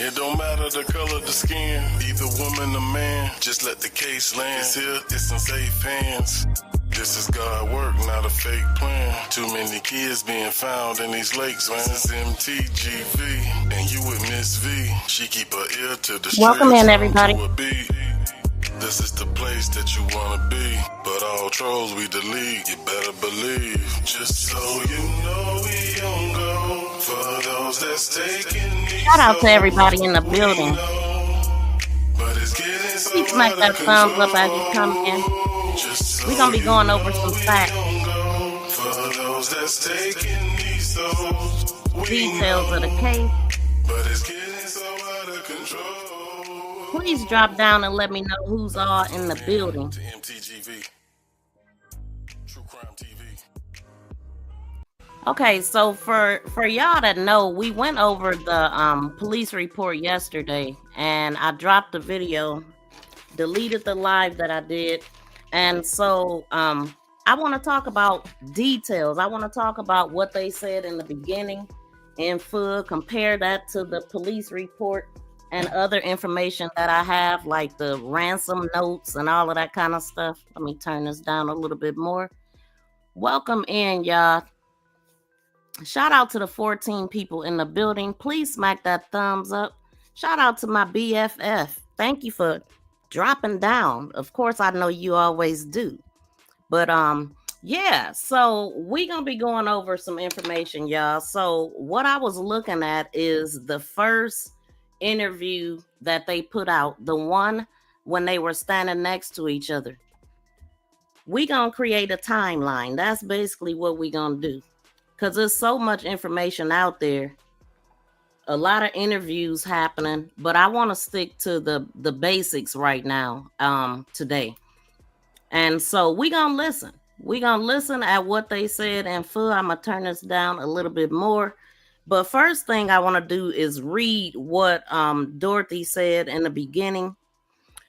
It don't matter the color of the skin, either woman or man, just let the case land. It's here, it's in safe hands. This is God work, not a fake plan. Too many kids being found in these lakes, man. This is MTGV, and you with Miss V. She keep her ear to the streets. Welcome in, everybody. This is the place that you wanna be, but all trolls we delete, you better believe. Just so you know we don't go for those that's taking me. Shout out to everybody in the building. Please smack that thumbs up as you come in. We're gonna be going over some facts, details of the case. Please drop down and let me know who's all in the building. Okay, so for y'all that know, we went over the police report yesterday, and I dropped the video, deleted the live that I did, and so I want to talk about details. I want to talk about what they said in the beginning in full, compare that to the police report and other information that I have, like the ransom notes and all of that kind of stuff. Let me turn this down a little bit more. Welcome in, y'all. Shout out to the 14 people in the building. Please smack that thumbs up. Shout out to my BFF. Thank you for dropping down. Of course, I know you always do. But yeah, so we're going to be going over some information, y'all. So what I was looking at is the first interview that they put out, the one when they were standing next to each other. We're going to create a timeline. That's basically what we're going to do. Because there's so much information out there, a lot of interviews happening, but I want to stick to the basics right now, today. And so we're going to listen. We're going to listen at what they said in full. I'm going to turn this down a little bit more. But first thing I want to do is read what Dorothy said in the beginning.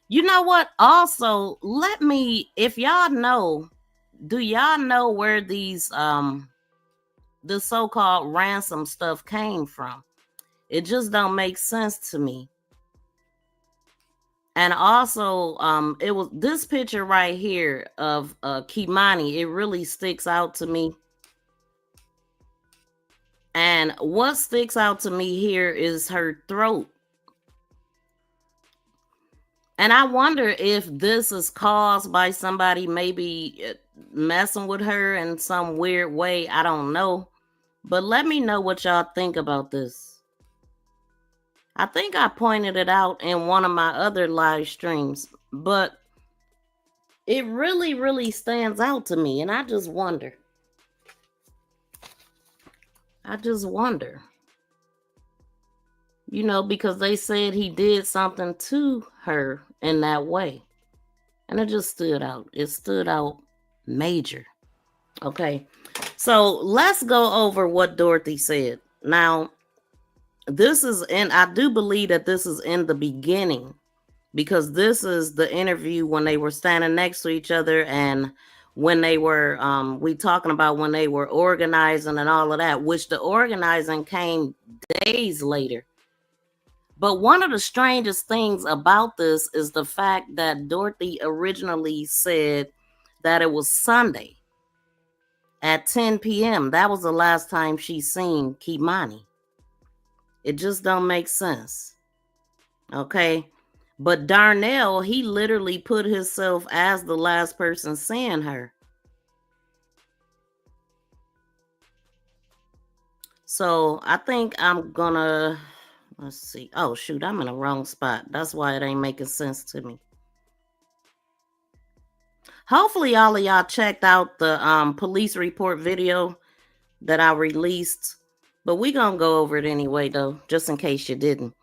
You know what? Also, let me, if y'all know, do y'all know where these the so-called ransom stuff came from? It just don't make sense to me. And also, it was this picture right here of KEI'MANI. It really sticks out to me. And what sticks out to me here is her throat. And I wonder if this is caused by somebody maybe messing with her in some weird way. I don't know. But let me know what y'all think about this. I think I pointed it out in one of my other live streams, but it really, really stands out to me. And I just wonder. You know, because they said he did something to her in that way. And it just stood out. It stood out major. Okay. So let's go over what Dorothy said. Now, this is I do believe that this is in the beginning, because this is the interview when they were standing next to each other and when they were, we talking about when they were organizing and all of that, which the organizing came days later. But one of the strangest things about this is the fact that Dorothy originally said that it was Sunday at 10 p.m. That was the last time she seen KEI'MANI. It just don't make sense. Okay. But Darnell, he literally put himself as the last person seeing her. So I think I'm gonna, let's see. Oh, shoot, I'm in the wrong spot. That's why it ain't making sense to me. Hopefully all of y'all checked out the police report video that I released. But we're going to go over it anyway, though, just in case you didn't.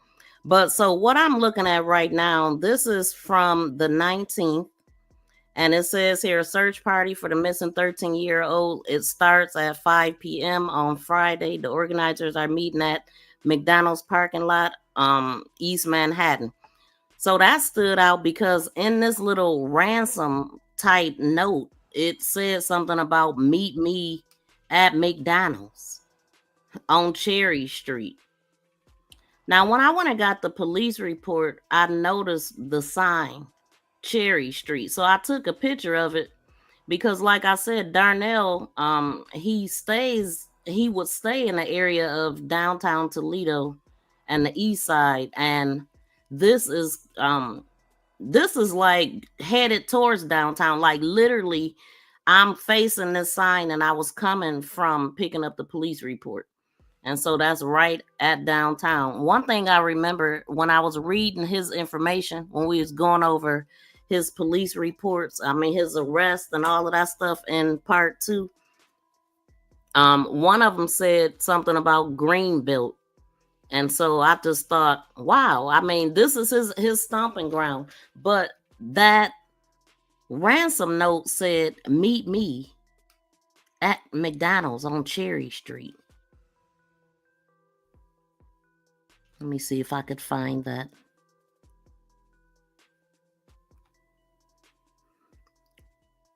But so what I'm looking at right now, this is from the 19th. And it says here, a search party for the missing 13-year-old. It starts at 5 p.m. on Friday. The organizers are meeting at McDonald's parking lot, East Manhattan. So that stood out because in this little ransom type note, it said something about meet me at McDonald's on Cherry Street. Now, when I went and got the police report, I noticed the sign, Cherry Street. So I took a picture of it because, like I said, Darnell, he would stay in the area of downtown Toledo and the east side, and this is like headed towards downtown. Like literally, I'm facing this sign, and I was coming from picking up the police report. And so that's right at downtown. One thing I remember when I was reading his information, when we was going over his police reports, I mean his arrest and all of that stuff in part 2. One of them said something about Greenbelt. And so I just thought, wow, I mean, this is his stomping ground. But that ransom note said, meet me at McDonald's on Cherry Street. Let me see if I could find that.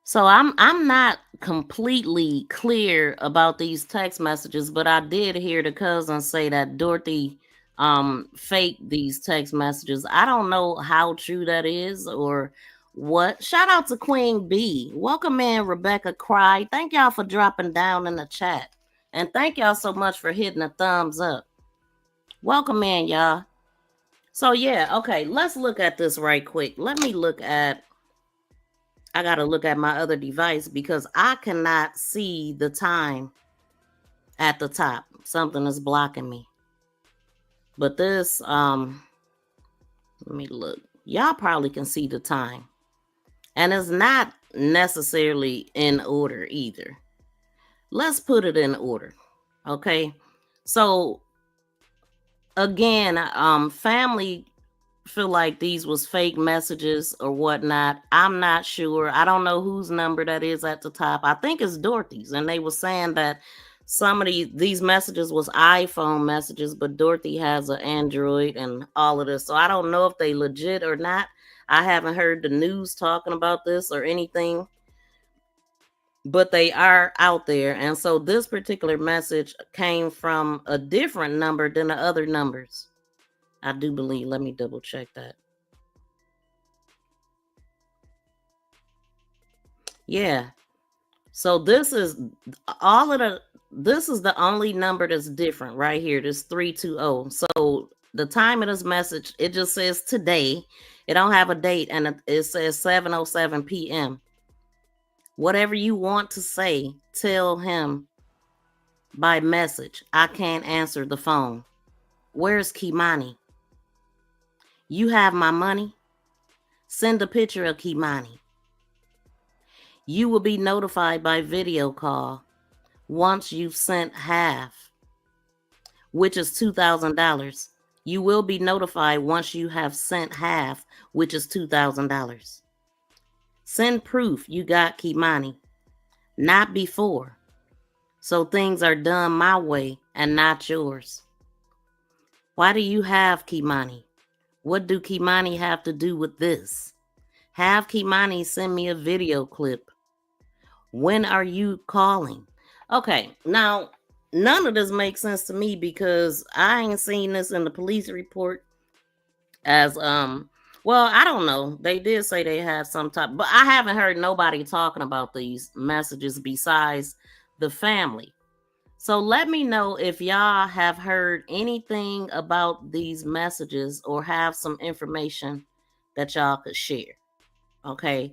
So I'm not completely clear about these text messages, but I did hear the cousin say that Dorothy faked these text messages. I don't know how true that is or what. Shout out to Queen B. Welcome in, Rebecca Cry. Thank y'all for dropping down in the chat. And thank y'all so much for hitting a thumbs up. Welcome in, y'all. So yeah, okay, let's look at this right quick. Let me look at, I gotta look at my other device because I cannot see the time at the top. Something is blocking me. But this, let me look. Y'all probably can see the time. And it's not necessarily in order either. Let's put it in order. Okay. So again, family feel like these was fake messages or whatnot. I'm not sure. I don't know whose number that is at the top. I think it's Dorothy's, and they were saying that some of these messages was iPhone messages, but Dorothy has an Android and all of this. So I don't know if they legit or not. I haven't heard the news talking about this or anything, but they are out there. And so this particular message came from a different number than the other numbers. I do believe. Let me double check that. Yeah. So this is all of the, this is the only number that's different right here. This 320. So the time of this message, it just says today. It don't have a date, and it says 7:07 p.m. Whatever you want to say, tell him by message. I can't answer the phone. Where's KEI'MANI? You have my money? Send a picture of KEI'MANI. You will be notified by video call once you've sent half, which is $2,000. You will be notified once you have sent half, which is $2,000. Send proof you got KEI'MANI, not before. So things are done my way and not yours. Why do you have KEI'MANI? What do KEI'MANI have to do with this? Have KEI'MANI send me a video clip. When are you calling? Okay, now none of this makes sense to me because I ain't seen this in the police report as well, I don't know. They did say they had some type, but I haven't heard nobody talking about these messages besides the family. So let me know if y'all have heard anything about these messages or have some information that y'all could share. Okay.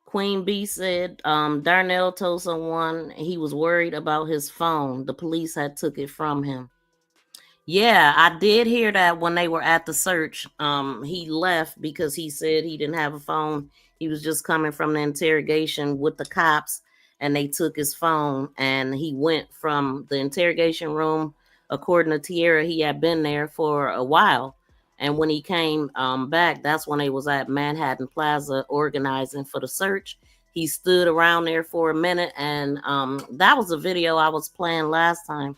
Queen B said Darnell told someone he was worried about his phone. The police had took it from him. Yeah, I did hear that when they were at the search. He left because he said he didn't have a phone. He was just coming from the interrogation with the cops, and they took his phone, and he went from the interrogation room. According to Tierra, he had been there for a while. And when he came back, that's when they was at Manhattan Plaza organizing for the search. He stood around there for a minute, and that was a video I was playing last time.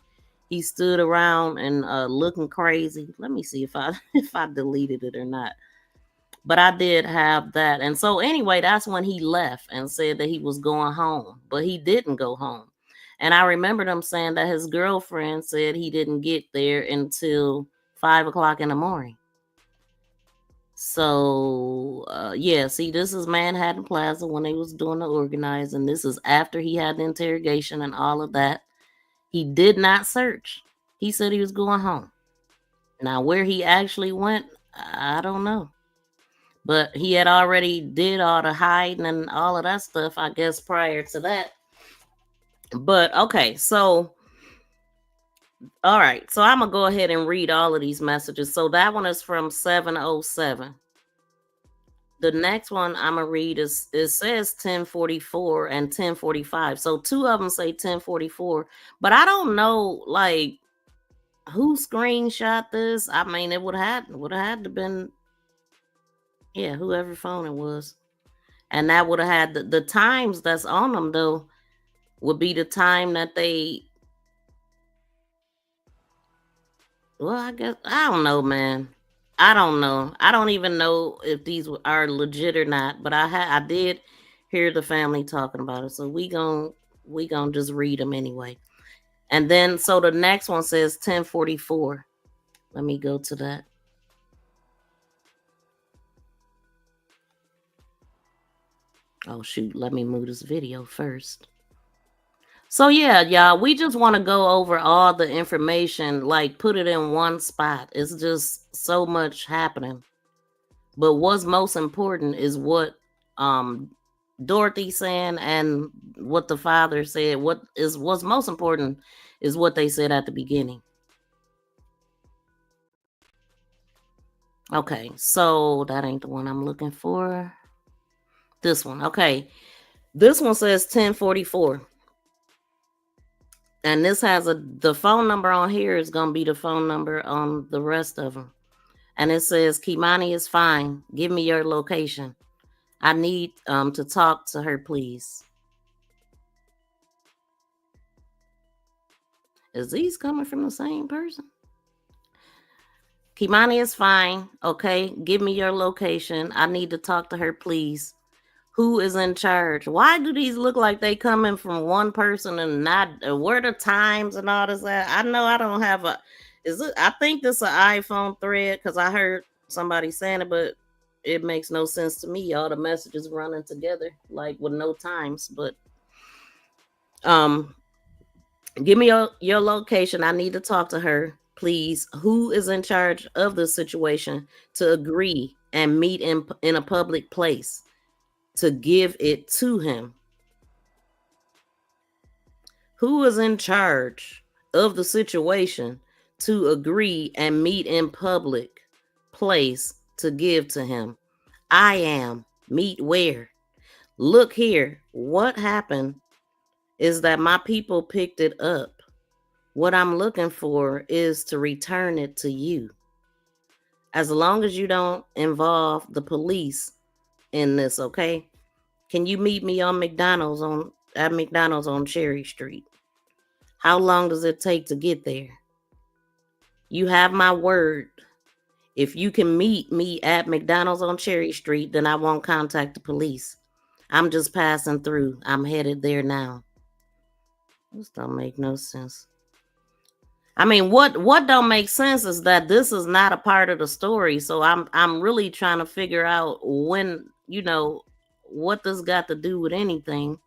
He stood around and looking crazy. Let me see if I deleted it or not. But I did have that. And so anyway, that's when he left and said that he was going home. But he didn't go home. And I remember them saying that his girlfriend said he didn't get there until 5 o'clock in the morning. So, yeah, see, this is Manhattan Plaza when they was doing the organizing. This is after he had the interrogation and all of that. He did not search. He said he was going home. Now, where he actually went, I don't know. But he had already did all the hiding and all of that stuff, I guess, prior to that. But, okay, so... All right, so I'm going to go ahead and read all of these messages. So that one is from 707. The next one I'm going to read is, it says 1044 and 1045. So two of them say 1044, but I don't know, like, who screenshot this. I mean, it would have had to been, yeah, whoever phone it was. And that would have had the times that's on them, though, would be the time that they... Well, I guess, I don't know, man. I don't know. I don't even know if these are legit or not, but I did hear the family talking about it. So we gon' just read them anyway. And then, so the next one says 1044. Let me go to that. Oh, shoot. Let me move this video first. So, yeah, y'all, we just want to go over all the information, like put it in one spot. It's just so much happening. But what's most important is what Dorothy saying and what the father said. What's most important is what they said at the beginning. Okay, so that ain't the one I'm looking for. This one. Okay. This one says 1044. And this has the phone number on here is going to be the phone number on the rest of them. And it says, KEI'MANI is fine. Give me your location. I need to talk to her, please. Is these coming from the same person? KEI'MANI is fine. Okay, give me your location. I need to talk to her, please. Who is in charge? Why do these look like they coming from one person and not where the times and all this at? I know I don't have a... I think this is an iPhone thread because I heard somebody saying it, but it makes no sense to me. All the messages running together like with no times. But give me your location. I need to talk to her, please. Who is in charge of the situation to agree and meet in a public place to give it to him? Who is in charge of the situation to agree and meet in public place to give to him? I am. Meet where? Look here. What happened is that my people picked it up. What I'm looking for is to return it to you. As long as you don't involve the police in this, okay? Can you meet me on McDonald's on Cherry Street? How long does it take to get there? You have my word. If you can meet me at McDonald's on Cherry Street, then I won't contact the police. I'm just passing through. I'm headed there now. This don't make no sense. I mean, what don't make sense is that this is not a part of the story. So I'm really trying to figure out when, what this got to do with anything.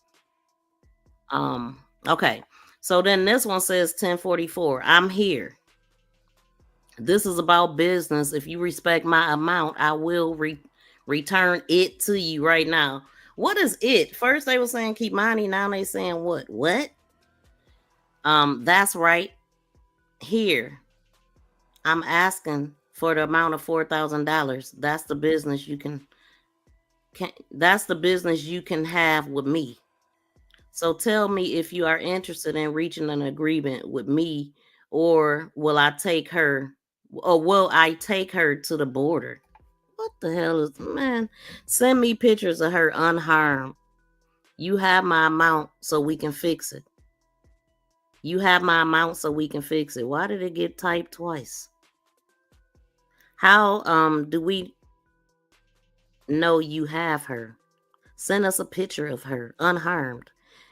Okay. So then this one says 1044. I'm here. This is about business. If you respect my amount, I will return it to you right now. What is it? First they were saying KEI'MANI, now they saying what? What? That's right. Here. I'm asking for the amount of $4,000. That's the business you can have with me. So tell me if you are interested in reaching an agreement with me, or will I take her to the border? What the hell is, man? Send me pictures of her unharmed. You have my amount so we can fix it. You have my amount so we can fix it. Why did it get typed twice? How do we know you have her? Send us a picture of her unharmed,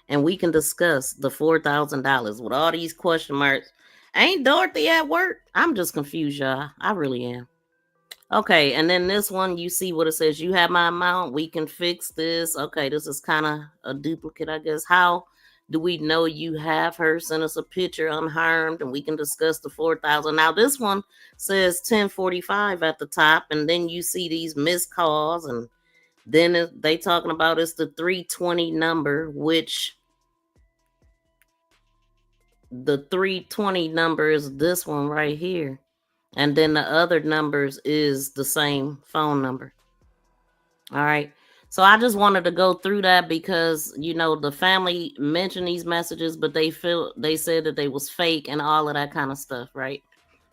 and we can discuss the $4,000 with all these question marks. Ain't Dorothy at work? I'm just confused, y'all. I really am. Okay, and then this one, you see what it says. You have my amount. We can fix this. Okay, this is kind of a duplicate, I guess. How do we know you have her? Send us a picture unharmed, and we can discuss the 4,000. Now this one says 1045 at the top, and then you see these missed calls, and then they talking about it's the 320 number, which the 320 number is this one right here. And then the other numbers is the same phone number. All right. So I just wanted to go through that because, you know, the family mentioned these messages, but they said that they was fake and all of that kind of stuff, right?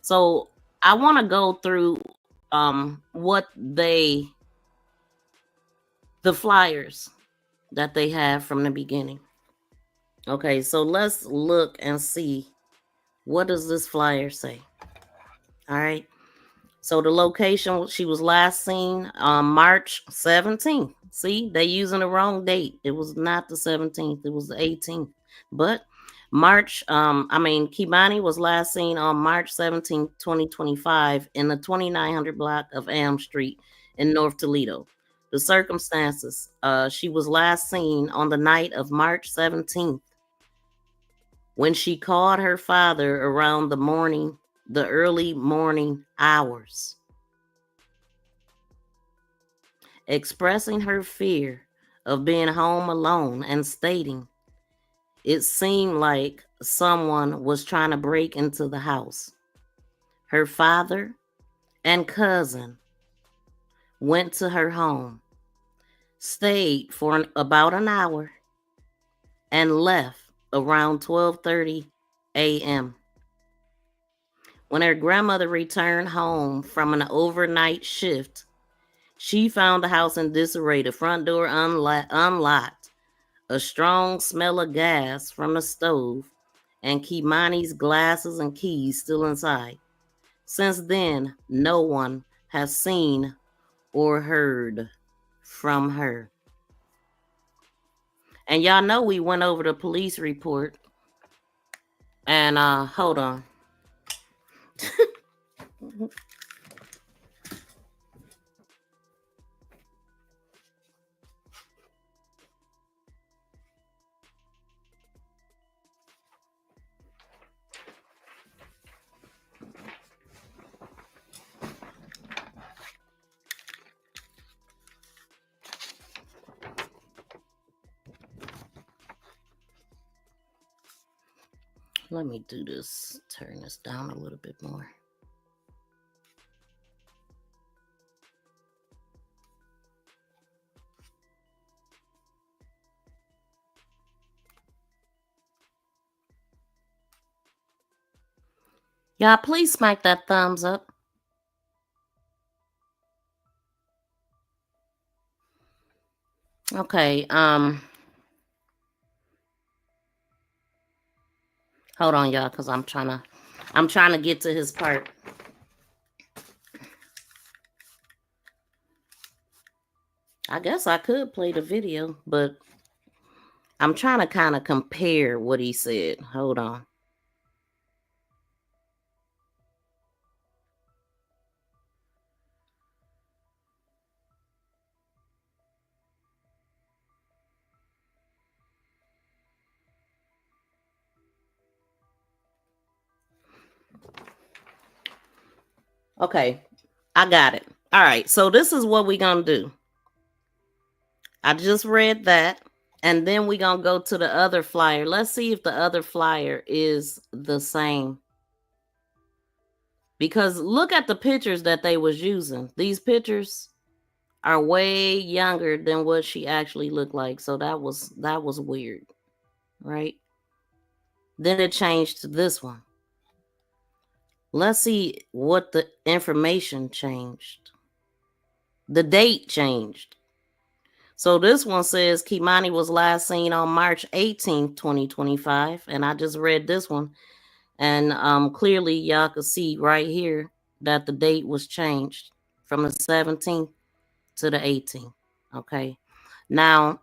So I want to go through what the flyers that they have from the beginning. Okay, so let's look and see, what does this flyer say? All right. So the location, she was last seen on March 17th. See, they using the wrong date. It was not the 17th. It was the 18th. But KEI'MANI was last seen on March 17th, 2025 in the 2900 block of Elm Street in North Toledo. The circumstances, she was last seen on the night of March 17th when she called her father around the early morning hours, expressing her fear of being home alone and stating it seemed like someone was trying to break into the house. Her father and cousin went to her home, stayed for about an hour, and left around 12:30 a.m. When her grandmother returned home from an overnight shift, she found the house in disarray, the front door unlocked, a strong smell of gas from the stove, and KEI'MANI's glasses and keys still inside. Since then, no one has seen or heard from her. And y'all know we went over the police report. And hold on. Let me do this. Turn this down a little bit more. Y'all, please smack that thumbs up. Okay, hold on, y'all, because I'm trying to get to his part. I guess I could play the video, but I'm trying to kind of compare what he said. Hold on. Okay, I got it. All right, so this is what we're going to do. I just read that, and then we're going to go to the other flyer. Let's see if the other flyer is the same. Because look at the pictures that they was using. These pictures are way younger than what she actually looked like. So that was weird, right? Then it changed to this one. Let's see what the information changed. The date changed. So this one says KEI'MANI was last seen on March 18th, 2025. And I just read this one. And clearly y'all could see right here that the date was changed from the 17th to the 18th. Okay. Now,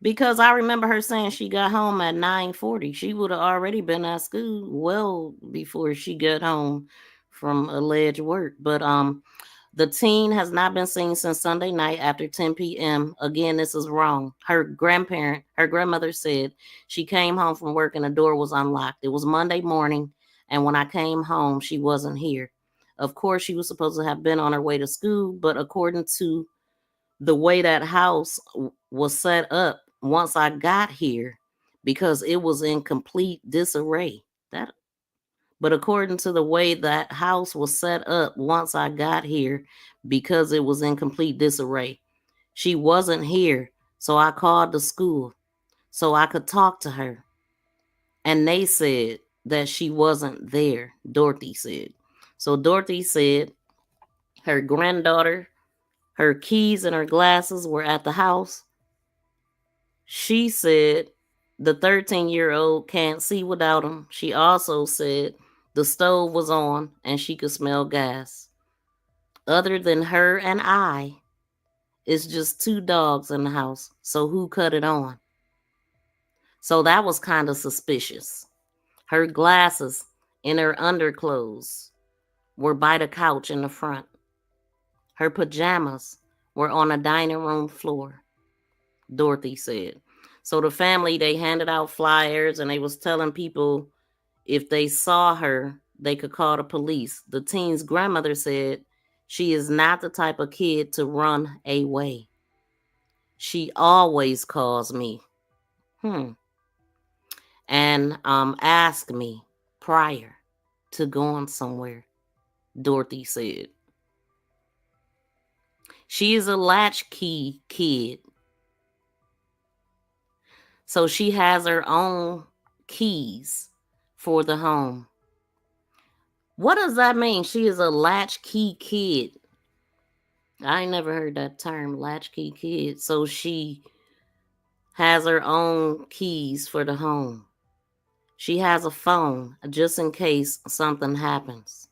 Because I remember her saying she got home at 9:40. She would have already been at school well before she got home from alleged work. But the teen has not been seen since Sunday night after 10 p.m. Again, this is wrong. Her grandmother said she came home from work and the door was unlocked. It was Monday morning, and when I came home, she wasn't here. Of course, she was supposed to have been on her way to school, but according to the way that house was set up once I got here, because it was in complete disarray. That but according to the way that house was set up once I got here, because it was in complete disarray, she wasn't here. So I called the school so I could talk to her. And they said that she wasn't there, Dorothy said. So Dorothy said her granddaughter, her keys and her glasses were at the house. She said the 13-year-old can't see without them. She also said the stove was on and she could smell gas. Other than her and I, it's just 2 dogs in the house. So who cut it on? So that was kind of suspicious. Her glasses and her underclothes were by the couch in the front. Her pajamas were on a dining room floor, Dorothy said. So the family, they handed out flyers and they was telling people if they saw her, they could call the police. The teen's grandmother said she is not the type of kid to run away. She always calls me and ask me prior to going somewhere, Dorothy said. She is a latchkey kid. So she has her own keys for the home. What does that mean? She is a latchkey kid. I ain't never heard that term, latchkey kid. So she has her own keys for the home. She has a phone just in case something happens.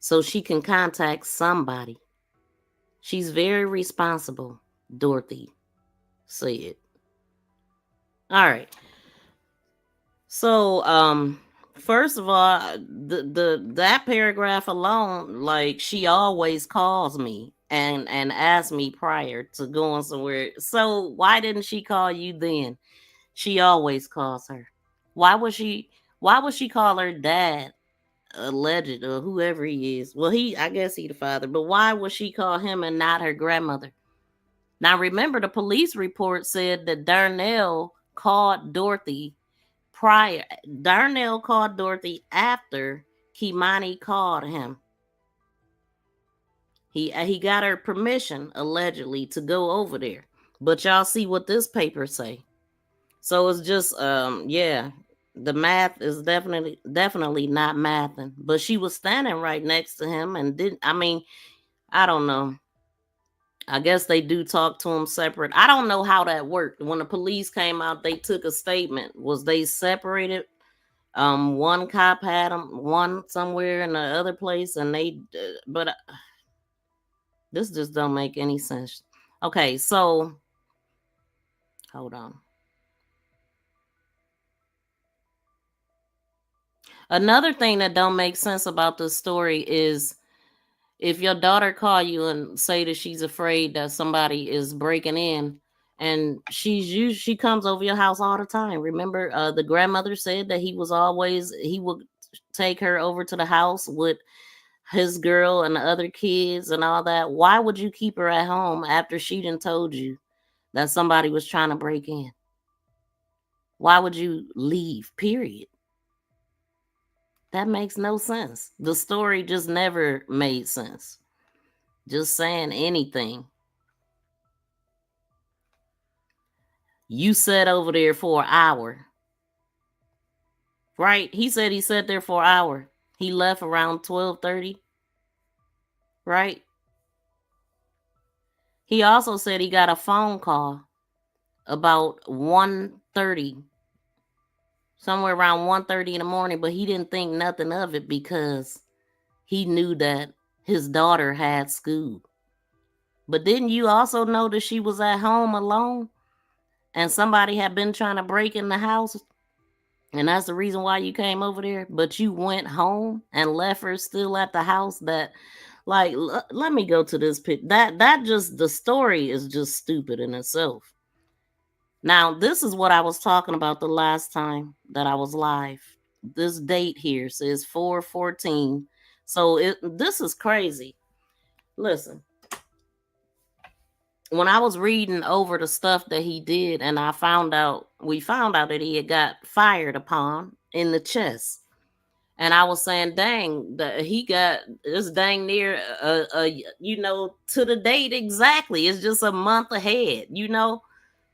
So she can contact somebody. She's very responsible, Dorothy said. All right. So, first of all, that paragraph alone, like, she always calls me and asks me prior to going somewhere. So why didn't she call you then? She always calls her. Why would she call her dad, alleged, or whoever he is? Well, I guess he the father, but why would she call him and not her grandmother? Now remember, the police report said that Darnell called Dorothy prior. Darnell called Dorothy after KEI'MANI called him. He got her permission, allegedly, to go over there. But y'all see what this paper say. So it's just yeah, the math is definitely not mathing. But she was standing right next to him and I don't know. I guess they do talk to him separate. I don't know how that worked. When the police came out, they took a statement. Was they separated? One cop had him, one somewhere in the other place, and but this just don't make any sense. Okay, so hold on. Another thing that don't make sense about this story is if your daughter call you and say that she's afraid that somebody is breaking in, and she comes over your house all the time. Remember, the grandmother said that he would take her over to the house with his girl and the other kids and all that. Why would you keep her at home after she done told you that somebody was trying to break in? Why would you leave? Period. That makes no sense. The story just never made sense. Just saying anything. You sat over there for an hour. Right? He said he sat there for an hour. He left around 12:30. Right? He also said he got a phone call about 1:30, somewhere around 1:30 in the morning, but he didn't think nothing of it because he knew that his daughter had school. But didn't you also know that she was at home alone? and somebody had been trying to break in the house, and that's the reason why you came over there, but you went home and left her still at the house, that like let me go to this pic. That just, the story is just stupid in itself. Now, this is what I was talking about the last time that I was live. This date here says 4/14. So this is crazy. Listen, when I was reading over the stuff that he did, and we found out that he had got fired upon in the chest. And I was saying, dang, he got this dang near, to the date exactly. It's just a month ahead,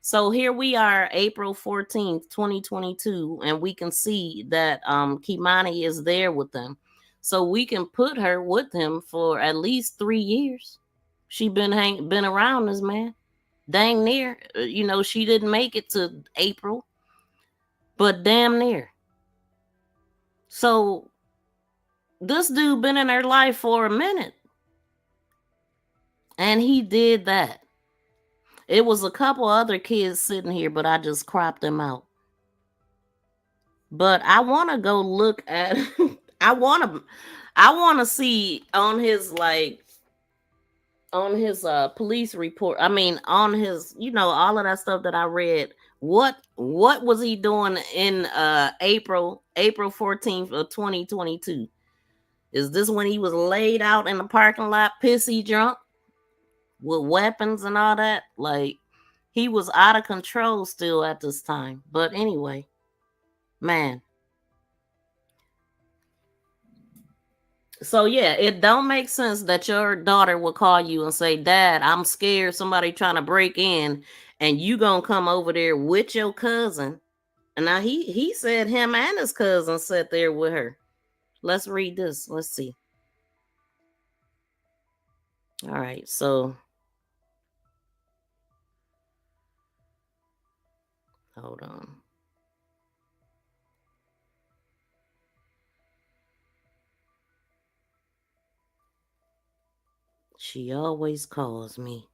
So here we are, April 14th, 2022, and we can see that KEI'MANI is there with them. So we can put her with him for at least 3 years. She been around this man. Dang near. She didn't make it to April, but damn near. So this dude been in her life for a minute, and he did that. It was a couple other kids sitting here, but I just cropped them out. But I want to go look at I want to see on his police report. I mean, on his, all of that stuff that I read. What was he doing in April 14th of 2022? Is this when he was laid out in the parking lot, pissy drunk, with weapons and all that? Like, he was out of control still at this time. But anyway, man. So yeah, it don't make sense that your daughter will call you and say, Dad, I'm scared somebody trying to break in, and you gonna come over there with your cousin. And now he said him and his cousin sat there with her. Let's read this. Let's see. All right, so hold on. She always calls me.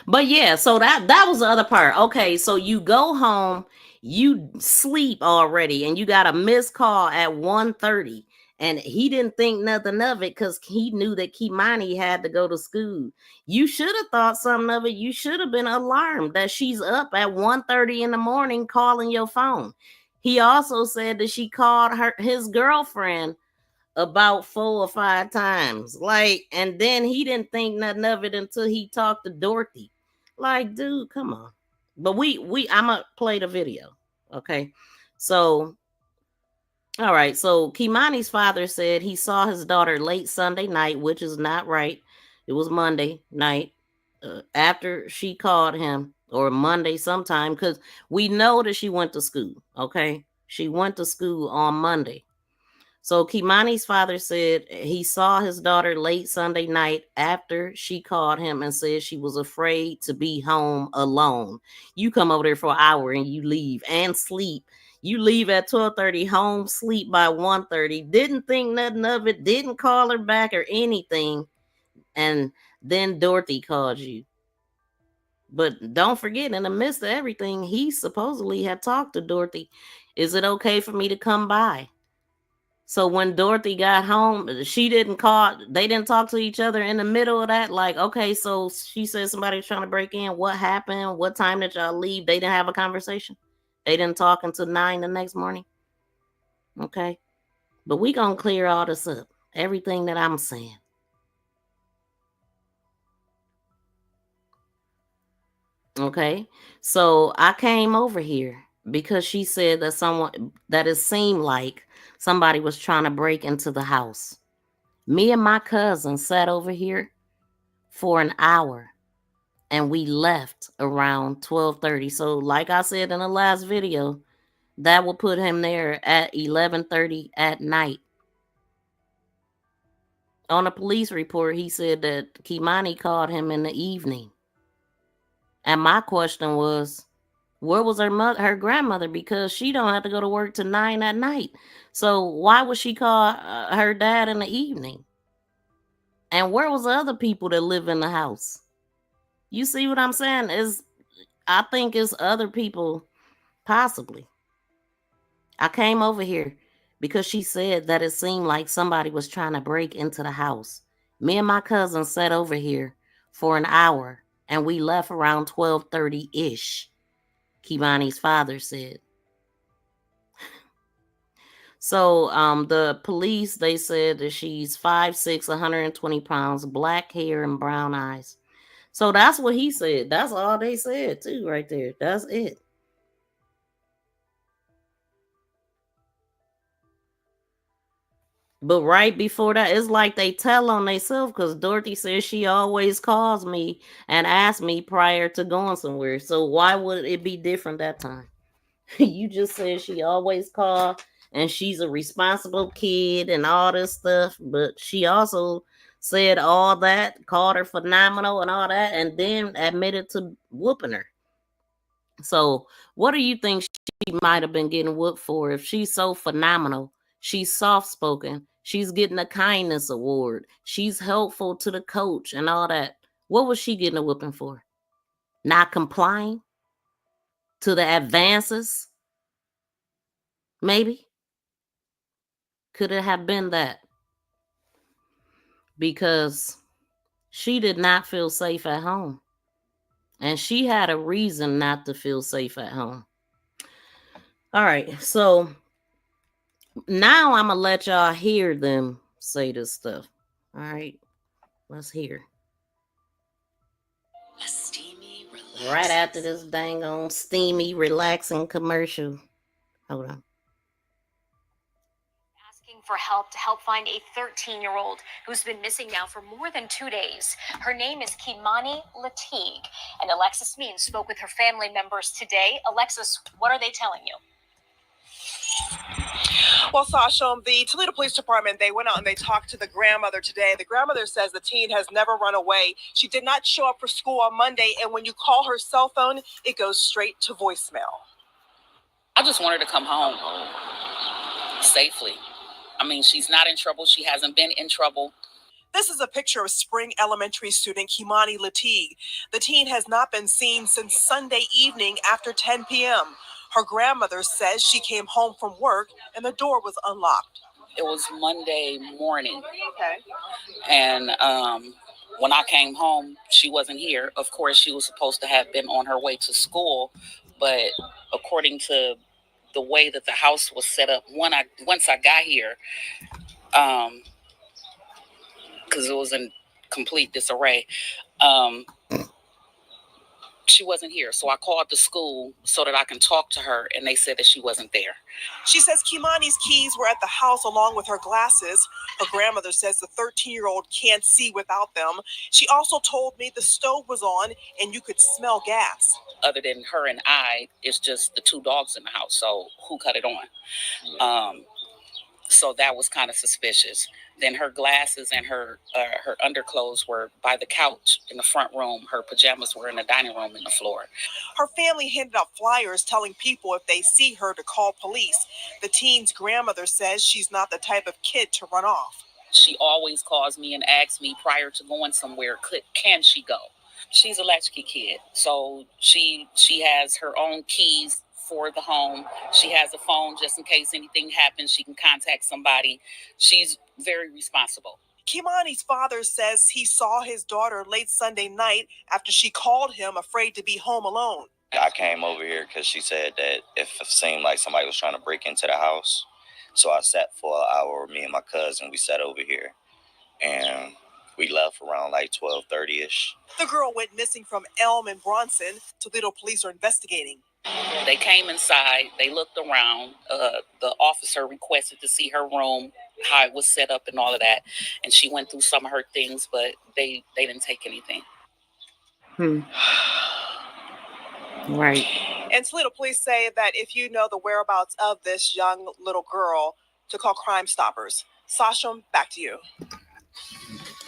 But yeah, so that was the other part. Okay, so you go home, you sleep already, and you got a missed call at 1:30. And he didn't think nothing of it because he knew that KEI'MANI had to go to school. You should have thought something of it. You should have been alarmed that she's up at 1:30 in the morning calling your phone. He also said that she called his girlfriend about 4 or 5 times. Like, and then he didn't think nothing of it until he talked to Dorothy. Like, dude, come on. But I'ma play the video. Okay. So, all right. So KEI'MANI's father said he saw his daughter late Sunday night, which is not right. It was Monday night, after she called him, or Monday sometime, because we know that she went to school. Okay. She went to school on Monday. So KEI'MANI's father said he saw his daughter late Sunday night after she called him and said she was afraid to be home alone. You come over there for an hour and you leave and sleep. You leave at 12:30, home, sleep by 1:30. Didn't think nothing of it. Didn't call her back or anything. And then Dorothy called you. But don't forget, in the midst of everything, he supposedly had talked to Dorothy. Is it okay for me to come by? So when Dorothy got home, she didn't call. They didn't talk to each other in the middle of that. Like, okay, so she said somebody was trying to break in. What happened? What time did y'all leave? They didn't have a conversation. They didn't talk until 9 the next morning. Okay. But we gonna clear all this up. Everything that I'm saying. Okay. So I came over here because she said that it seemed like somebody was trying to break into the house. Me and my cousin sat over here for an hour, and we left around 12:30. So like I said in the last video, that will put him there at 11:30 at night. On a police report, he said that KEI'MANI called him in the evening. And my question was, where was her grandmother? Because she don't have to go to work till 9 at night. So why would she call her dad in the evening? And where was the other people that live in the house? You see what I'm saying? I think it's other people, possibly. I came over here because she said that it seemed like somebody was trying to break into the house. Me and my cousin sat over here for an hour, and we left around 12:30-ish, KEI'MANI's father said. So the police, they said that she's 5'6", 120 pounds, black hair and brown eyes. So that's what he said. That's all they said too right there. That's it. But right before that, it's like they tell on themselves, because Dorothy says she always calls me and asks me prior to going somewhere. So why would it be different that time? You just said she always call and she's a responsible kid and all this stuff. But she also said all that, called her phenomenal and all that, and then admitted to whooping her. So what do you think she might have been getting whooped for if she's so phenomenal? She's soft-spoken. She's getting a kindness award. She's helpful to the coach and all that. What was she getting a whooping for? Not complying to the advances? Maybe. Could it have been that? Because she did not feel safe at home. And she had a reason not to feel safe at home. All right, so now I'm going to let y'all hear them say this stuff. All right, let's hear. A steamy, relaxing. Right after this dang on steamy, relaxing commercial. Hold on. Asking for help to help find a 13-year-old who's been missing now for more than 2 days. Her name is KEI'MANI Latigue, and Alexis Means spoke with her family members today. Alexis, what are they telling you? Well, Sasha, the Toledo Police Department, they went out and they talked to the grandmother today. The grandmother says the teen has never run away. She did not show up for school on Monday, and when you call her cell phone, it goes straight to voicemail. I just want her to come home safely. I mean, she's not in trouble. She hasn't been in trouble. This is a picture of Spring Elementary student KEI'MANI Latigue. The teen has not been seen since Sunday evening after 10 p.m. Her grandmother says she came home from work and the door was unlocked. It was Monday morning. Okay. And when I came home, she wasn't here. Of course, she was supposed to have been on her way to school. But according to the way that the house was set up, once I got here, because it was in complete disarray, she wasn't here. So I called the school so that I can talk to her, and they said that she wasn't there. She says KEI'MANI's keys were at the house along with her glasses. Her grandmother says the 13-year-old can't see without them. She also told me the stove was on and you could smell gas. Other than her and I, it's just the two dogs in the house. So who cut it on? So that was kind of suspicious. Then her glasses and her underclothes were by the couch in the front room. Her pajamas were in the dining room in the floor. Her family handed out flyers telling people if they see her to call police. The teen's grandmother says she's not the type of kid to run off. She always calls me and asks me prior to going somewhere, can she go? She's a latchkey kid, so she has her own keys for the home. She has a phone just in case anything happens. She can contact somebody. She's very responsible. KEI'MANI's father says he saw his daughter late Sunday night after she called him afraid to be home alone. I came over here because she said that if it seemed like somebody was trying to break into the house. So I sat for an hour, me and my cousin, we sat over here. And we left around like 12:30-ish. The girl went missing from Elm and Bronson. Toledo police are investigating. They came inside. They looked around. The officer requested to see her room, how it was set up and all of that. And she went through some of her things, but they didn't take anything. Right. And Toledo police say that if you know the whereabouts of this young little girl, to call Crime Stoppers. Sasha, back to you.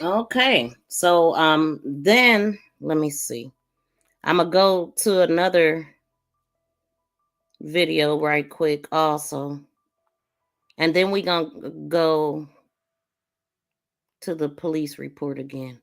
Okay. So then let me see. I'm gonna go to another video right quick also. And then we're gonna go to the police report again.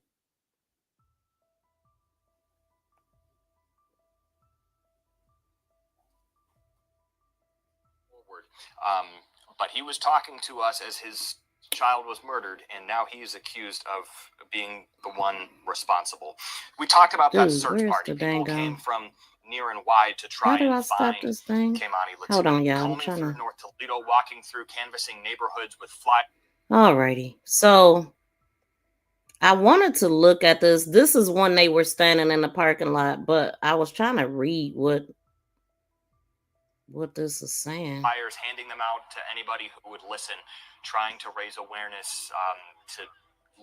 But he was talking to us as his child was murdered, and now he is accused of being the one responsible. We talked about that search party. People came from near and wide to try and find KEI'MANI Latigue. Hold on, y'all. Combing through North Toledo, walking through, canvassing neighborhoods with fly. Alrighty, so I wanted to look at this. This is when they were standing in the parking lot, but I was trying to read what this is saying. Flyers, handing them out to anybody who would listen, trying to raise awareness, to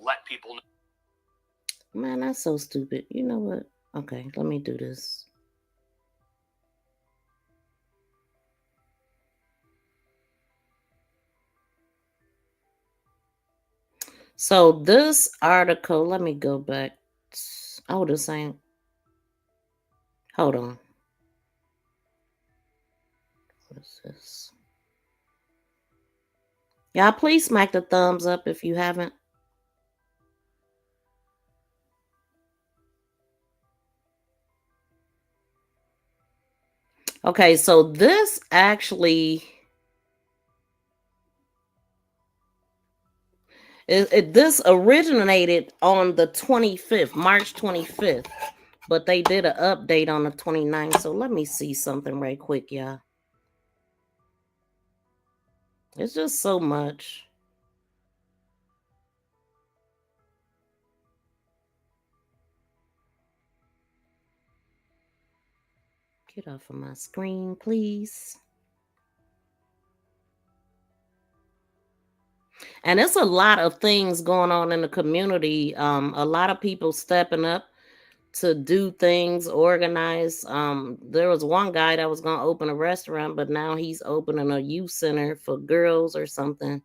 let people know. Man, that's so stupid. You know what? Okay, let me do this. So this article, let me go back. Oh, the same. Hold on. What is this? Y'all, please smack the thumbs up if you haven't. Okay, so this actually... This originated on the 25th, March 25th, but they did an update on the 29th. So let me see something right quick, y'all. It's just so much. Get off of my screen, please. And it's a lot of things going on in the community. A lot of people stepping up to do things, organize. There was one guy that was going to open a restaurant, but now he's opening a youth center for girls or something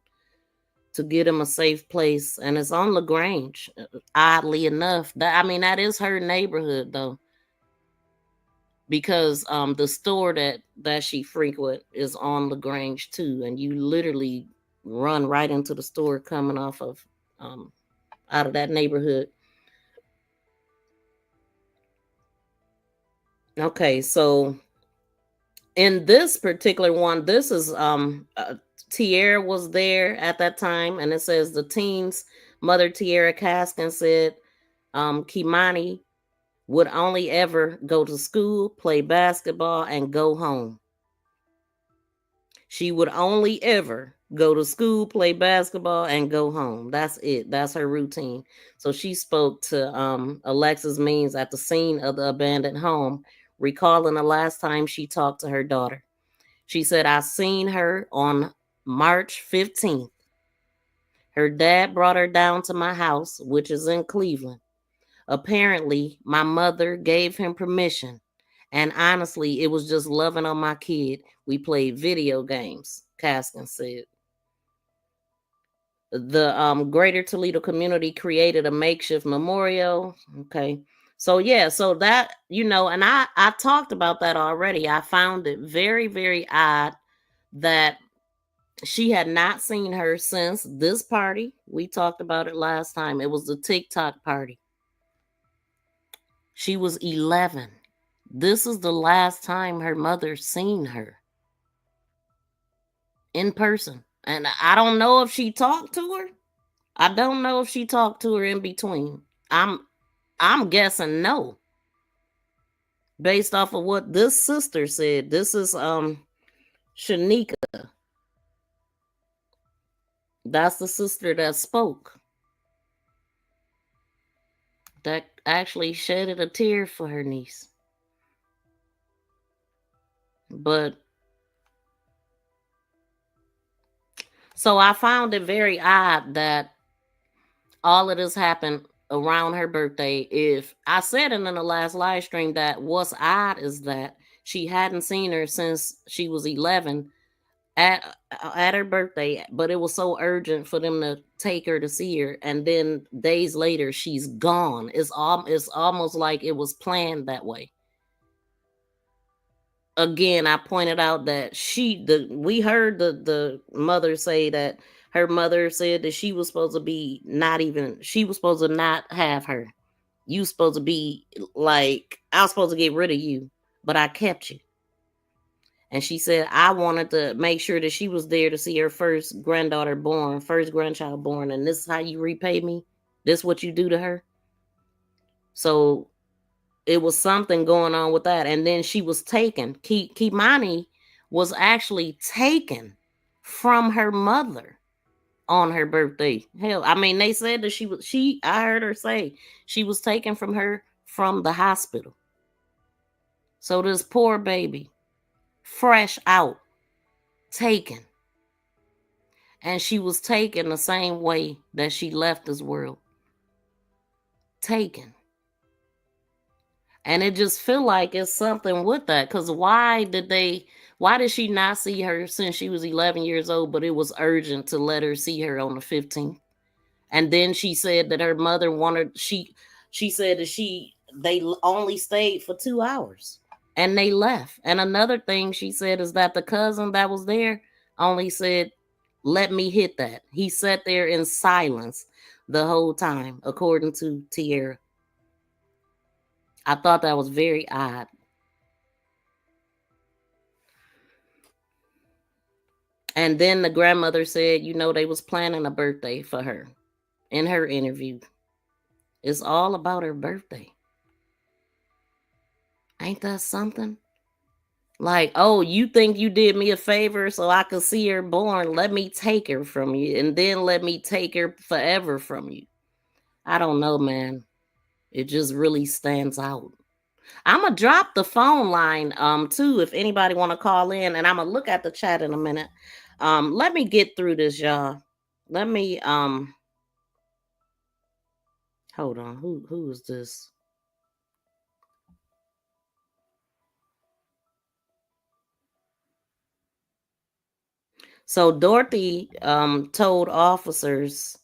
to get him a safe place. And it's on LaGrange, oddly enough. That is her neighborhood, though. Because the store that she frequent is on LaGrange, too. And you literally run right into the store coming off of out of that neighborhood. Okay, so in this particular one, this is Tierra was there at that time, and it says the teen's mother, Tierra Caskin, said KEI'MANI would only ever go to school, play basketball, and go home. She would only ever go to school, play basketball, and go home. That's it. That's her routine. So she spoke to Alexis Means at the scene of the abandoned home, recalling the last time she talked to her daughter. She said, "I seen her on March 15th. Her dad brought her down to my house, which is in Cleveland. Apparently, my mother gave him permission. And honestly, it was just loving on my kid. We played video games," Caskin said. The Greater Toledo community created a makeshift memorial. Okay. So yeah, so that, and I talked about that already. I found it very, very odd that she had not seen her since this party. We talked about it last time. It was the TikTok party. She was 11. This is the last time her mother seen her in person. And I don't know if she talked to her. I don't know if she talked to her in between. I'm guessing no. Based off of what this sister said. This is Shanika. That's the sister that spoke. That actually shedded a tear for her niece. But so I found it very odd that all of this happened around her birthday. If I said it in the last live stream that what's odd is that she hadn't seen her since she was 11 at her birthday, but it was so urgent for them to take her to see her, and then days later she's gone. It's almost like it was planned that way. Again, I pointed out that we heard the mother say that her mother said that she was supposed to not have her. You supposed to be like, I was supposed to get rid of you, but I kept you. And she said, I wanted to make sure that she was there to see her first grandchild born. And this is how you repay me? This what you do to her? So it was something going on with that. And then she was taken. KEI'MANI was actually taken from her mother on her birthday. Hell, I mean, they said that I heard her say she was taken from the hospital. So this poor baby, fresh out, taken. And she was taken the same way that she left this world. Taken. And it just feel like it's something with that. Because why did she not see her since she was 11 years old, but it was urgent to let her see her on the 15th? And then she said that her mother she said that they only stayed for 2 hours and they left. And another thing she said is that the cousin that was there only said, let me hit that. He sat there in silence the whole time, according to Tierra. I thought that was very odd. And then the grandmother said, they was planning a birthday for her in her interview. It's all about her birthday. Ain't that something? Like, oh, you think you did me a favor so I could see her born? Let me take her from you, and then let me take her forever from you. I don't know, man. It just really stands out. I'm going to drop the phone line, too, if anybody want to call in, and I'm going to look at the chat in a minute. Let me get through this, y'all. Let me, hold on. Who is this? So Dorothy told officers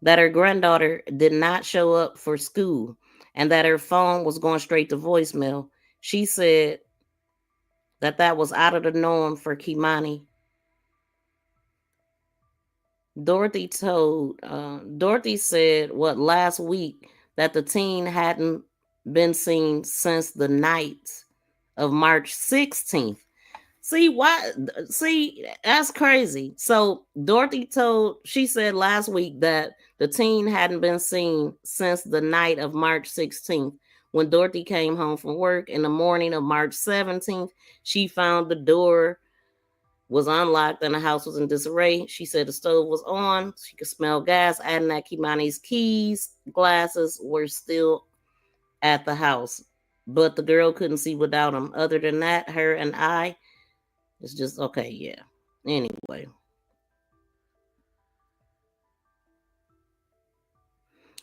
that her granddaughter did not show up for school and that her phone was going straight to voicemail. She said that was out of the norm for KEI'MANI. Dorothy said last week that the teen hadn't been seen since the night of March 16th. See, that's crazy. So Dorothy she said last week that the teen hadn't been seen since the night of March 16th. When Dorothy came home from work in the morning of March 17th, she found the door was unlocked and the house was in disarray. She said the stove was on. She could smell gas, adding that KEI'MANI's keys, glasses were still at the house. But the girl couldn't see without them. Other than that, her and I, it's just okay, yeah. Anyway.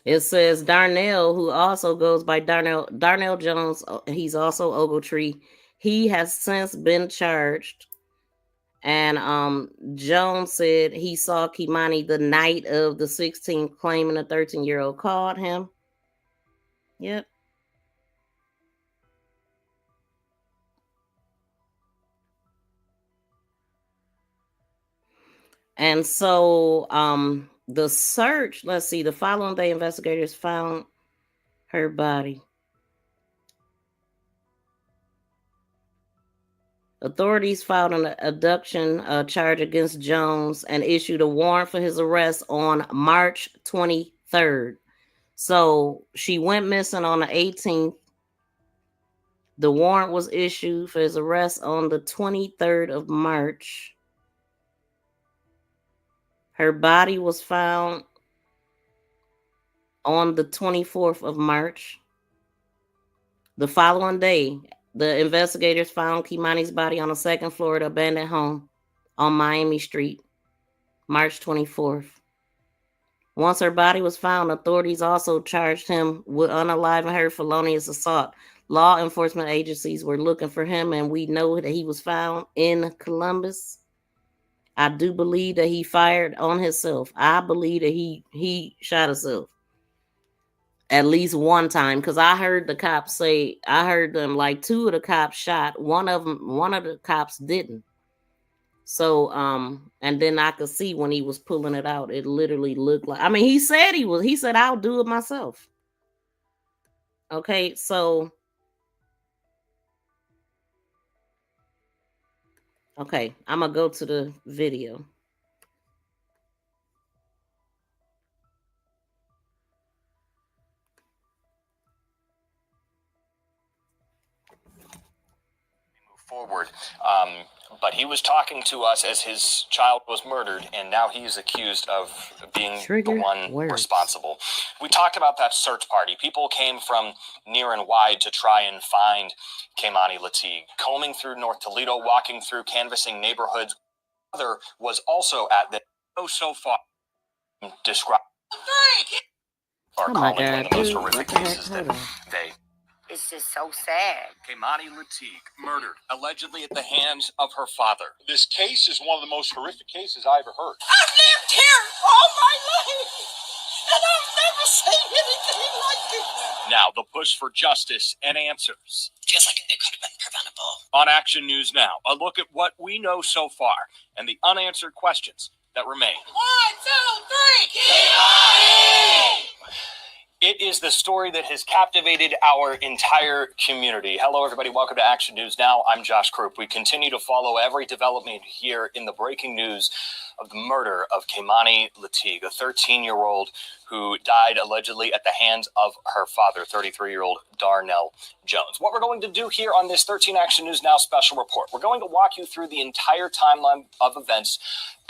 It says Darnell, who also goes by Darnell Jones, he's also Ogletree. He has since been charged. And Jones said he saw KEI'MANI the night of the 16th, claiming a 13-year-old called him. Yep. And so the search, let's see, the following day investigators found her body. Authorities filed an abduction charge against Jones and issued a warrant for his arrest on March 23rd. So she went missing on the 18th. The warrant was issued for his arrest on the 23rd of March. Her body was found on the 24th of March. The following day, the investigators found KEI'MANI's body on the second floor of the abandoned home on Miami Street, March 24th. Once her body was found, authorities also charged him with unaliving her felonious assault. Law enforcement agencies were looking for him, and we know that he was found in Columbus. I do believe that he fired on himself. I believe that he shot himself at least one time, because I heard the cops say, I heard them like two of the cops shot. One of the cops didn't. So, and then I could see when he was pulling it out, it literally looked like, I mean, he said, I'll do it myself. Okay, so Okay, I'm gonna go to the video. Forward. But he was talking to us as his child was murdered, and now he's accused of being the one responsible. We talked about that search party. People came from near and wide to try and find KEI'MANI Latigue, combing through North Toledo, walking through, canvassing neighborhoods. Mother was also at the so far described or calling one of the most horrific cases that they. It's just so sad. KEI'MANI Latigue murdered, allegedly at the hands of her father. This case is one of the most horrific cases I ever heard. I've lived here all my life, and I've never seen anything like this. Now, the push for justice and answers. Feels like it could have been preventable. On Action News Now, a look at what we know so far and the unanswered questions that remain. 1, 2, 3, KEI'MANI! It is the story that has captivated our entire community. Hello, everybody. Welcome to Action News Now. I'm Josh Krupp. We continue to follow every development here in the breaking news of the murder of KEI'MANI Latigue, a 13-year-old who died allegedly at the hands of her father, 33-year-old Darnell Jones. What we're going to do here on this 13 Action News Now special report, we're going to walk you through the entire timeline of events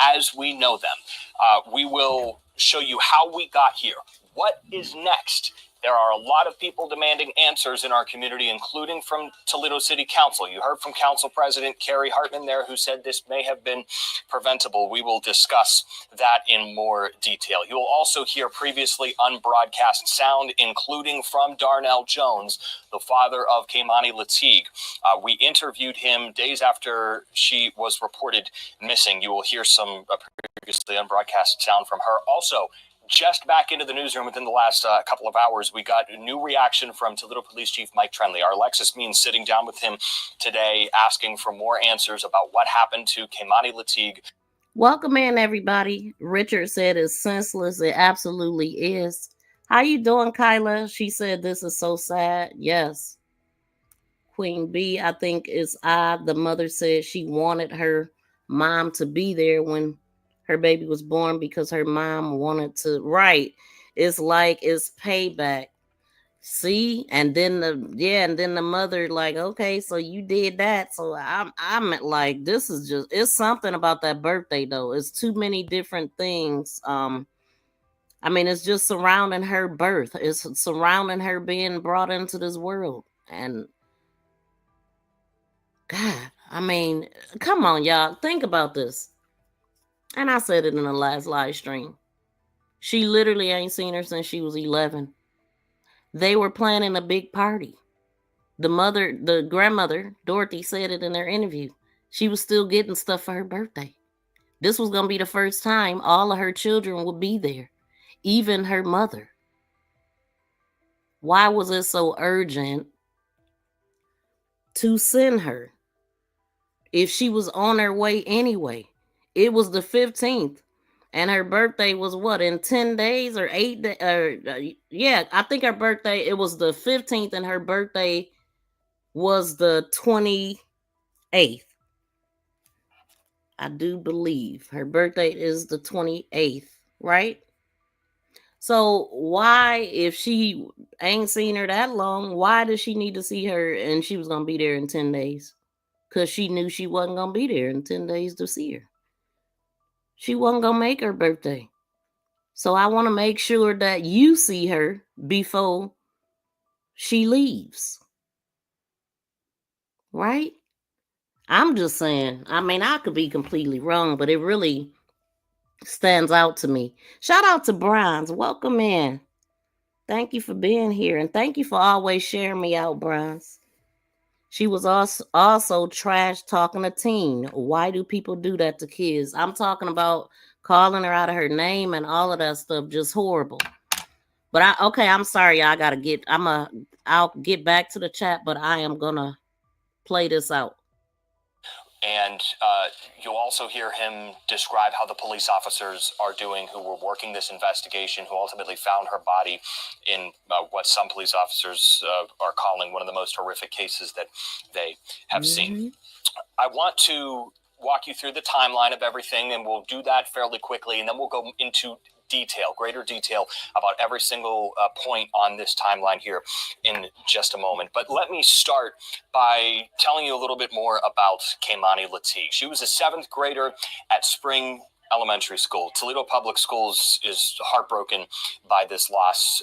as we know them. We will show you how we got here. What is next? There are a lot of people demanding answers in our community, including from Toledo City Council. You heard from Council President Carrie Hartman there, who said this may have been preventable. We will discuss that in more detail. You will also hear previously unbroadcast sound, including from Darnell Jones, the father of KEI'MANI Latigue. We interviewed him days after she was reported missing. You will hear some previously unbroadcast sound from her. Also, just back into the newsroom within the last couple of hours, we got a new reaction from Toledo Police Chief Mike Trenley. Our Alexis Means sitting down with him today, asking for more answers about what happened to KEI'MANI Latigue. Welcome in, everybody. Richard said it's senseless. It absolutely is. How you doing, Kyla? She said this is so sad. Yes. Queen B, I think it's odd. The mother said she wanted her mom to be there when her baby was born because her mom wanted to. Right. It's like it's payback. See? And then the mother like, okay, so you did that. So I'm like, this is just, it's something about that birthday though. It's too many different things. I mean, it's just surrounding her birth. It's surrounding her being brought into this world. And God, I mean, come on, y'all. Think about this. And I said it in the last live stream. She literally ain't seen her since she was 11. They were planning a big party. The grandmother, Dorothy, said it in their interview. She was still getting stuff for her birthday. This was going to be the first time all of her children would be there, even her mother. Why was it so urgent to send her if she was on her way anyway? It was the 15th, and her birthday was what, in 10 days or 8 days? Yeah, I think her birthday, it was the 15th, and her birthday was the 28th. I do believe her birthday is the 28th, right? So why, if she ain't seen her that long, why does she need to see her and she was going to be there in 10 days? Because she knew she wasn't going to be there in 10 days to see her. She wasn't going to make her birthday. So I want to make sure that you see her before she leaves. Right? I'm just saying. I mean, I could be completely wrong, but it really stands out to me. Shout out to Bronze. Welcome in. Thank you for being here. And thank you for always sharing me out, Bronze. She was also trash talking a teen. Why do people do that to kids? I'm talking about calling her out of her name and all of that stuff. Just horrible. But I'm sorry. I'll get back to the chat, but I am gonna play this out. And you'll also hear him describe how the police officers are doing who were working this investigation, who ultimately found her body in what some police officers are calling one of the most horrific cases that they have seen. I want to walk you through the timeline of everything, and we'll do that fairly quickly, and then we'll go into greater detail about every single point on this timeline here in just a moment. But let me start by telling you a little bit more about KEI'MANI Latigue. She was a 7th grader at Spring Elementary School. Toledo Public Schools is heartbroken by this loss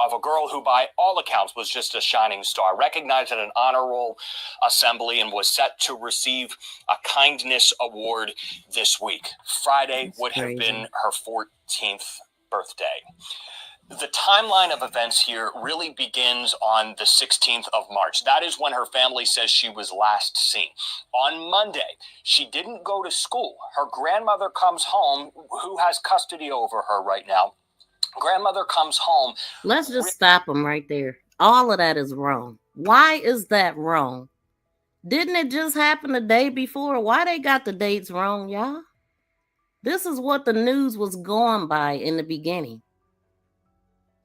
of a girl who, by all accounts, was just a shining star, recognized at an honor roll assembly, and was set to receive a kindness award this week. Friday would have been her 14th birthday. The timeline of events here really begins on the 16th of March. That is when her family says she was last seen. On Monday, she didn't go to school. Her grandmother comes home, who has custody over her right now. Grandmother comes home. Let's just stop them right there. All of that is wrong. Why is that wrong? Didn't it just happen the day before? Why they got the dates wrong, y'all? This is what the news was going by in the beginning.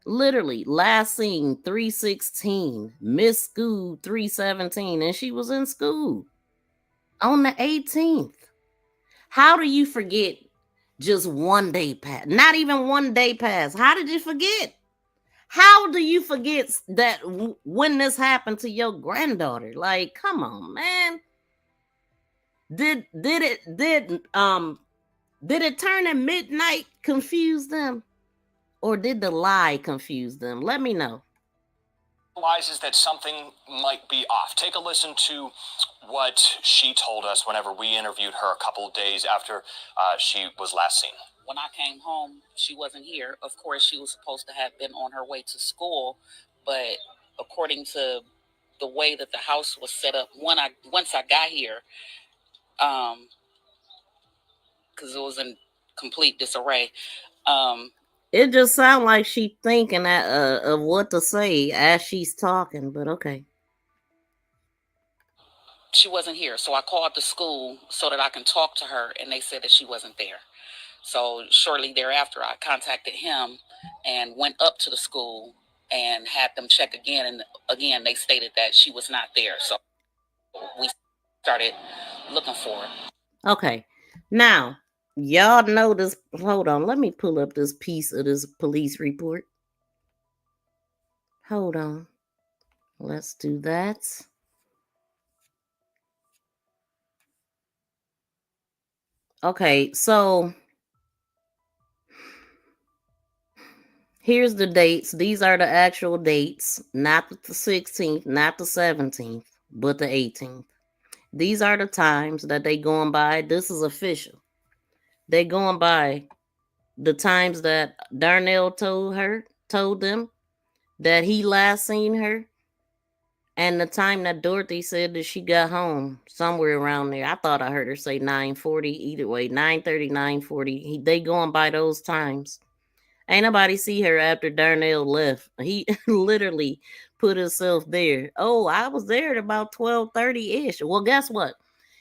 Literally, last seen 3/16, missed school 3/17, and she was in school on the 18th. How do you forget just one day pass? Not even one day pass. How did you forget? How do you forget that when this happened to your granddaughter? Like, come on, man. Did it turn at midnight confuse them? Or did the lie confuse them? Let me know. Realizes that something might be off. Take a listen to what she told us whenever we interviewed her a couple of days after she was last seen. When I came home, she wasn't here. Of course, she was supposed to have been on her way to school, but according to the way that the house was set up, once I got here, because it was in complete disarray. It just sounds like she thinking of what to say as she's talking, but okay. She wasn't here, so I called the school so that I can talk to her, and they said that she wasn't there. So shortly thereafter, I contacted him and went up to the school and had them check again, and again they stated that she was not there. So we started looking for her. Okay, now y'all know this. Hold on, let me pull up this piece of this police report. Hold on, let's do that. Okay, so here's the dates. These are the actual dates, not the 16th, not the 17th, but the 18th. These are the times that they going by. This is official. They going by the times that Darnell told them that he last seen her, and the time that Dorothy said that she got home, somewhere around there. I thought I heard her say 9:40. Either way, 9:30, 9:40. They going by those times. Ain't nobody see her after Darnell left. He literally put himself there. Oh, I was there at about 12:30-ish. Well, guess what?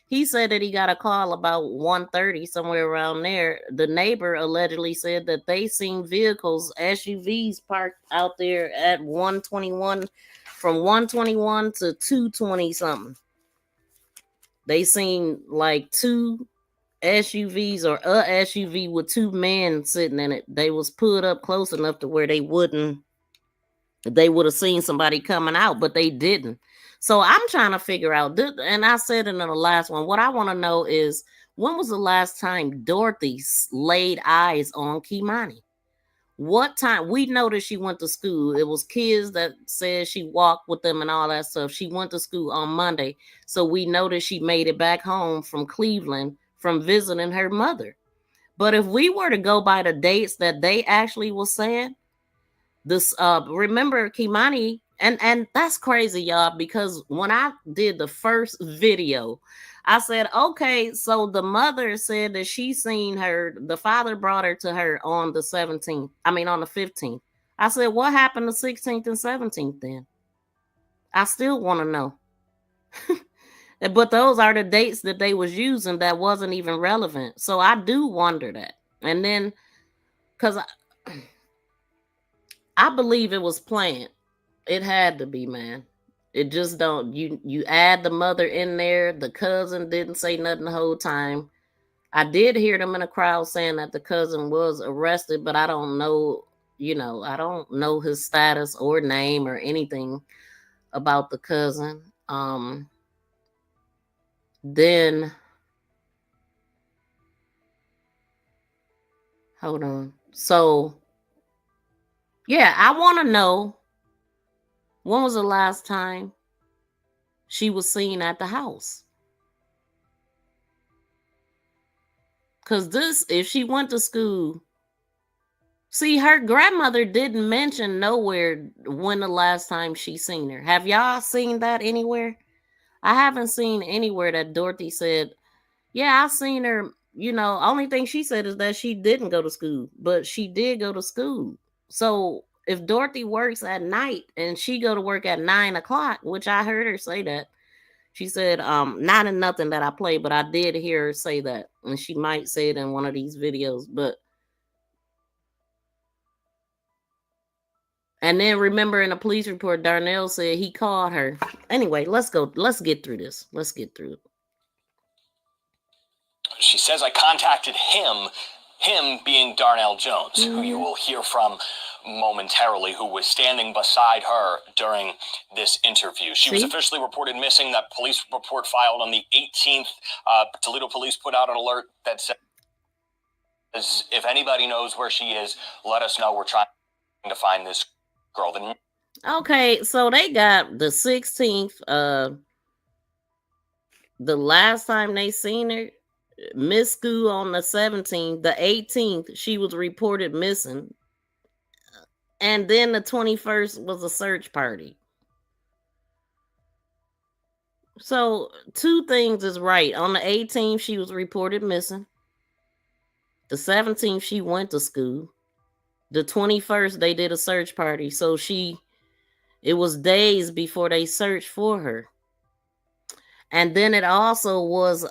He said that he got a call about 1:30, somewhere around there. The neighbor allegedly said that they seen vehicles, SUVs parked out there at 121, from 121 to 220 something. They seen like two SUVs or a SUV with two men sitting in it. They was put up close enough to where they would have seen somebody coming out, but they didn't. So I'm trying to figure out, and I said in the last one, what I want to know is, when was the last time Dorothy laid eyes on KEI'MANI? What time? We know that she went to school. It was kids that said she walked with them and all that stuff. She went to school on Monday. So we know that she made it back home from Cleveland from visiting her mother. But if we were to go by the dates that they actually was saying, this remember KEI'MANI, and that's crazy, y'all, because when I did the first video, I said, okay, so the mother said that she seen her, the father brought her to her on the 17th, on the 15th. I said, what happened to 16th and 17th then? I still want to know. But those are the dates that they was using that wasn't even relevant. So I do wonder that. And then, because I believe it was planned. It had to be, man. It just don't. You add the mother in there. The cousin didn't say nothing the whole time. I did hear them in the crowd saying that the cousin was arrested, but I don't know. I don't know his status or name or anything about the cousin. Then hold on. So yeah, I want to know, when was the last time she was seen at the house? Because if she went to school, see, her grandmother didn't mention nowhere when the last time she seen her. Have y'all seen that anywhere? I haven't seen anywhere that Dorothy said, yeah, I seen her. Only thing she said is that she didn't go to school, but she did go to school. So if Dorothy works at night and she go to work at 9 o'clock, which I heard her say that, she said, not in nothing that I play, but I did hear her say that. And she might say it in one of these videos, but. And then remember in a police report, Darnell said he called her. Anyway, let's go. Let's get through this. Let's get through it. She says, I contacted him being Darnell Jones, who you will hear from momentarily, who was standing beside her during this interview. She was officially reported missing. That police report filed on the 18th. Toledo police put out an alert that says, if anybody knows where she is, let us know. We're trying to find this girl. Okay, so they got the 16th. The last time they seen her, missed school on the 17th. The 18th, she was reported missing. And then the 21st was a search party. So 2 things is right. On the 18th, she was reported missing. The 17th, she went to school. The 21st, they did a search party. So it was days before they searched for her. And then it also was,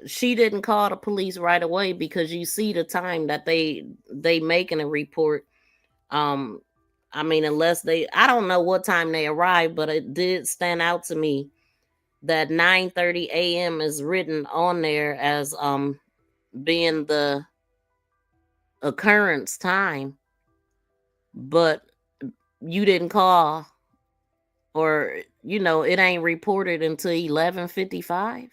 she didn't call the police right away, because you see the time that they making a report. Unless I don't know what time they arrived, but it did stand out to me that 9:30 a.m. is written on there as being the occurrence time, but you didn't call, or it ain't reported until 11:55.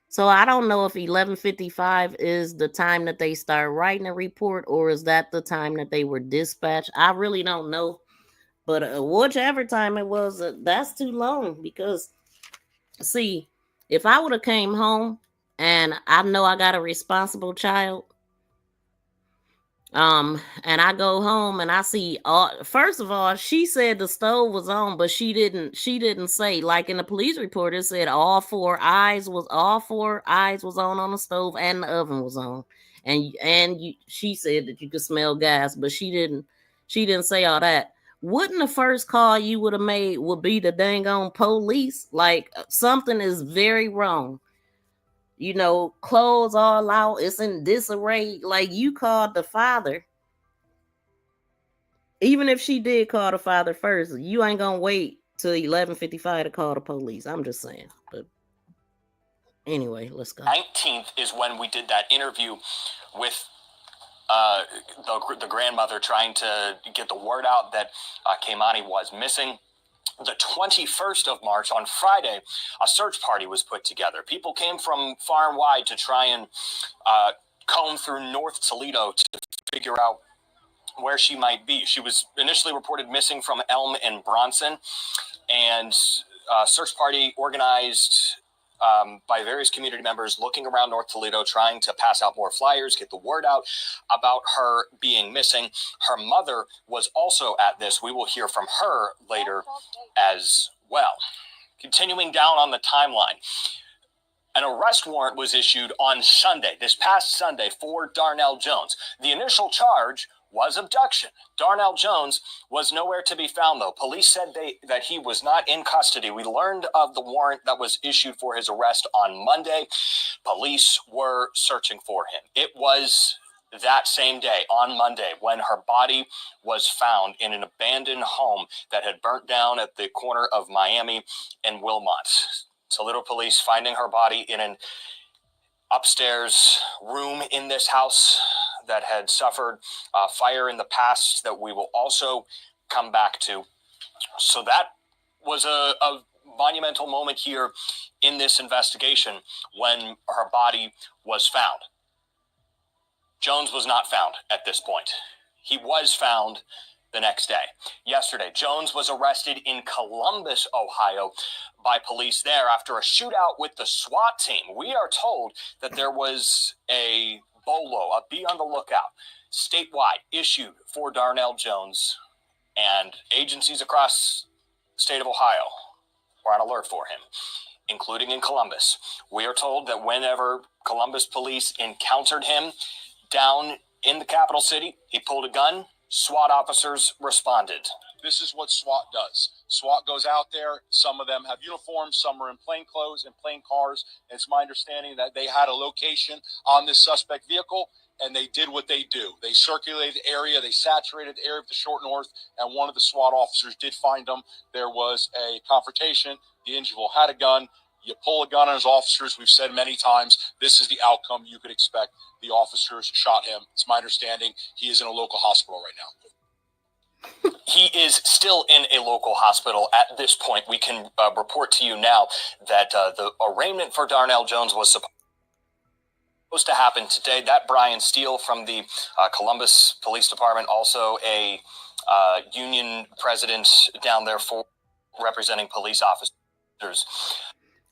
So I don't know if 11:55 is the time that they start writing a report, or is that the time that they were dispatched. I really don't know, but whichever time it was, that's too long. Because see, if I would have came home and I know I got a responsible child, and I go home and I see, first of all, she said the stove was on, but she didn't say, like in the police report, it said all four eyes was on the stove, and the oven was on. She said that you could smell gas, but she didn't say all that. Wouldn't the first call you would have made would be the dang on police? Like, something is very wrong. Clothes all out, it's in disarray. Like, you called the father. Even if she did call the father first, you ain't gonna wait till 11:55 to call the police. I'm just saying. But anyway, let's go. 19th is when we did that interview with the grandmother, trying to get the word out that KEI'MANI was missing. The 21st of March, on Friday, a search party was put together. People came from far and wide to try and comb through North Toledo to figure out where she might be. She was initially reported missing from Elm and Bronson, and a search party organized by various community members looking around North Toledo, trying to pass out more flyers, get the word out about her being missing. Her mother was also at this. We will hear from her later as well. Continuing down on the timeline, an arrest warrant was issued on Sunday, this past Sunday, for Darnell Jones. The initial charge was abduction. Darnell Jones was nowhere to be found, though. Police said that he was not in custody. We learned of the warrant that was issued for his arrest on Monday. Police were searching for him. It was that same day, on Monday, when her body was found in an abandoned home that had burnt down at the corner of Miami and Wilmot. Toledo police finding her body in an upstairs room in this house that had suffered fire in the past that we will also come back to. So that was a monumental moment here in this investigation when her body was found. Jones was not found at this point. He was found the next day. Yesterday, Jones was arrested in Columbus, Ohio, by police there after a shootout with the SWAT team. We are told that there was a BOLO, a be on the lookout, statewide issued for Darnell Jones, and agencies across the state of Ohio were on alert for him, including in Columbus. We are told that whenever Columbus police encountered him down in the capital city, he pulled a gun. SWAT officers responded. This is what SWAT does. SWAT goes out there. Some of them have uniforms. Some are in plain clothes and plain cars. And it's my understanding that they had a location on this suspect vehicle, and they did what they do. They circulated the area. They saturated the area of the short north, and one of the SWAT officers did find them. There was a confrontation. The individual had a gun. You pull a gun on his officers. We've said many times, this is the outcome you could expect. The officers shot him. It's my understanding he is in a local hospital right now. He is still in a local hospital at this point. We can report to you now that the arraignment for Darnell Jones was supposed to happen today. That Brian Steele from the Columbus Police Department, also a union president down there for representing police officers.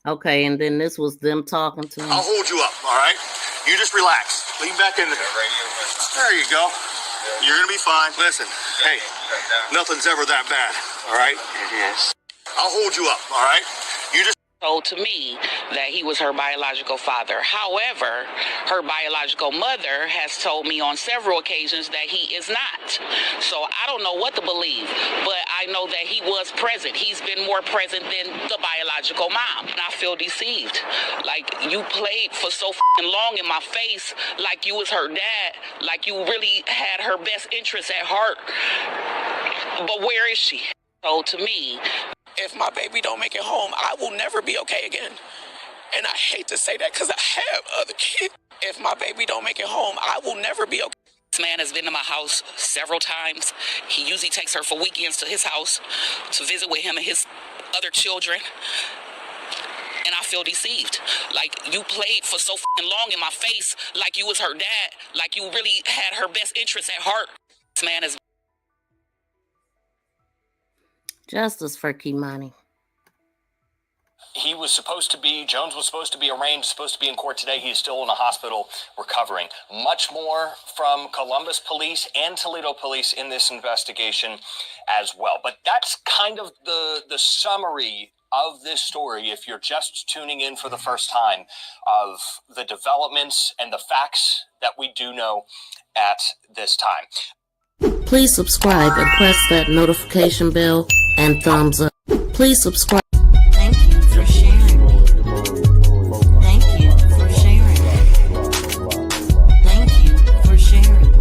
Okay, and then this was them talking to him. I'll hold you up, all right? You just relax. Lean back in there. There you go. You're going to be fine. Listen, hey, nothing's ever that bad, all right? It is. I'll hold you up, all right? You just told to me that he was her biological father. However, her biological mother has told me on several occasions that he is not. So I don't know what to believe, but I know that he was present. He's been more present than the biological mom. And I feel deceived. Like, you played for so long in my face, like you was her dad, like you really had her best interests at heart. But where is she? Told to me, if my baby don't make it home, I will never be okay again. And I hate to say that because I have other kids. If my baby don't make it home, I will never be okay. This man has been to my house several times. He usually takes her for weekends to his house to visit with him and his other children. And I feel deceived. Like, you played for so long in my face, like you was her dad, like you really had her best interests at heart. This man is justice for KEI'MANI. Jones was supposed to be arraigned, supposed to be in court today. He's still in a hospital recovering. Much more from Columbus police and Toledo police in this investigation as well. But that's kind of the summary of this story, if you're just tuning in for the first time, of the developments and the facts that we do know at this time. Please subscribe and press that notification bell and thumbs up. Please subscribe. Thank you for sharing. Thank you for sharing. Thank you for sharing.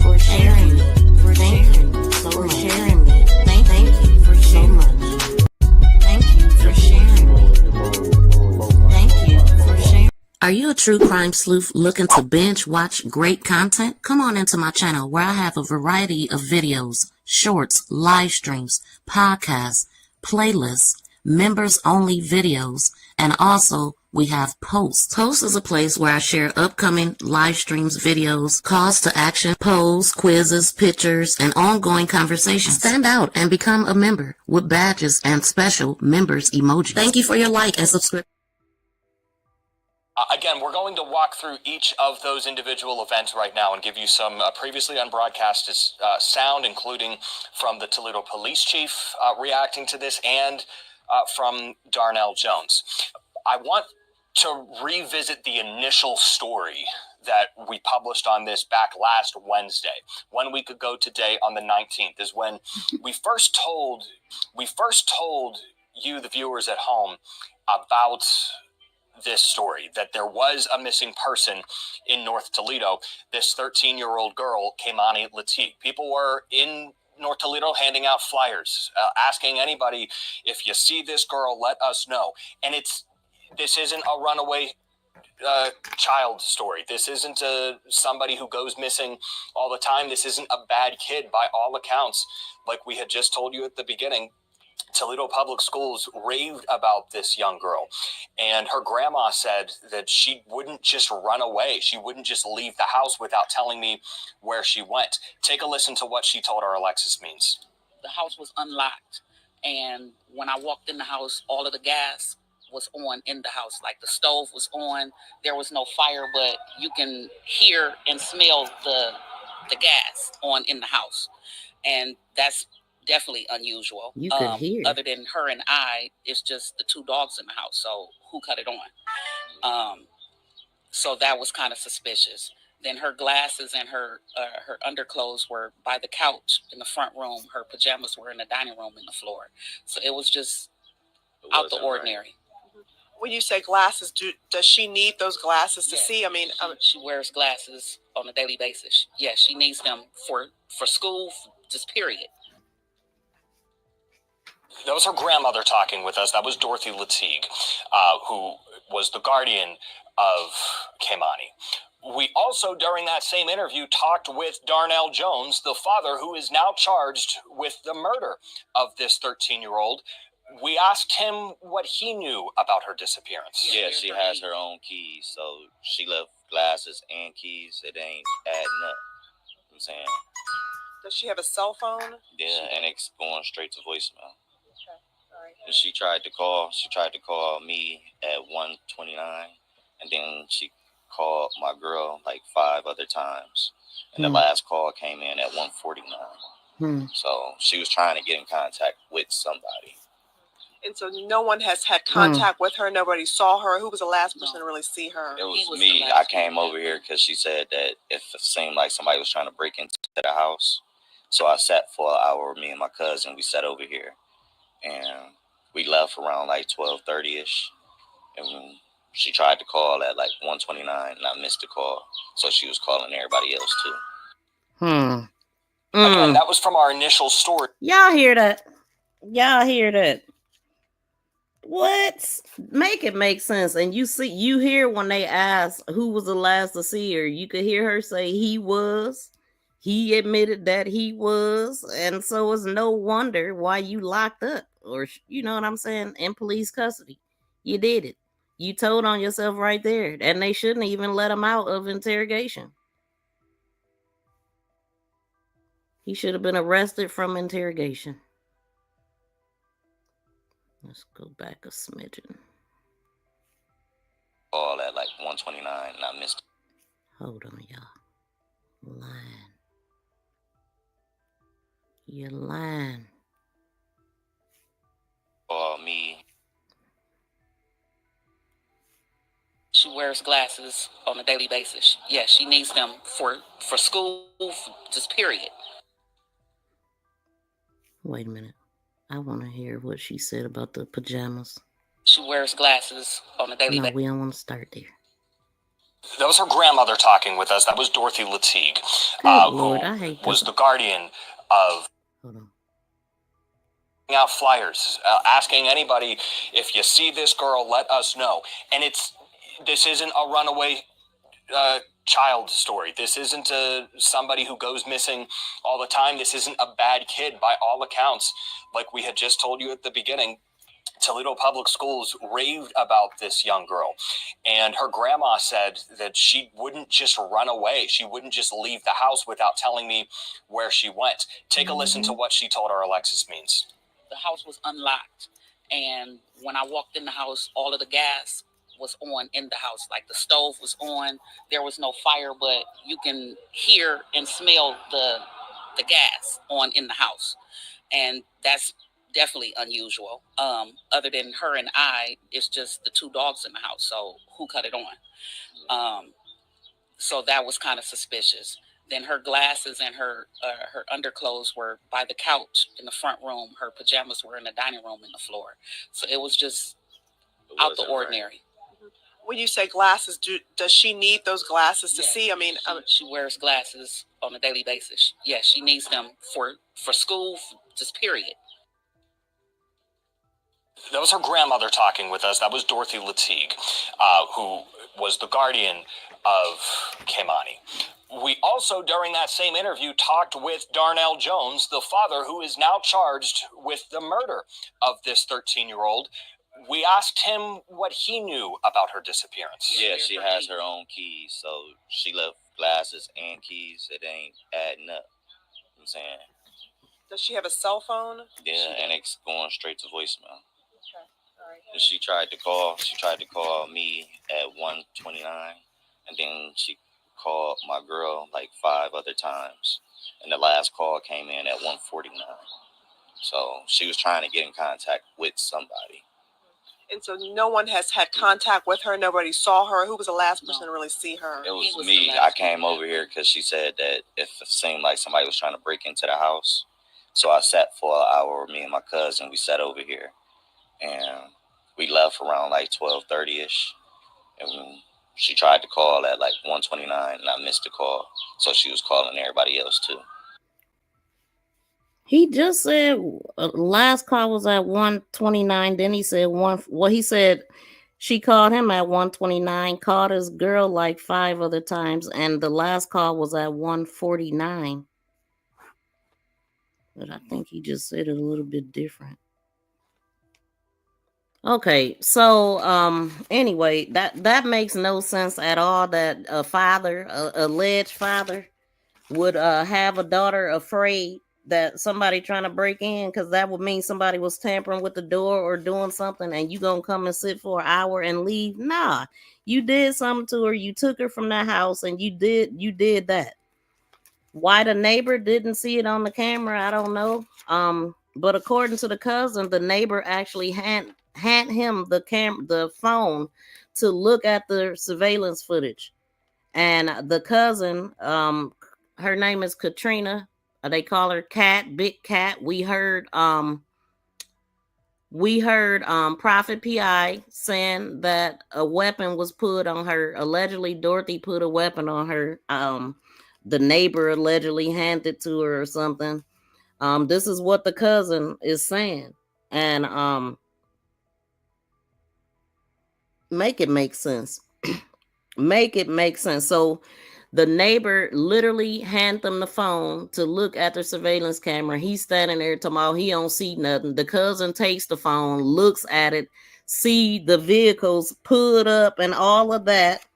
For sharing. For sharing. For sharing me. Thank you for so much. Thank you for sharing. Thank you for sharing. Are you a true crime sleuth looking to binge watch great content? Come on into my channel where I have a variety of videos, shorts, live streams, podcasts, playlists, members-only videos, and also we have posts. Posts is a place where I share upcoming live streams, videos, calls to action, polls, quizzes, pictures, and ongoing conversations. Stand out and become a member with badges and special members emojis. Thank you for your like and subscribe. Again, we're going to walk through each of those individual events right now and give you some previously unbroadcasted sound, including from the Toledo police chief reacting to this and from Darnell Jones. I want to revisit the initial story that we published on this back last Wednesday. 1 week ago today, on the 19th, is when we first told you, the viewers at home, about this story, that there was a missing person in North Toledo, this 13-year-old girl, KEI'MANI Latigue. People were in North Toledo handing out flyers, asking anybody, if you see this girl, let us know. And this isn't a runaway child story. This isn't somebody who goes missing all the time. This isn't a bad kid by all accounts. Like we had just told you at the beginning, Toledo Public Schools raved about this young girl, and her grandma said that she wouldn't just run away. She wouldn't just leave the house without telling me where she went. Take a listen to what she told our Alexis Means. The house was unlocked, and when I walked in the house, all of the gas was on in the house. Like the stove was on. There was no fire, but you can hear and smell the gas on in the house, and that's definitely unusual. You could hear. Other than her and I, it's just the two dogs in the house. So who cut it on? So that was kind of suspicious. Then her glasses and her underclothes were by the couch in the front room. Her pajamas were in the dining room in the floor. So it was just out the ordinary. Right. When you say glasses, does she need those glasses to see? I mean, she wears glasses on a daily basis. Yes, she needs them for school, just period. That was her grandmother talking with us. That was Dorothy Latiggue, who was the guardian of KEI'MANI. We also, during that same interview, talked with Darnell Jones, the father who is now charged with the murder of this 13-year-old. We asked him what he knew about her disappearance. Yeah, she has her own keys, so she left glasses and keys. It ain't adding up. I'm saying. Does she have a cell phone? Yeah, and it's going straight to voicemail. And she tried to call me at 1:29, and then she called my girl like 5 other times, and the last call came in at 1:49. So she was trying to get in contact with somebody. And so no one has had contact with her. Nobody saw her. Who was the last person to really see her? It was me. I came over here because she said that if it seemed like somebody was trying to break into the house, so I sat for an hour. Me and my cousin, we sat over here, and we left around like 12:30ish, and she tried to call at like 1:29, and I missed the call, so she was calling everybody else too. Again, that was from our initial story. Y'all hear that? Y'all hear that? What? Make it make sense. And you hear when they ask who was the last to see her, you could hear her say he was. He admitted that he was, and so it's no wonder why you locked up, or you know what I'm saying, in police custody. You did it. You told on yourself right there, and they shouldn't even let him out of interrogation. He should have been arrested from interrogation. Let's go back a smidgen. All at like 1:29, and I missed. Hold on, y'all. Lying. You're lying. Me. She wears glasses on a daily basis. Yes, she needs them for school, just period. Wait a minute. I want to hear what she said about the pajamas. She wears glasses on a daily basis. No, we don't want to start there. That was her grandmother talking with us. That was Dorothy Latiggue, Lord, I hate was the guardian of. Hold on. Out flyers, asking anybody, if you see this girl, let us know. And this isn't a runaway child story. This isn't somebody who goes missing all the time. This isn't a bad kid by all accounts. Like we had just told you at the beginning, Toledo Public Schools raved about this young girl, and her grandma said that she wouldn't just run away. She wouldn't just leave the house without telling me where she went. Take a listen to what she told our Alexis Means. The house was unlocked, and when I walked in the house, all of the gas was on in the house. Like the stove was on. There was no fire, but you can hear and smell the gas on in the house, and that's definitely unusual. Other than her and I, it's just the two dogs in the house. So who cut it on? So that was kind of suspicious. Then her glasses and her underclothes were by the couch in the front room. Her pajamas were in the dining room in the floor. So it was just out the ordinary. When you say glasses, does she need those glasses to see? I mean, she wears glasses on a daily basis. Yes, she needs them for school, just period. That was her grandmother talking with us. That was Dorothy Latigue, who was the guardian of KEI'MANI. We also, during that same interview, talked with Darnell Jones, the father who is now charged with the murder of this 13-year-old. We asked him what he knew about her disappearance. Yeah, she has her own keys, so she left glasses and keys. It ain't adding up. You know what I'm saying? Does she have a cell phone? Yeah, and it's going straight to voicemail. Okay, all right. And she tried to call me at 1:29, and then she called my girl like 5 other times, and the last call came in at 1:49. So she was trying to get in contact with somebody. And so no one has had contact with her. Nobody saw her. Who was the last person to really see her? It was me. I came over here because she said that if it seemed like somebody was trying to break into the house, so I sat for an hour. Me and my cousin, we sat over here, and we left around like 12:30ish. And she tried to call at like 1:29, and I missed the call. So she was calling everybody else too. He just said last call was at 1:29. Then he said he said she called him at 1:29, called his girl like 5 other times, and the last call was at 1:49. But I think he just said it a little bit different. Okay, so anyway, that makes no sense at all that a father, alleged father, would have a daughter afraid that somebody trying to break in, because that would mean somebody was tampering with the door or doing something, and you gonna come and sit for an hour and leave. Nah, you did something to her. You took her from that house, and you did that. Why the neighbor didn't see it on the camera, I don't know. But according to the cousin, the neighbor actually hand him the phone to look at the surveillance footage. And the cousin, her name is Katrina. They call her Cat, Big Cat. We heard Prophet PI saying that a weapon was put on her. Allegedly, Dorothy put a weapon on her. The neighbor allegedly handed it to her or something. This is what the cousin is saying. And make it make sense. Make it make sense. So the neighbor literally handed them the phone to look at the surveillance camera. He's standing there tomorrow. He don't see nothing. The cousin takes the phone, looks at it, see the vehicles put up and all of that.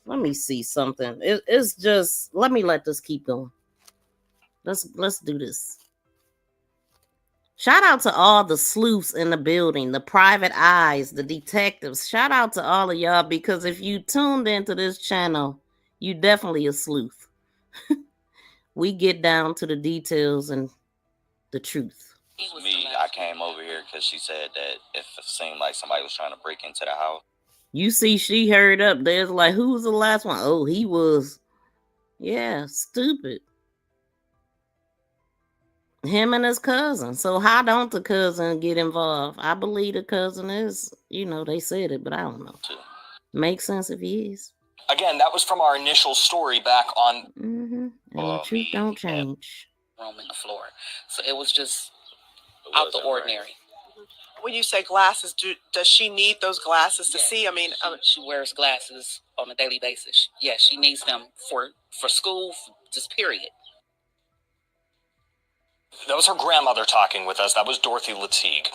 Let me see something. It's just, let this keep going. Let's do this. Shout out to all the sleuths in the building, the private eyes, the detectives. Shout out to all of y'all, because if you tuned into this channel, you definitely a sleuth. We get down to the details and the truth. It was me. I came over here because she said that if it seemed like somebody was trying to break into the house. You see, she heard up. There's like, who was the last one? Oh, he was. Yeah, stupid. Him and his cousin. So how don't the cousin get involved? I believe the cousin is, they said it, but I don't know. Makes sense if he is. Again, that was from our initial story back on. And the truth don't change. Roaming the floor. So it was just out the ordinary. When you say glasses, does she need those glasses to see? I mean, she wears glasses on a daily basis. Yes, she needs them for school, just period. That was her grandmother talking with us. That was Dorothy Latigue,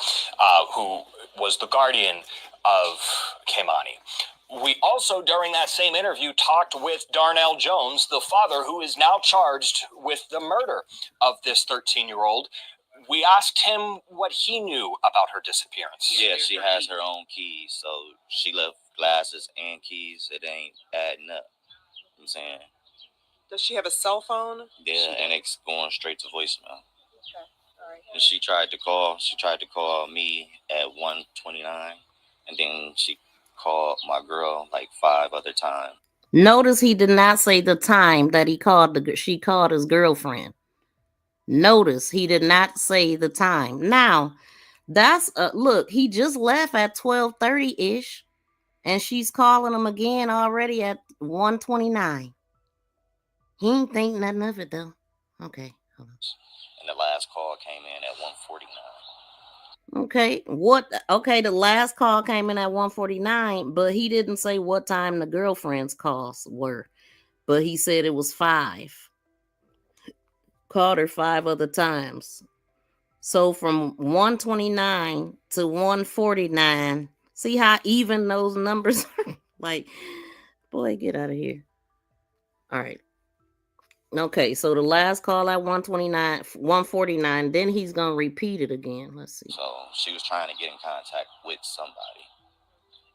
who was the guardian of KEI'MANI. We also, during that same interview, talked with Darnell Jones, the father who is now charged with the murder of this 13-year-old. We asked him what he knew about her disappearance. Yeah, she has her own keys, so she left glasses and keys. It ain't adding up. You know what I'm saying? Does she have a cell phone? Yeah, and it's going straight to voicemail. Okay, all right. And she tried to call me at 1:29, and then she called my girl like 5 other times. Notice he did not say the time that she called his girlfriend. Notice he did not say the time. Now, that's look, he just left at 12:30-ish. And she's calling him again already at 1:29. He ain't think nothing of it though. Okay, hold on. And the last call came in at 1:49. Okay, okay, the last call came in at 1:49, but he didn't say what time the girlfriend's calls were. But he said it was 5. Called her 5 other times. So from 1:29 to 1:49, see how even those numbers are? Like, boy, get out of here. All right. Okay, so the last call at 1:49, then he's gonna repeat it again. Let's see. So she was trying to get in contact with somebody.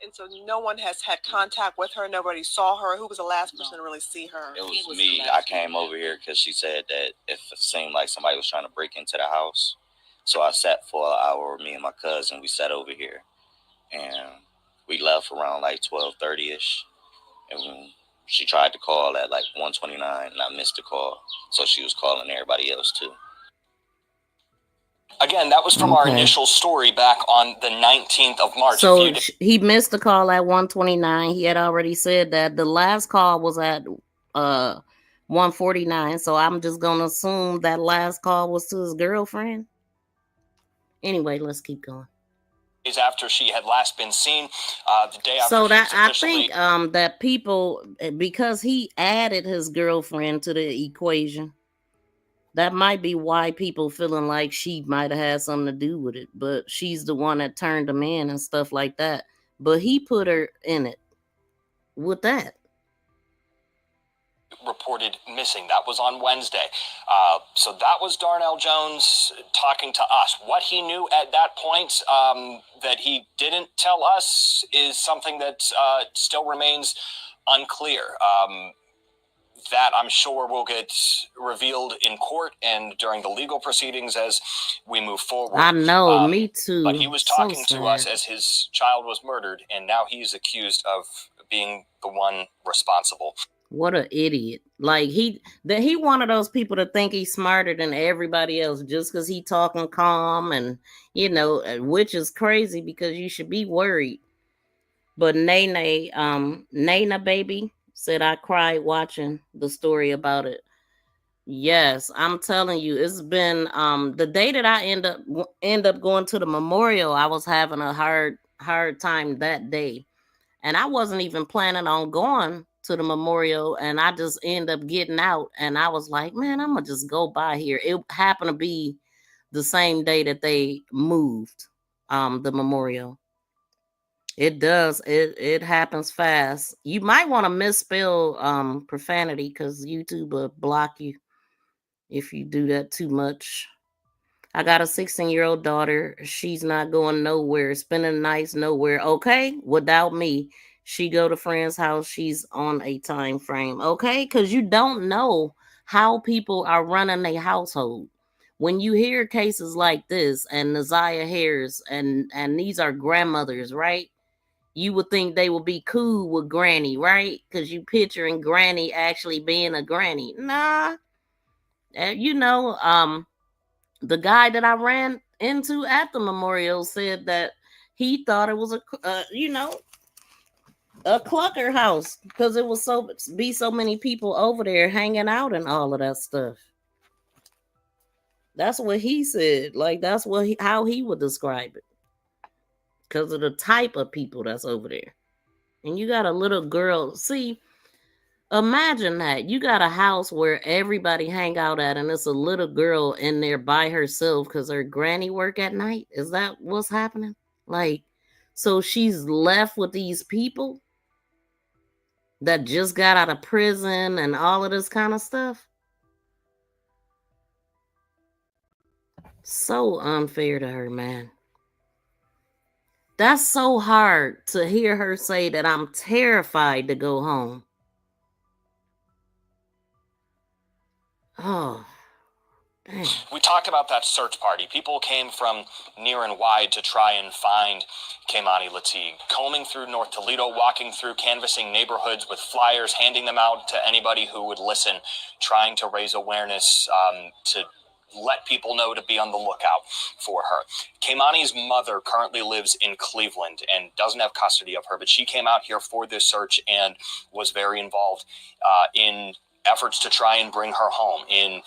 And so no one has had contact with her. Nobody saw her. Who was the last person to really see her? It was me. I came over here because she said that if it seemed like somebody was trying to break into the house. So I sat for an hour. Me and my cousin, we sat over here. And we left around like 12:30-ish. And she tried to call at like 1:29, and I missed the call. So she was calling everybody else too. Again, that was from our initial story back on the 19th of March. So he missed the call at 1:29. He had already said that the last call was at 1:49. So I'm just gonna assume that last call was to his girlfriend. Anyway, let's keep going. Days after she had last been seen, the day after. So that I think that people, because he added his girlfriend to the equation, that might be why people feeling like she might have had something to do with it. But she's the one that turned him in and stuff like that. But he put her in it with that. Reported missing. That was on Wednesday. So that was Darnell Jones talking to us. What he knew at that point that he didn't tell us is something that still remains unclear. That I'm sure will get revealed in court and during the legal proceedings as we move forward. I know, me too. But he was talking to us as his child was murdered, and now he's accused of being the one responsible. What an idiot. Like he one of those people that think he's smarter than everybody else just because he talking calm and, you know, which is crazy because you should be worried. But Nana baby said I cried watching the story about it. Yes, I'm telling you, it's been the day that I end up going to the memorial, I was having a hard time that day. And I wasn't even planning on going to the memorial, and I just end up getting out, and I was like, man, I'm gonna just go by here. It happened to be the same day that they moved the memorial. It does. It happens fast. You might want to misspell profanity because YouTube will block you if you do that too much. I got a 16-year-old daughter. She's not going nowhere, spending nights nowhere. Okay, without me. She go to friend's house. She's on a time frame. Okay, because you don't know how people are running their household. When you hear cases like this and Naziah Harris and these are grandmothers, right? You would think they would be cool with Granny, right? Because you picturing Granny actually being a granny. Nah. You know, the guy that I ran into at the memorial said that he thought it was a clucker house because it was so many people over there hanging out and all of that stuff. That's what he said. Like that's how he would describe it because of the type of people that's over there. And you got a little girl. See, imagine that you got a house where everybody hang out at, and it's a little girl in there by herself because her granny work at night. Is that what's happening? Like, so she's left with these people that just got out of prison and all of this kind of stuff. So unfair to her, man. That's so hard to hear her say that I'm terrified to go home. Oh, dang. We talked about that search party. People came from near and wide to try and find KEI'MANI Latigue, combing through North Toledo, walking through, canvassing neighborhoods with flyers, handing them out to anybody who would listen, trying to raise awareness to let people know to be on the lookout for her. KEI'MANI's mother currently lives in Cleveland and doesn't have custody of her, but she came out here for this search and was very involved in efforts to try and bring her home, in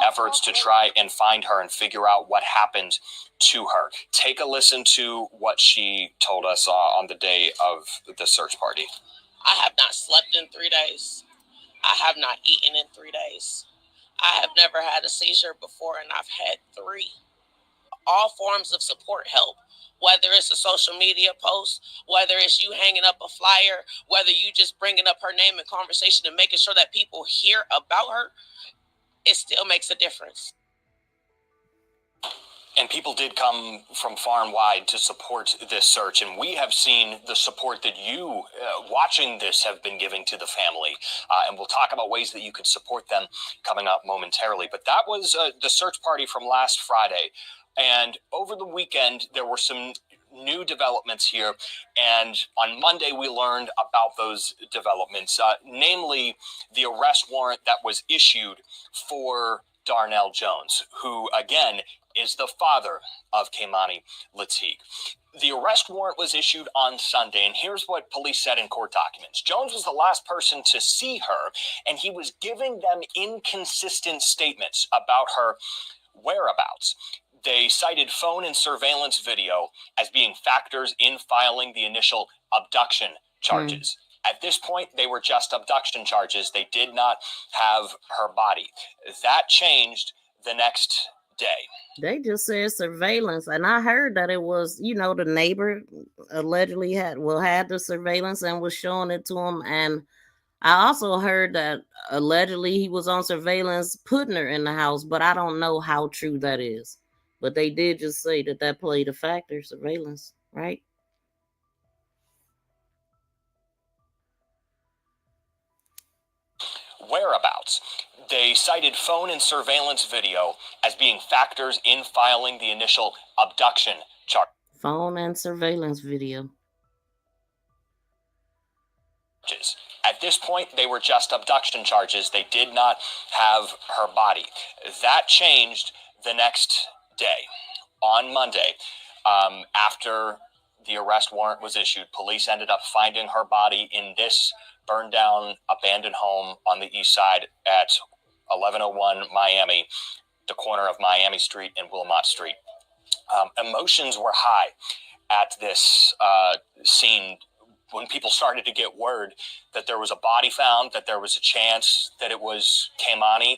efforts to try and find her and figure out what happened to her. Take a listen to what she told us on the day of the search party. I have not slept in 3 days. I have not eaten in 3 days. I have never had a seizure before, and I've had 3. All forms of support help, whether it's a social media post, whether it's you hanging up a flyer, whether you just bringing up her name in conversation and making sure that people hear about her, it still makes a difference. And people did come from far and wide to support this search. And we have seen the support that you, watching this, have been giving to the family. And we'll talk about ways that you could support them coming up momentarily. But that was the search party from last Friday. And over the weekend, there were some new developments here. And on Monday, we learned about those developments, namely the arrest warrant that was issued for Darnell Jones, who, again, is the father of KEI'MANI Latigue. The arrest warrant was issued on Sunday, and here's what police said in court documents. Jones was the last person to see her, and he was giving them inconsistent statements about her whereabouts. They cited phone and surveillance video as being factors in filing the initial abduction charges. At this point, they were just abduction charges. They did not have her body. That changed the next day. They just said surveillance, and I heard that it was, you know, the neighbor allegedly had the surveillance and was showing it to him, and I also heard that allegedly he was on surveillance putting her in the house, but I don't know how true that is. But they did just say that played a factor, surveillance, right? Whereabouts. They cited phone and surveillance video as being factors in filing the initial abduction charges. Phone and surveillance video. At this point, they were just abduction charges. They did not have her body. That changed the next day. On Monday, after the arrest warrant was issued, police ended up finding her body in this burned down abandoned home on the east side at 1101 Miami, the corner of Miami Street and Wilmot Street. Emotions were high at this scene when people started to get word that there was a body found, that there was a chance that it was KEI'MANI.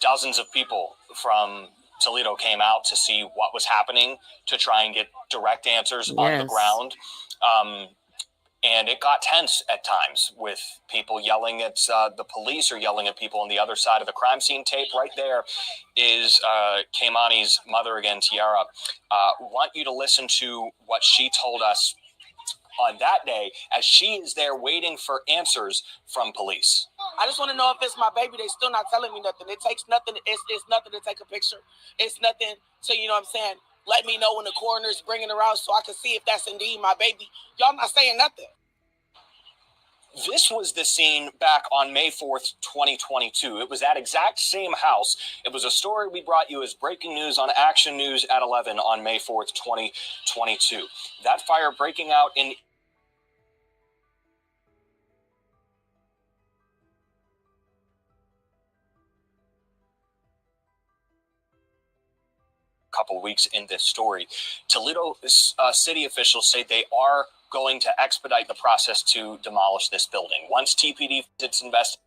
Dozens of people from Toledo came out to see what was happening, to try and get direct answers on the ground. And it got tense at times with people yelling at the police or yelling at people on the other side of the crime scene. Tape right there is KEI'MANI's mother again, Tiara. Want you to listen to what she told us on that day as she is there waiting for answers from police. I just want to know if it's my baby. They still not telling me nothing. It takes nothing. It's nothing to take a picture. It's nothing to, you know what I'm saying, let me know when the coroner's bringing her out so I can see if that's indeed my baby. Y'all not saying nothing. This was the scene back on May 4th, 2022. It was that exact same house. It was a story we brought you as breaking news on Action News at 11 on May 4th, 2022. That fire breaking out in couple weeks in this story. Toledo city officials say they are going to expedite the process to demolish this building. Once TPD its invest.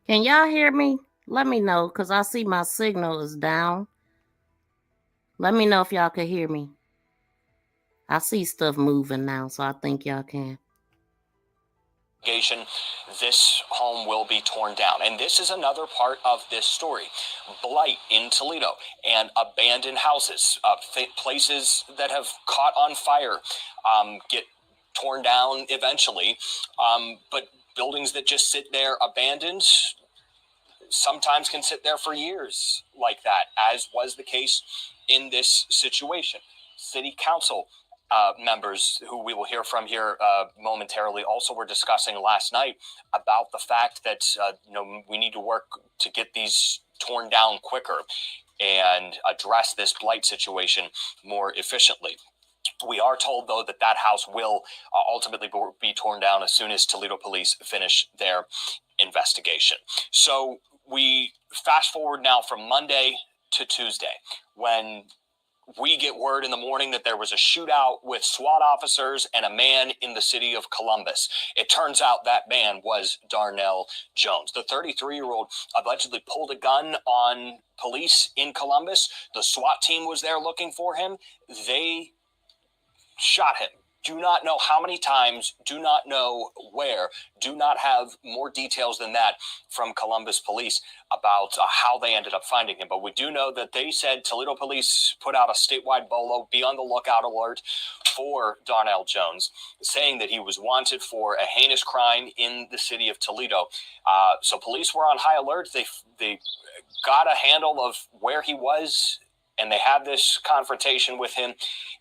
Can y'all hear me? Let me know, because I see my signal is down. Let me know if y'all can hear me. I see stuff moving now, so I think y'all can. This home will be torn down. And this is another part of this story. Blight in Toledo and abandoned houses, places that have caught on fire, get torn down eventually. But buildings that just sit there abandoned sometimes can sit there for years like that, as was the case in this situation. City council members who we will hear from here momentarily also were discussing last night about the fact that we need to work to get these torn down quicker and address this blight situation more efficiently. We are told, though, that that house will ultimately be torn down as soon as Toledo police finish their investigation. So we fast forward now from Monday to Tuesday, when we get word in the morning that there was a shootout with SWAT officers and a man in the city of Columbus. It turns out that man was Darnell Jones. The 33-year-old allegedly pulled a gun on police in Columbus. The SWAT team was there looking for him. They shot him. Do not know how many times, do not know where, do not have more details than that from Columbus police about how they ended up finding him. But we do know that they said Toledo police put out a statewide bolo, be on the lookout alert for Darnell Jones, saying that he was wanted for a heinous crime in the city of Toledo. So police were on high alert. They got a handle of where he was, and they had this confrontation with him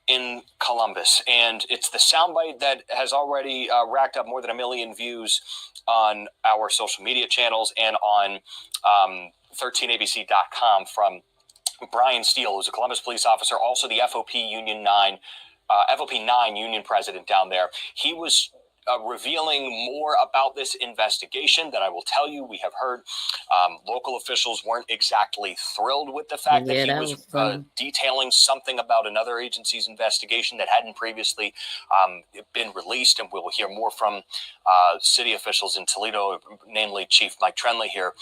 in Columbus. And it's the soundbite that has already racked up more than 1 million views on our social media channels and on 13abc.com from Brian Steele, who's a Columbus police officer, also the FOP 9 union president down there. He was revealing more about this investigation that I will tell you. We have heard local officials weren't exactly thrilled with the fact that he was detailing something about another agency's investigation that hadn't previously been released. And we'll hear more from city officials in Toledo, namely Chief Mike Trenley here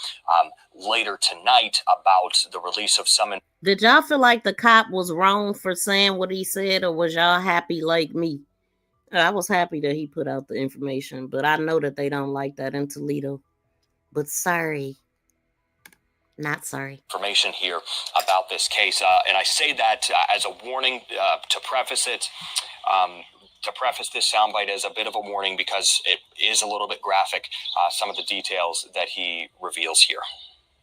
later tonight, about the release of some. Did y'all feel like the cop was wrong for saying what he said, or was y'all happy like me? I was happy that he put out the information, but I know that they don't like that in Toledo. But sorry. Not sorry. Information here about this case. And I say that as a warning to preface it. To preface this soundbite as a bit of a warning, because it is a little bit graphic, some of the details that he reveals here.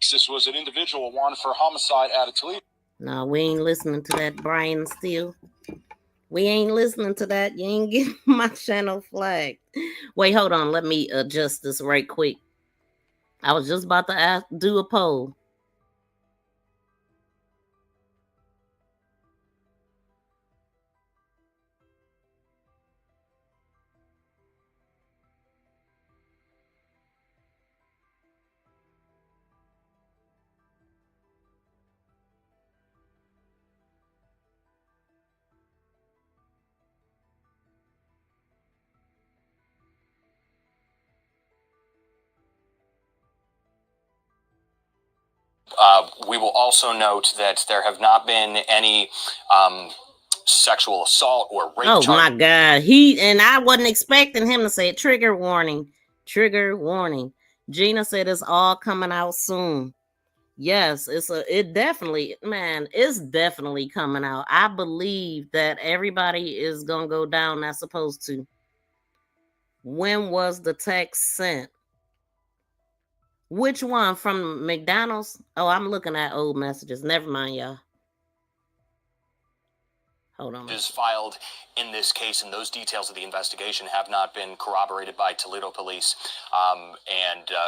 This was an individual wanted for homicide out of Toledo. No, we ain't listening to that, Brian Steele. We ain't listening to that. You ain't getting my channel flagged. Wait, hold on. Let me adjust this right quick. I was just about to do a poll. We will also note that there have not been any sexual assault or rape charges. Oh my God. I wasn't expecting him to say it. Trigger warning. Trigger warning. Gina said it's all coming out soon. Yes, it's definitely coming out. I believe that everybody is gonna go down that's supposed to. When was the text sent? Which one? From McDonald's? Oh, I'm looking at old messages. Never mind, y'all. Hold on. Is filed in this case, and those details of the investigation have not been corroborated by Toledo police,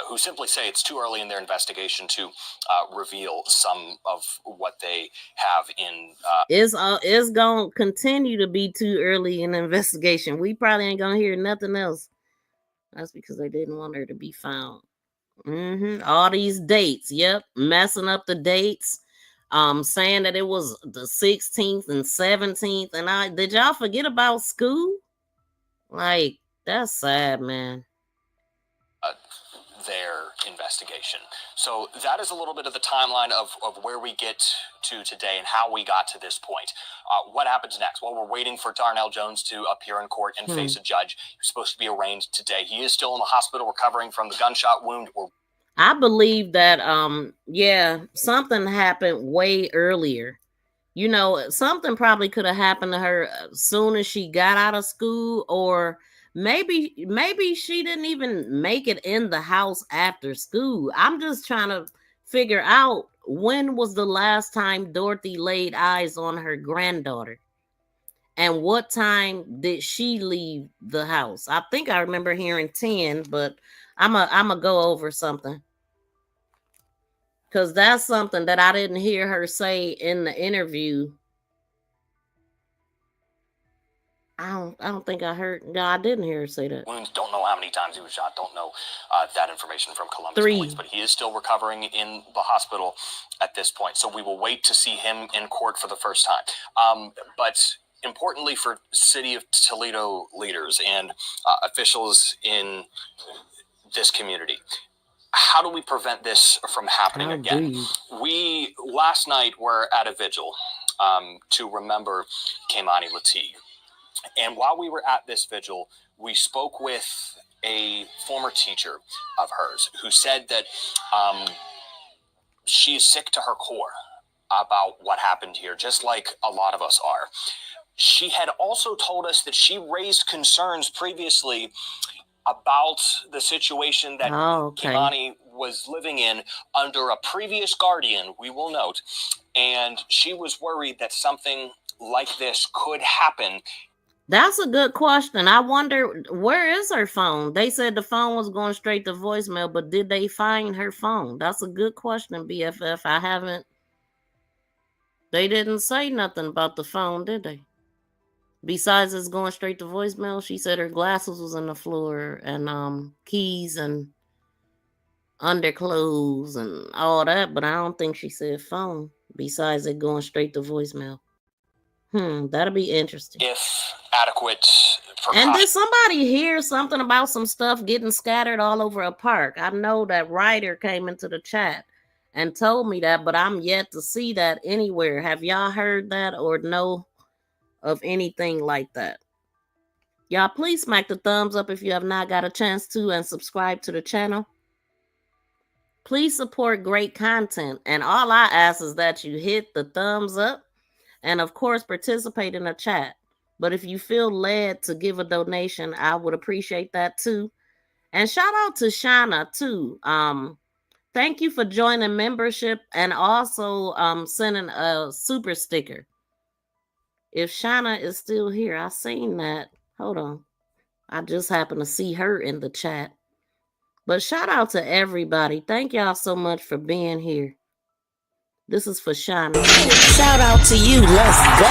who simply say it's too early in their investigation to reveal some of what they have in. It's gonna continue to be too early in the investigation. We probably ain't gonna hear nothing else. That's because they didn't want her to be found. All these dates, messing up the dates, saying that it was the 16th and 17th, and did y'all forget about school? Like, that's sad, man. Their investigation. So that is a little bit of the timeline of where we get to today and how we got to this point. What happens next? Well, we're waiting for Darnell Jones to appear in court and face a judge. He's supposed to be arraigned today. He is still in the hospital recovering from the gunshot wound. I believe that, something happened way earlier. You know, something probably could have happened to her as soon as she got out of school, or maybe she didn't even make it in the house after school. I'm just trying to figure out, when was the last time Dorothy laid eyes on her granddaughter? And what time did she leave the house? I think I remember hearing 10, but I'm a go over something. Because that's something that I didn't hear her say in the interview. I don't think I heard. No, I didn't hear her say that. Wounds. Don't know how many times he was shot. Don't know that information from Columbus 3. police, but he is still recovering in the hospital at this point. So we will wait to see him in court for the first time. But importantly for city of Toledo leaders and officials in this community, how do we prevent this from happening again? We last night were at a vigil to remember KEI'MANI LATIGUE. And while we were at this vigil, we spoke with a former teacher of hers who said that she is sick to her core about what happened here, just like a lot of us are. She had also told us that she raised concerns previously about the situation that KEI'MANI was living in under a previous guardian, we will note, and she was worried that something like this could happen. That's a good question. I wonder, where is her phone? They said the phone was going straight to voicemail, but did they find her phone? That's a good question, BFF. I haven't. They didn't say nothing about the phone, did they? Besides it's going straight to voicemail, she said her glasses was on the floor and keys and underclothes and all that, but I don't think she said phone. Besides it going straight to voicemail. That'll be interesting. If adequate And did somebody hear something about some stuff getting scattered all over a park? I know that Ryder came into the chat and told me that, but I'm yet to see that anywhere. Have y'all heard that or know of anything like that? Y'all please smack the thumbs up if you have not got a chance to, and subscribe to the channel. Please support great content, and all I ask is that you hit the thumbs up and of course participate in the chat. But if you feel led to give a donation, I would appreciate that too. And shout out to Shauna too. Thank you for joining membership and also sending a super sticker. If Shauna is still here, I seen that. Hold on. I just happened to see her in the chat. But shout out to everybody. Thank y'all so much for being here. This is for Shauna. Shout out to you. Let's go.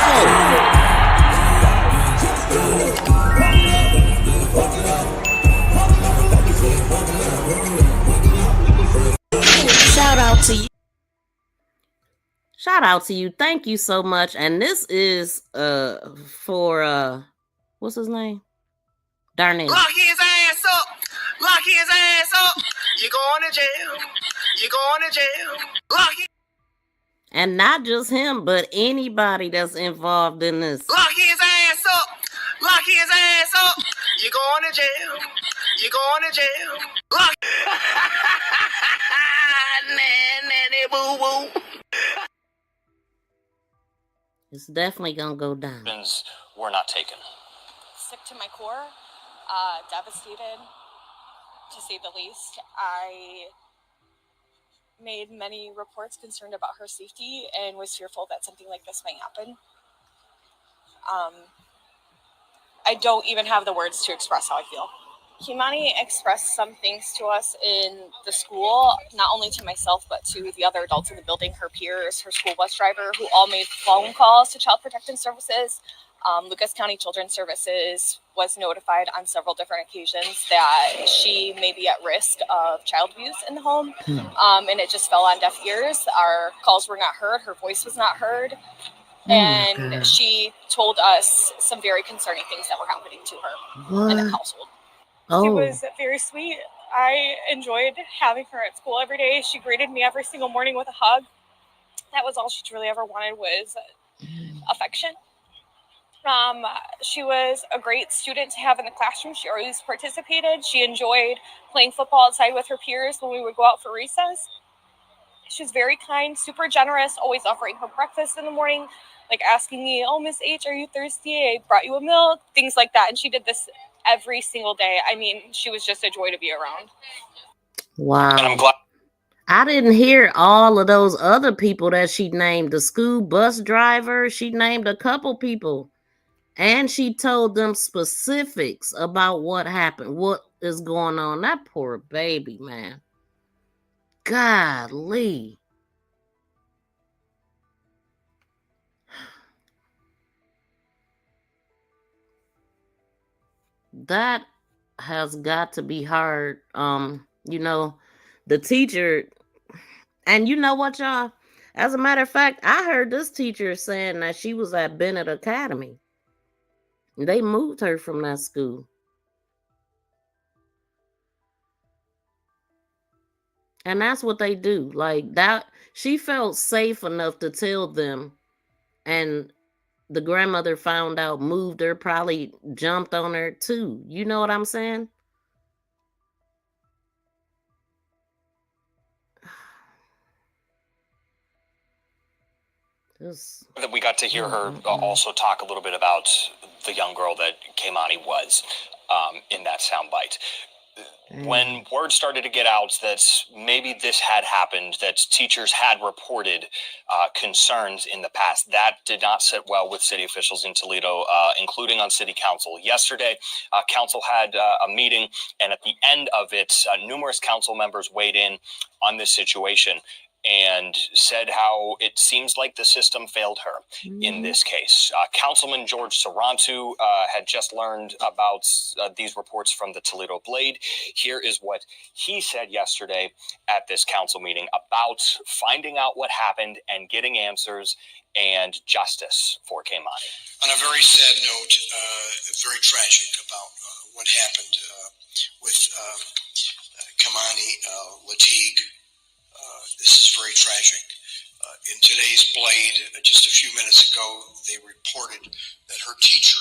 Shout out to you. Shout out to you. Thank you so much. And this is for what's his name? Darnell. Lock his ass up. Lock his ass up. You're going to jail. You're going to jail. Lock his. And not just him, but anybody that's involved in this. Lock his ass up. Lock his ass up. You're going to jail. You're going to jail. Lock. Nanny boo boo. It's definitely gonna go down. Were not taken. Sick to my core, devastated, to say the least. I made many reports concerned about her safety and was fearful that something like this might happen. I don't even have the words to express how I feel. KEI'MANI expressed some things to us in the school, not only to myself, but to the other adults in the building, her peers, her school bus driver, who all made phone calls to Child Protective Services. Lucas County Children's Services was notified on several different occasions that she may be at risk of child abuse in the home. And it just fell on deaf ears. Our calls were not heard. Her voice was not heard. And she told us some very concerning things that were happening to her in the household. Oh. She was very sweet. I enjoyed having her at school every day. She greeted me every single morning with a hug. That was all she truly ever wanted, was affection. She was a great student to have in the classroom. She always participated. She enjoyed playing football outside with her peers when we would go out for recess. She was very kind, super generous, always offering her breakfast in the morning, like asking me, "Oh, Miss H, are you thirsty? I brought you a milk," things like that. And she did this every single day. I mean, she was just a joy to be around. Wow. And I'm glad. I didn't hear all of those other people that she named. The school bus driver, she named a couple people. And she told them specifics about what happened, what is going on. That poor baby, man. Golly. that has got to be hard. You know, the teacher, and you know what, y'all? As a matter of fact, I heard this teacher saying that she was at Bennett Academy. They moved her from that school. And that's what they do. Like that, she felt safe enough to tell them, and the grandmother found out, moved her, probably jumped on her too. You know what I'm saying? We got to hear her also talk a little bit about the young girl that KEI'MANI was in that soundbite. When word started to get out that maybe this had happened, that teachers had reported concerns in the past, that did not sit well with city officials in Toledo, including on city council. Yesterday, council had a meeting, and at the end of it, numerous council members weighed in on this situation and said how it seems like the system failed her in this case. Councilman George Sarantu had just learned about these reports from the Toledo Blade. Here is what he said yesterday at this council meeting about finding out what happened and getting answers and justice for KEI'MANI. On a very sad note, very tragic about what happened with KEI'MANI Latigue. This is very tragic. In today's Blade, just a few minutes ago, they reported that her teacher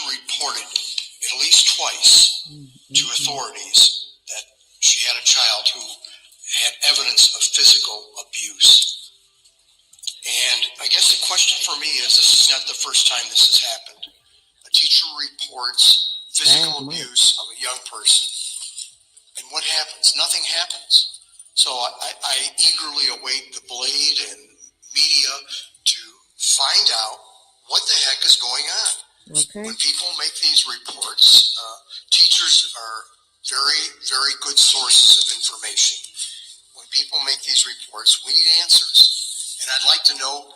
reported at least twice to authorities that she had a child who had evidence of physical abuse. And I guess the question for me is, this is not the first time this has happened. A teacher reports physical abuse of a young person. And what happens? Nothing happens. So I eagerly await the Blade and media to find out what the heck is going on. Okay. When people make these reports, teachers are very, very good sources of information. When people make these reports, we need answers. And I'd like to know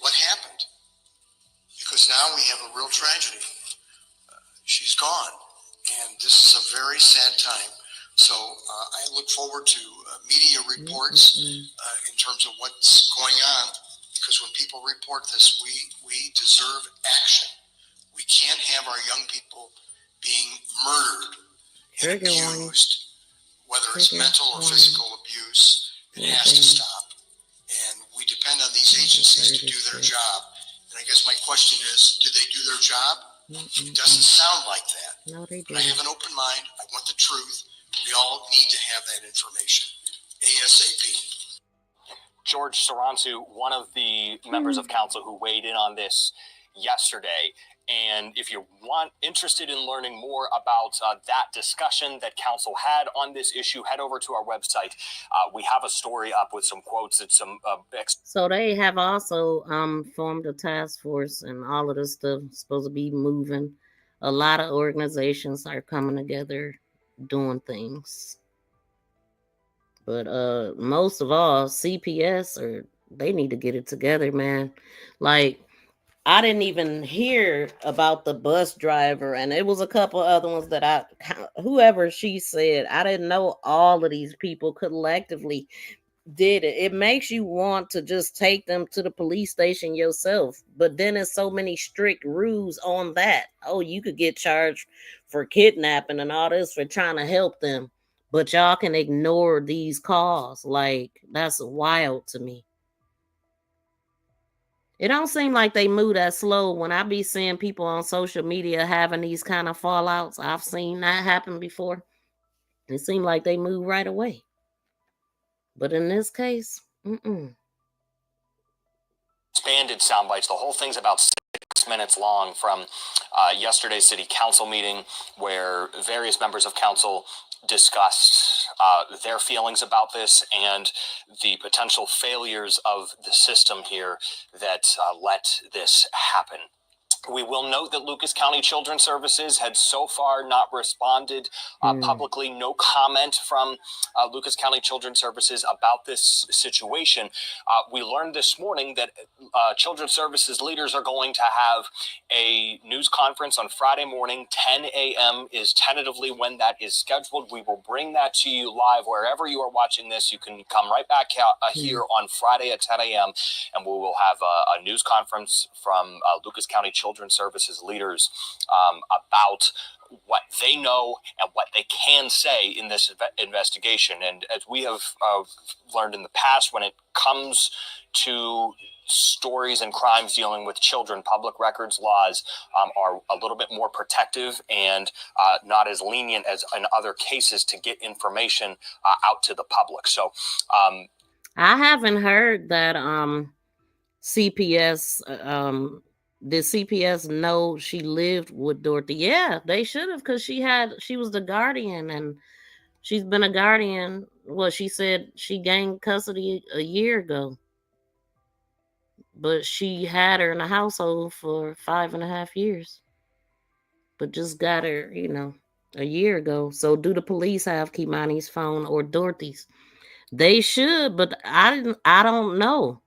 what happened. Because now we have a real tragedy. She's gone. And this is a very sad time. So I look forward to media reports in terms of what's going on, because when people report this, we deserve action. We can't have our young people being murdered and abused, whether it's mental or physical abuse. It has to stop. And we depend on these agencies to do their job. And I guess my question is, did they do their job? It doesn't sound like that. No, they but I have an open mind. I want the truth. We all need to have that information ASAP. George Sarantu, one of the members of council who weighed in on this yesterday. And if you're interested in learning more about that discussion that council had on this issue, head over to our website. We have a story up with some quotes and some. So they have also formed a task force, and all of this stuff is supposed to be moving. A lot of organizations are coming together, doing things. But most of all, CPS, they need to get it together, man. Like, I didn't even hear about the bus driver, and it was a couple other ones that whoever she said, I didn't know all of these people collectively did it. It makes you want to just take them to the police station yourself. But then there's so many strict rules on that. Oh, you could get charged for kidnapping and all this for trying to help them. But y'all can ignore these calls. Like, that's wild to me. It don't seem like they move that slow. When I be seeing people on social media having these kind of fallouts, I've seen that happen before. It seemed like they move right away. But in this case, expanded sound bites. The whole thing's about 6 minutes long from yesterday's city council meeting, where various members of council discussed their feelings about this and the potential failures of the system here that let this happen. We will note that Lucas County Children's Services had so far not responded publicly. No comment from Lucas County Children's Services about this situation. We learned this morning that Children's Services leaders are going to have a news conference on Friday morning. 10 a.m. is tentatively when that is scheduled. We will bring that to you live wherever you are watching this. You can come right back here on Friday at 10 a.m. and we will have a news conference from Lucas County Children's Services leaders about what they know and what they can say in this investigation. And as we have learned in the past, when it comes to stories and crimes dealing with children, public records laws are a little bit more protective and not as lenient as in other cases to get information out to the public. So I haven't heard that CPS did CPS know she lived with Dorothy? Yeah, they should have, because she was the guardian, and she's been a guardian. Well, she said she gained custody a year ago, but she had her in the household for 5.5 years, but just got her, a year ago. So do the police have KEI'MANI's phone or Dorothy's? They should, but I don't know.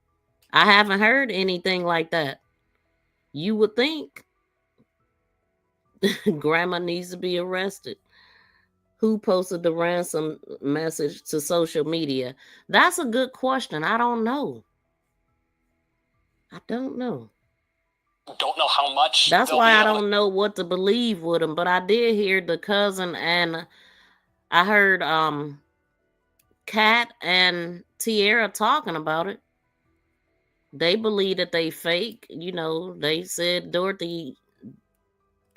I haven't heard anything like that. You would think grandma needs to be arrested. Who posted the ransom message to social media? That's a good question. I don't know. Don't know how much. That's why I don't know what to believe with them. But I did hear the cousin, and I heard Kat and Tierra talking about it. They believe that they fake. They said Dorothy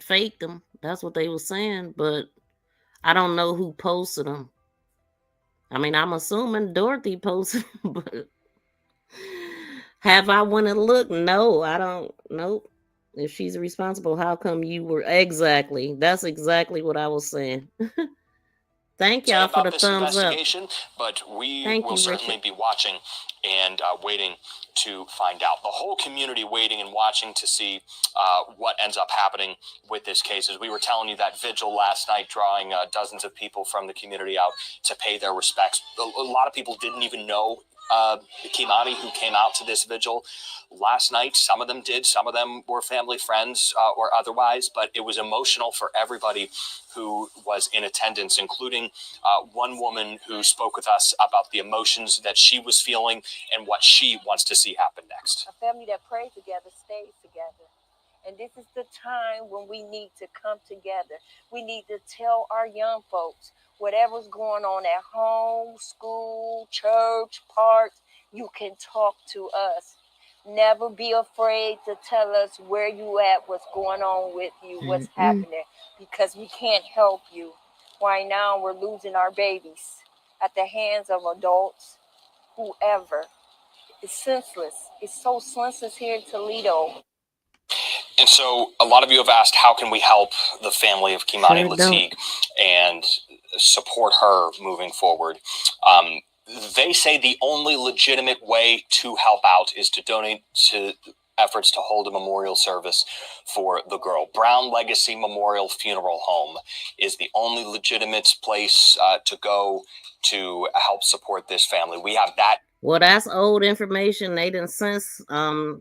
faked them. That's what they were saying. But I don't know who posted them. I mean, I'm assuming Dorothy posted them, but have I went and looked? No, I don't. Nope. If she's responsible, how come you were? Exactly. That's exactly what I was saying. Thank y'all for the thumbs up. But we will certainly be watching and waiting to find out. The whole community waiting and watching to see what ends up happening with this case. As we were telling you, that vigil last night, drawing dozens of people from the community out to pay their respects. A lot of people didn't even know KEI'MANI, who came out to this vigil last night. Some of them did. Some of them were family, friends, or otherwise. But it was emotional for everybody who was in attendance, including one woman who spoke with us about the emotions that she was feeling and what she wants to see happen next. A family that prays together stays together. And this is the time when we need to come together. We need to tell our young folks whatever's going on at home, school, church, parks, you can talk to us. Never be afraid to tell us where you at, what's going on with you, what's happening, because we can't help you. Right now, we're losing our babies at the hands of adults, whoever. It's senseless. It's so senseless here in Toledo. And so a lot of you have asked, how can we help the family of KEI'MANI Latigue and support her moving forward? They say the only legitimate way to help out is to donate to efforts to hold a memorial service for the girl. Brown Legacy Memorial Funeral Home is the only legitimate place to go to help support this family. We have that. Well, that's old information. They didn't since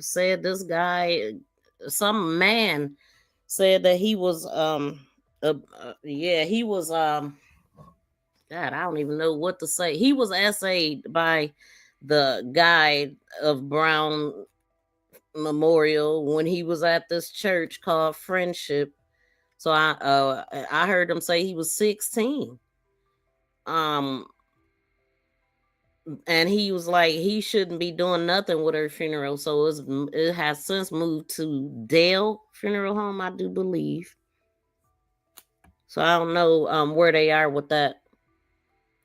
said this guy, some man said that he was he was God, I don't even know what to say. He was essayed by the guy of Brown Memorial when he was at this church called Friendship. So I heard him say he was 16. And he was like, he shouldn't be doing nothing with her funeral. So it has since moved to Dale Funeral Home, I do believe. So I don't know where they are with that.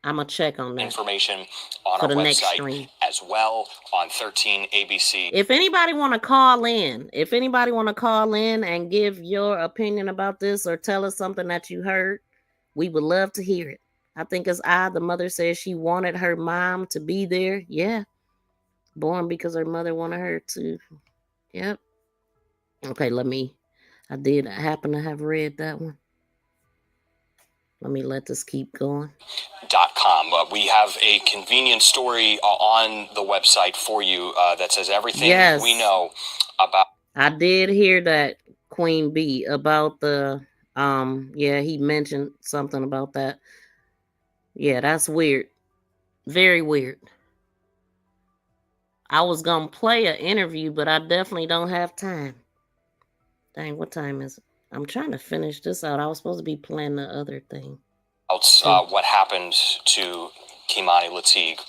I'm going to check on that. Information on our website as well on 13 ABC. If anybody want to call in, and give your opinion about this or tell us something that you heard, we would love to hear it. I think it's the mother says she wanted her mom to be there. Yeah. Born because her mother wanted her to. Yep. Okay, let me I did happen to have read that one. Let me let this keep going. .com. We have a convenient story on the website for you that says everything we know about. I did hear that, Queen B, about the yeah, he mentioned something about that. Yeah, that's weird. Very weird. I was gonna play an interview, but I definitely don't have time. Dang, what time is it? I'm trying to finish this out. I was supposed to be playing the other thing. What happened to KEI'MANI Latigue.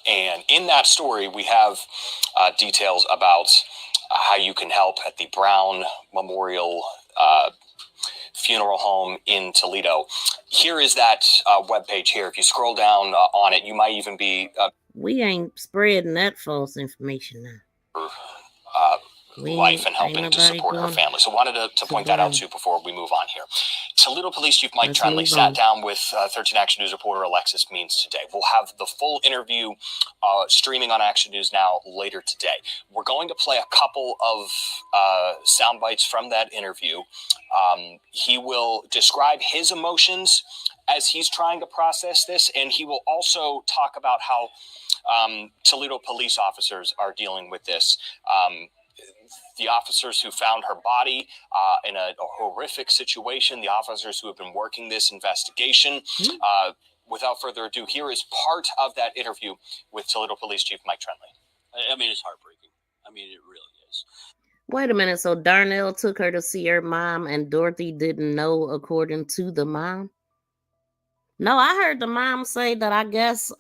And in that story, we have details about how you can help at the Brown Memorial Funeral Home in Toledo. Here is that webpage here. If you scroll down on it, you might even be... we ain't spreading that false information now. Life and helping to support her family. So wanted to point that out too before we move on here. Toledo Police Chief Mike Trenley sat down with 13 Action News reporter Alexis Means today. We'll have the full interview streaming on Action News Now later today. We're going to play a couple of sound bites from that interview. He will describe his emotions as he's trying to process this, and he will also talk about how Toledo police officers are dealing with this. The officers who found her body in a horrific situation, the officers who have been working this investigation. Without further ado, here is part of that interview with Toledo Police Chief Mike Trenley. I mean, it's heartbreaking. I mean, it really is. Wait a minute. So Darnell took her to see her mom and Dorothy didn't know, according to the mom? No, I heard the mom say that I guess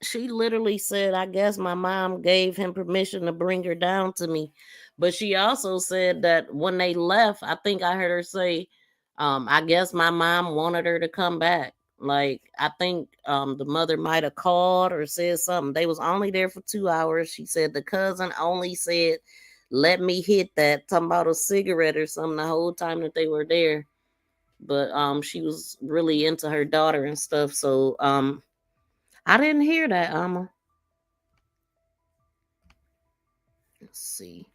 she literally said, I guess my mom gave him permission to bring her down to me. But she also said that when they left, I think I heard her say, I guess my mom wanted her to come back. Like, I think the mother might have called or said something. They was only there for 2 hours. She said the cousin only said, let me hit that, talking about a cigarette or something the whole time that they were there. But she was really into her daughter and stuff. So I didn't hear that, Alma. Let's see.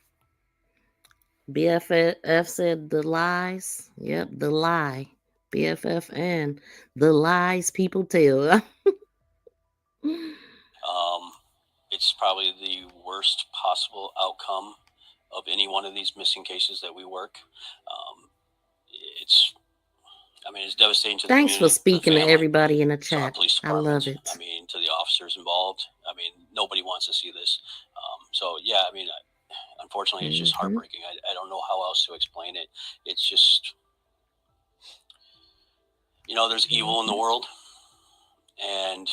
BFF said the lies. Yep, the lie. BFF and the lies people tell. It's probably the worst possible outcome of any one of these missing cases that we work. It's devastating to the community. Thanks for speaking to everybody in the chat. I love it. I mean, to the officers involved. I mean, nobody wants to see this. So yeah, I mean, unfortunately, it's just heartbreaking. I don't know how else to explain it. It's just, there's evil in the world, and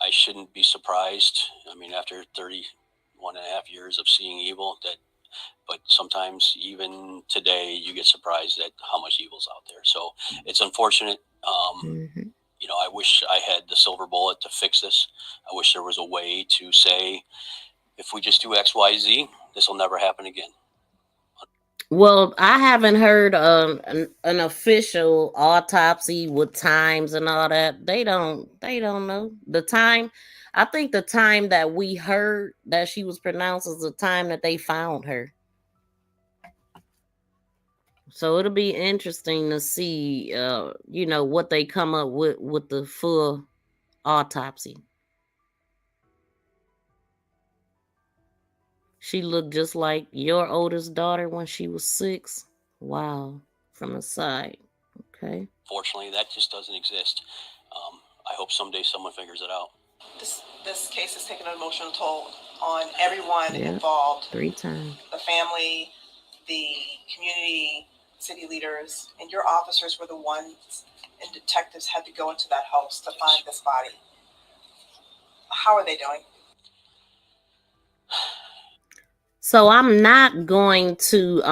I shouldn't be surprised. I mean, after 31 and a half years of seeing evil, but sometimes even today you get surprised at how much evil's out there. So it's unfortunate. I wish I had the silver bullet to fix this. I wish there was a way to say, if we just do X, Y, Z, this will never happen again. Well, I haven't heard an official autopsy with times and all that. They don't know the time. I think the time that we heard that she was pronounced is the time that they found her. So it'll be interesting to see, what they come up with the full autopsy. She looked just like your oldest daughter when she was 6. Wow, from the side. Okay. Fortunately, that just doesn't exist. I hope someday someone figures it out. This case has taken an emotional toll on everyone involved. 3 times. The family, the community, city leaders, and your officers were the ones, and detectives had to go into that house to find this body. How are they doing? So I'm not going to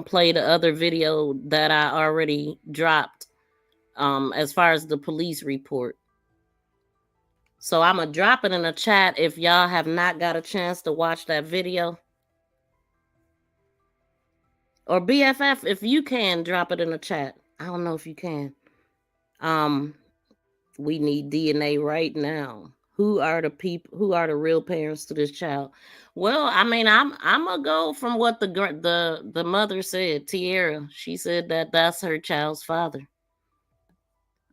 play the other video that I already dropped as far as the police report. So I'm gonna drop it in the chat if y'all have not got a chance to watch that video. Or BFF, if you can, drop it in the chat. I don't know if you can. We need DNA right now. Who are the people? Who are the real parents to this child? Well, I mean, I'm gonna go from what the mother said. Tiara, she said that that's her child's father.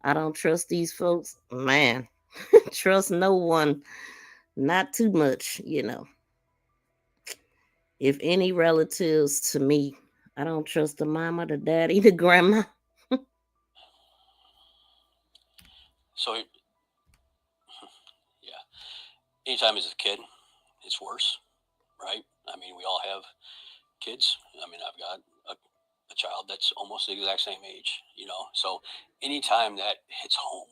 I don't trust these folks, man. Trust no one, not too much, you know. If any relatives to me, I don't trust the mama, the daddy, the grandma. So, yeah, anytime as a kid, it's worse, right? I mean, we all have kids. I mean, I've got a child that's almost the exact same age, you know. So, anytime that hits home.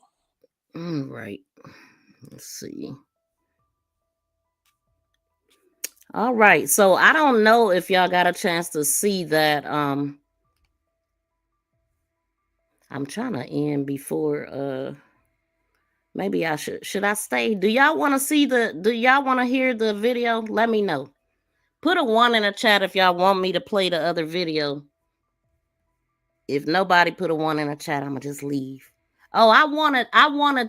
Right. Let's see. All right. So I don't know if y'all got a chance to see that. I'm trying to end before maybe I should I stay? Do y'all want to hear the video? Let me know. Put a 1 in the chat if y'all want me to play the other video. If nobody put a 1 in the chat, I'm gonna just leave. Oh, I wanted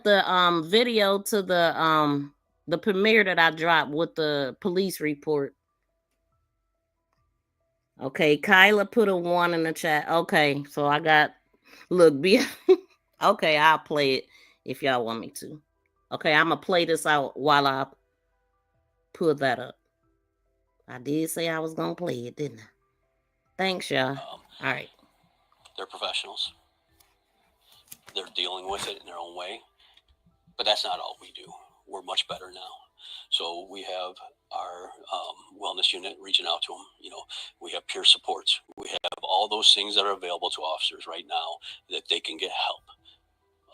the video to the premiere that I dropped with the police report. Okay, Kyla put a 1 in the chat. Okay, so I got okay, I'll play it if y'all want me to. Okay, I'm gonna play this out while I pull that up. I did say I was gonna play it, didn't I? Thanks, y'all. All right. They're professionals. They're dealing with it in their own way. But that's not all we do. We're much better now. So we have our wellness unit reaching out to them. You know, we have peer supports. We have all those things that are available to officers right now that they can get help.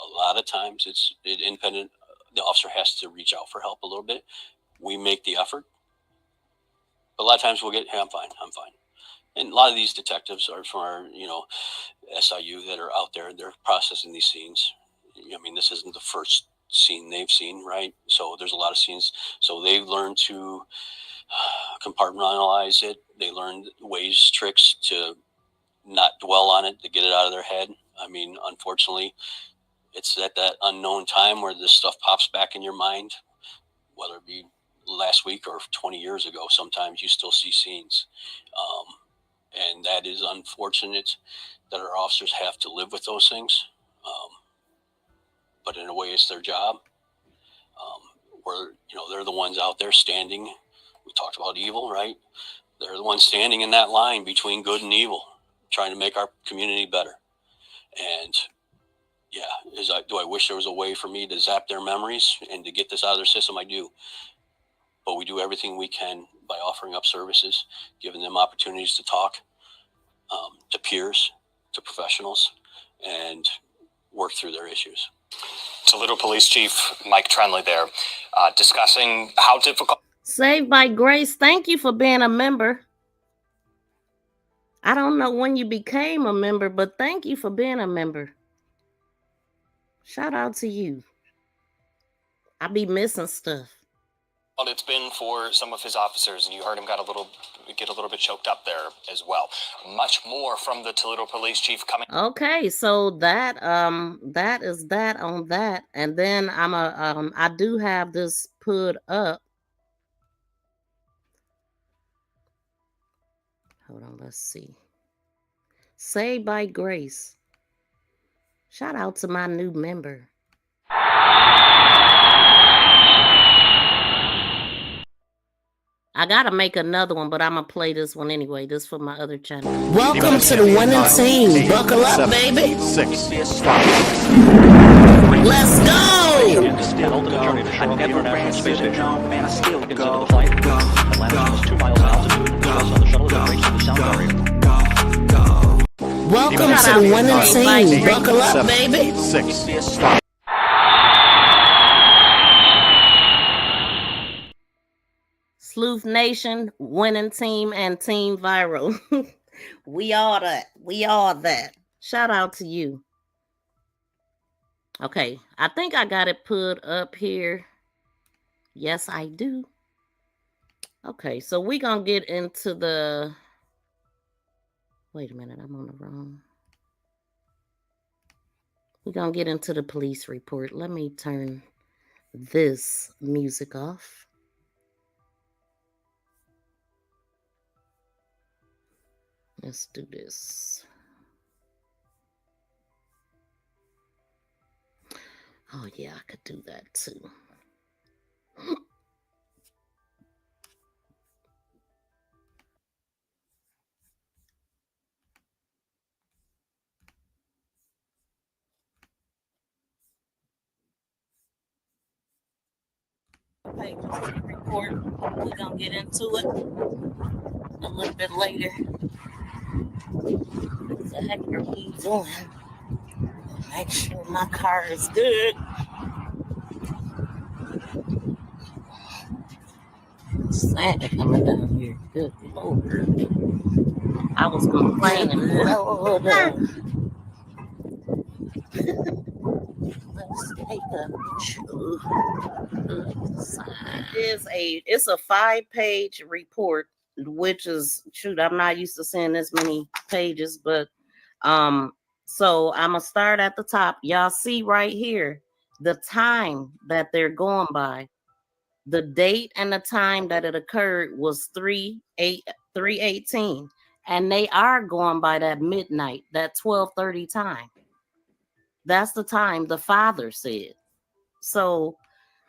A lot of times it's independent. The officer has to reach out for help a little bit. We make the effort. But a lot of times we'll get, hey, I'm fine. And a lot of these detectives are from our, you know, SIU that are out there. They're processing these scenes. I mean, this isn't the first scene they've seen, right? So there's a lot of scenes. So they learn to compartmentalize it. They learn ways, tricks to not dwell on it, to get it out of their head. I mean, unfortunately, it's at that unknown time where this stuff pops back in your mind, whether it be last week or 20 years ago. Sometimes you still see scenes. And that is unfortunate that our officers have to live with those things. But in a way, it's their job. Where, you know, they're the ones out there standing. We talked about evil, right? They're the ones standing in that line between good and evil, trying to make our community better. And yeah, do I wish there was a way for me to zap their memories and to get this out of their system? I do. But we do everything we can by offering up services, giving them opportunities to talk to peers, to professionals, and work through their issues. Toledo Police Chief Mike Trenley there, discussing how difficult. Saved by Grace, thank you for being a member. I don't know when you became a member, but thank you for being a member. Shout out to you. I be missing stuff. Well, it's been for some of his officers, and you heard him get a little bit choked up there as well. Much more from the Toledo Police Chief coming. Okay, so that is that on that, and then I do have this put up. Hold on, let's see. Saved by Grace. Shout out to my new member. I gotta make another one, but I'm gonna play this one anyway. This for my other channel. Welcome to the winning team. Buckle up, baby. 6. Let's go. I never ran space jump, man, I still go. Atlantis was 2 miles in altitude. The on the shuttle that breaks through the sound barrier. Welcome to the winning team. Buckle up, baby. 6. Sleuth Nation, winning team, and Team Viral. We are that. Shout out to you. Okay, I think I got it put up here. Yes, I do. Okay, so we're gonna get into the. Wait a minute, I'm on the wrong. We're gonna get into the police report. Let me turn this music off. Let's do this. Oh yeah, I could do that too. Report. We're gonna get into it a little bit later. What the heck are we doing? Make sure my car is good. Santa coming down here. Good Lord. I was complaining. Lord. Let's take it's a 5-page report, which is shoot, I'm not used to seeing this many pages, but so I'm gonna start at the top. Y'all see right here the time that they're going by. The date and the time that it occurred was 3/18, and they are going by that midnight, that 12:30 time. That's the time the father said. So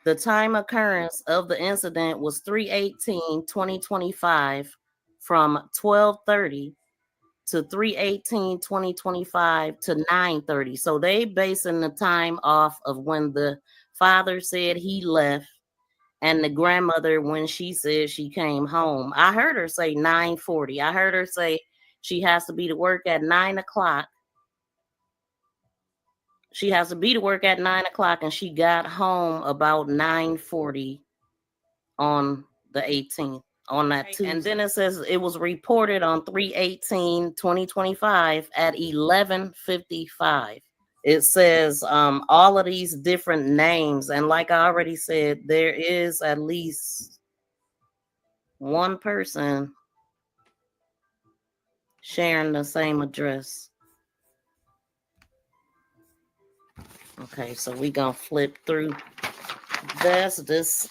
the time occurrence of the incident was 3/18/2025 from 12:30 to 3/18/2025 to 9:30. So they basing the time off of when the father said he left and the grandmother when she said she came home. I heard her say 9:40. I heard her say she has to be to work at 9 o'clock. She has to be to work at 9 o'clock, and she got home about 9:40 on the 18th, on that Tuesday. And then it says it was reported on 3/18/2025 at 11:55. It says all of these different names, and like I already said, there is at least one person sharing the same address. Okay, so we gonna flip through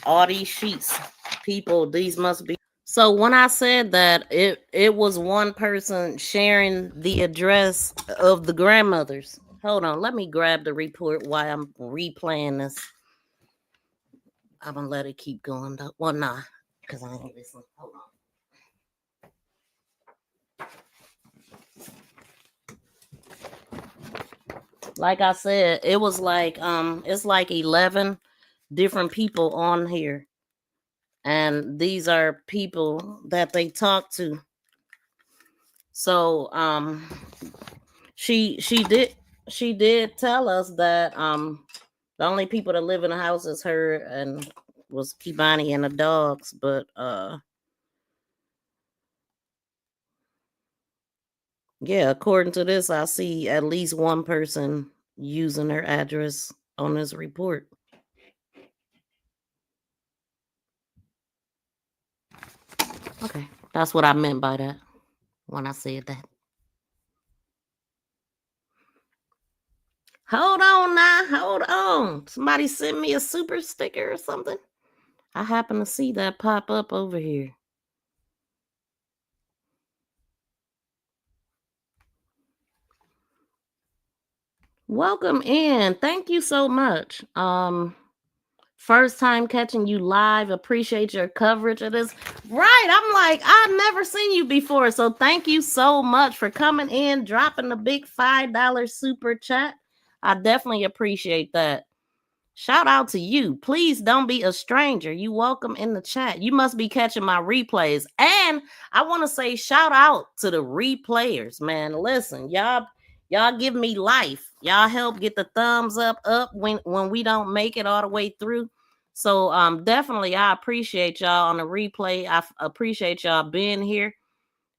all these sheets. People, these must be. So when I said that it was one person sharing the address of the grandmothers. Hold on, let me grab the report while I'm replaying this. I'm gonna let it keep going though. Well, nah, because I ain't listening. Hold on. Like I said, it was like it's like 11 different people on here. And these are people that they talk to. So she did tell us that the only people that live in the house is her and was KEI'MANI and the dogs, but yeah, according to this, I see at least one person using her address on this report. Okay, that's what I meant by that when I said that. Hold on now, hold on. Somebody sent me a super sticker or something. I happen to see that pop up over here. Welcome in. Thank you so much. First time catching you live. Appreciate your coverage of this. Right. I'm like, I've never seen you before. So thank you so much for coming in, dropping the big $5 super chat. I definitely appreciate that. Shout out to you. Please don't be a stranger. You welcome in the chat. You must be catching my replays. And I want to say shout out to the replayers, man. Listen, y'all give me life. Y'all help get the thumbs up when we don't make it all the way through. So definitely I appreciate y'all on the replay. I appreciate y'all being here,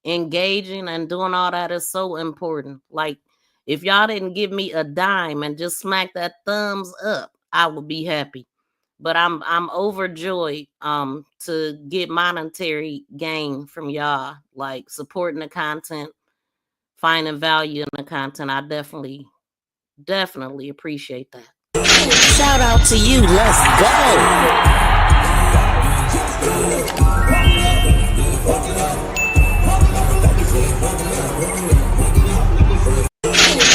engaging and doing all that is so important. Like if y'all didn't give me a dime and just smack that thumbs up, I would be happy. But I'm overjoyed to get monetary gain from y'all, like supporting the content, finding value in the content. I definitely appreciate that. Shout out to you. Let's go.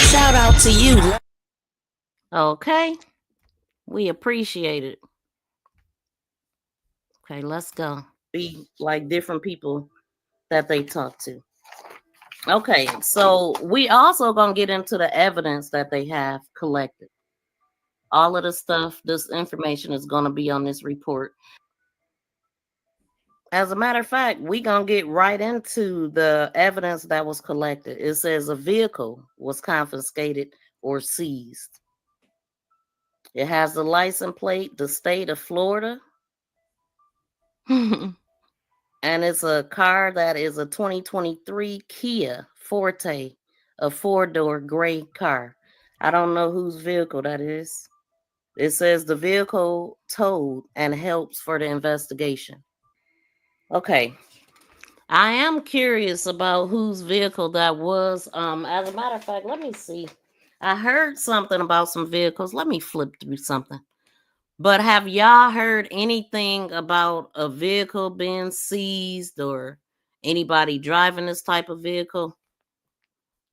Shout out to you. Okay. We appreciate it. Okay, let's go. Be like different people that they talk to. Okay, so we also gonna get into the evidence that they have collected. All of the stuff, this information is gonna be on this report. As a matter of fact, we gonna get right into the evidence that was collected. It says a vehicle was confiscated or seized. It has the license plate, the state of Florida. And it's a car that is a 2023 Kia Forte, a 4-door gray car. I don't know whose vehicle that is. It says the vehicle towed and helps for the investigation. Okay. I am curious about whose vehicle that was. As a matter of fact, let me see. I heard something about some vehicles. Let me flip through something. But have y'all heard anything about a vehicle being seized or anybody driving this type of vehicle?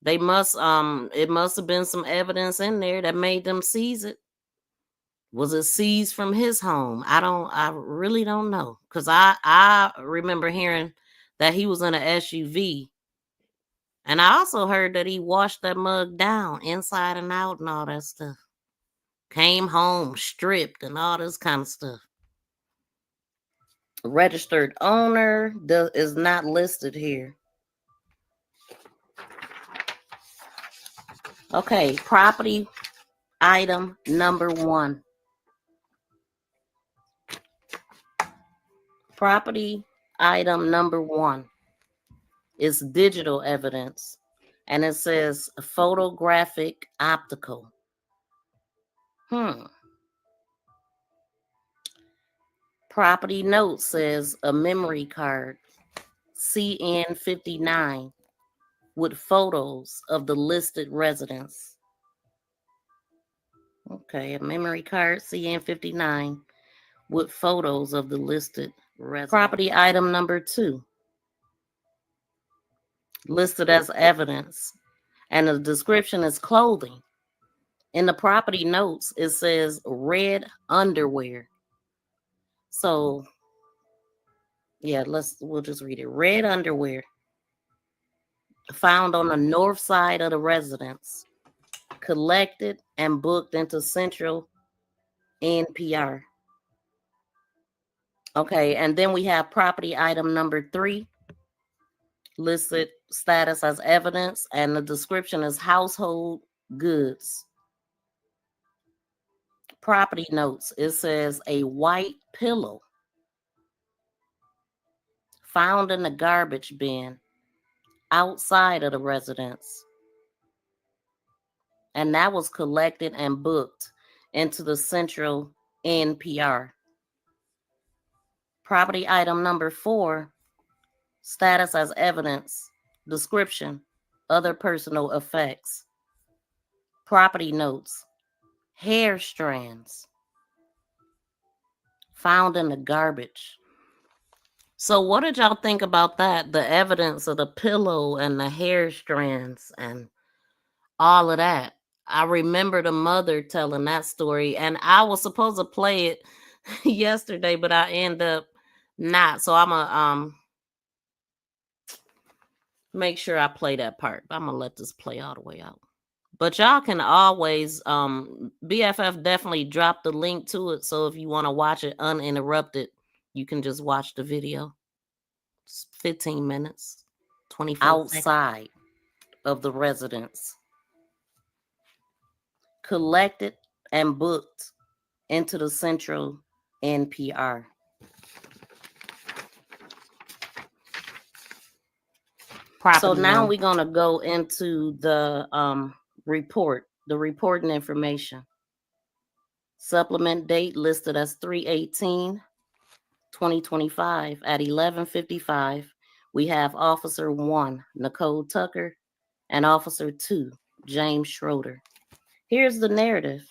They must it must have been some evidence in there that made them seize it. Was it seized from his home? I really don't know. Because I remember hearing that he was in an SUV. And I also heard that he washed that mug down inside and out and all that stuff. Came home stripped and all this kind of stuff. Registered owner is not listed here. Okay, property item number 1. Property item number 1 is digital evidence, and it says photographic optical. Property note says a memory card, CN59, with photos of the listed residents. Okay, a memory card, CN59, with photos of the listed residents. Property item number 2, listed as evidence, and the description is clothing. In the property notes, it says red underwear. So, yeah, we'll just read it. Red underwear found on the north side of the residence, collected and booked into Central NPR. Okay, and then we have property item number 3, listed status as evidence, and the description is household goods. Property notes, it says a white pillow found in the garbage bin outside of the residence, and that was collected and booked into the Central NPR. Property item number 4, status as evidence, description, other personal effects. Property notes, hair strands found in the garbage. So what did y'all think about that? The evidence of the pillow and the hair strands and all of that. I remember the mother telling that story, and I was supposed to play it yesterday, but I end up not. So I'm gonna make sure I play that part. I'm gonna let this play all the way out. But y'all can always BFF definitely dropped the link to it. So if you want to watch it uninterrupted, you can just watch the video. It's 15 minutes, 24 outside of the residence. Collected and booked into the Central NPR. So now we're going to go into the report, the reporting information. Supplement date listed as 3/18/2025 at 11:55. We have Officer 1, Nicole Tucker, and Officer 2, James Schroeder. Here's the narrative.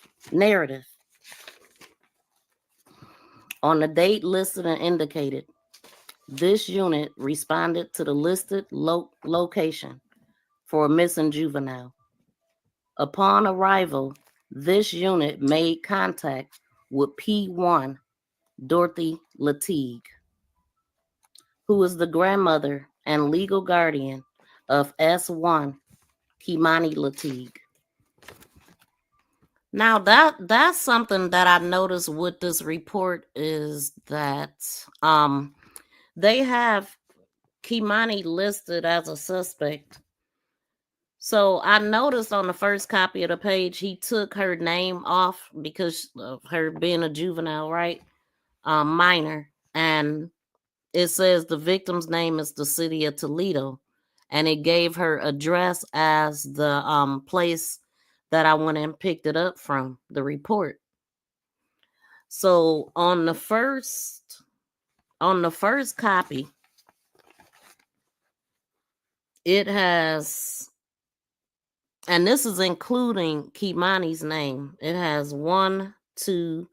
On the date listed and indicated, this unit responded to the listed location for a missing juvenile. Upon arrival, this unit made contact with P1 Dorothy Latigue, who is the grandmother and legal guardian of S1 KEI'MANI Latigue. Now that's something that I noticed with this report is that they have KEI'MANI listed as a suspect. So I noticed on the first copy of the page, he took her name off because of her being a juvenile, right? Minor. And it says the victim's name is the city of Toledo. And it gave her address as the place that I went and picked it up from, the report. So on the first copy, it has, and this is including KEI'MANI's name. It has 1, 2,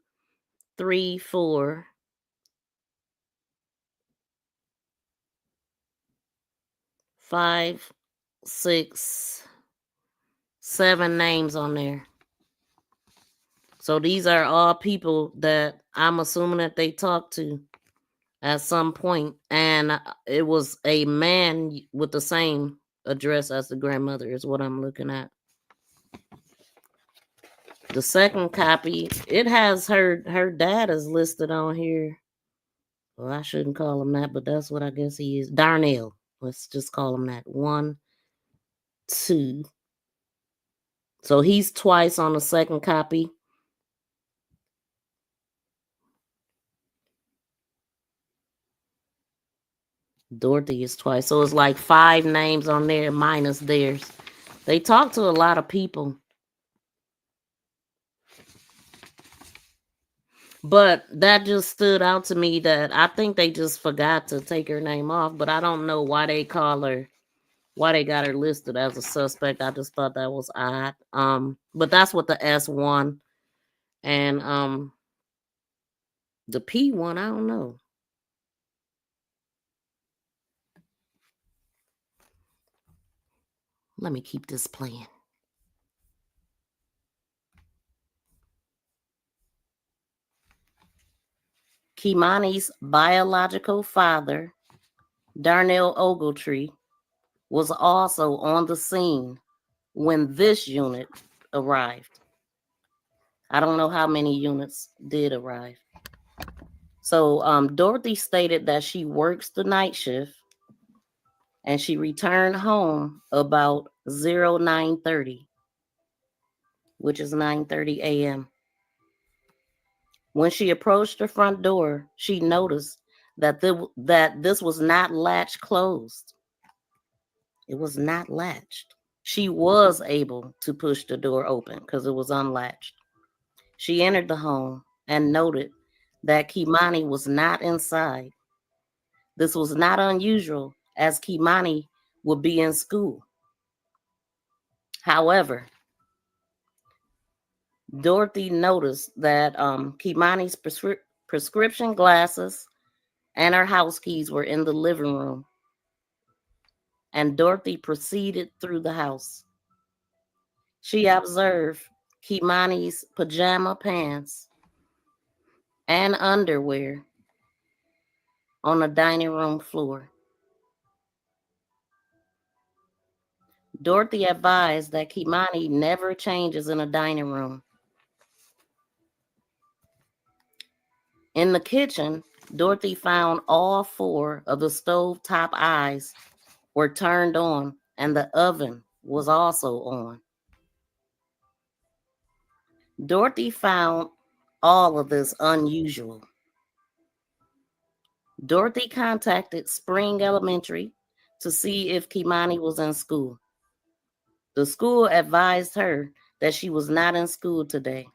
3, 4, 5, 6, 7 names on there. So these are all people that I'm assuming that they talked to at some point, and it was a man with the same address as the grandmother is what I'm looking at. The second copy, it has her dad is listed on here. Well, I shouldn't call him that, but that's what I guess he is. Darnell. Let's just call him that. 1, 2. So he's twice on the second copy. Dorothy is twice. So it's like 5 names on there minus theirs. They talk to a lot of people. But that just stood out to me that I think they just forgot to take her name off. But I don't know why they call her, why they got her listed as a suspect. I just thought that was odd. But that's what the S1 and the P1, I don't know. Let me keep this playing. KEI'MANI's biological father, Darnell Ogletree, was also on the scene when this unit arrived. I don't know how many units did arrive. So Dorothy stated that she works the night shift and she returned home about 0930, which is 9:30 a.m. When she approached the front door, she noticed that this was not latch closed. It was not latched. She was able to push the door open because it was unlatched. She entered the home and noted that KEI'MANI was not inside. This was not unusual as KEI'MANI would be in school. However, Dorothy noticed that KEI'MANI's prescription glasses and her house keys were in the living room. And Dorothy proceeded through the house. She observed KEI'MANI's pajama pants and underwear on the dining room floor. Dorothy advised that KEI'MANI never changes in a dining room. In the kitchen, Dorothy found all 4 of the stovetop eyes were turned on and the oven was also on. Dorothy found all of this unusual. Dorothy contacted Spring Elementary to see if KEI'MANI was in school. The school advised her that she was not in school today.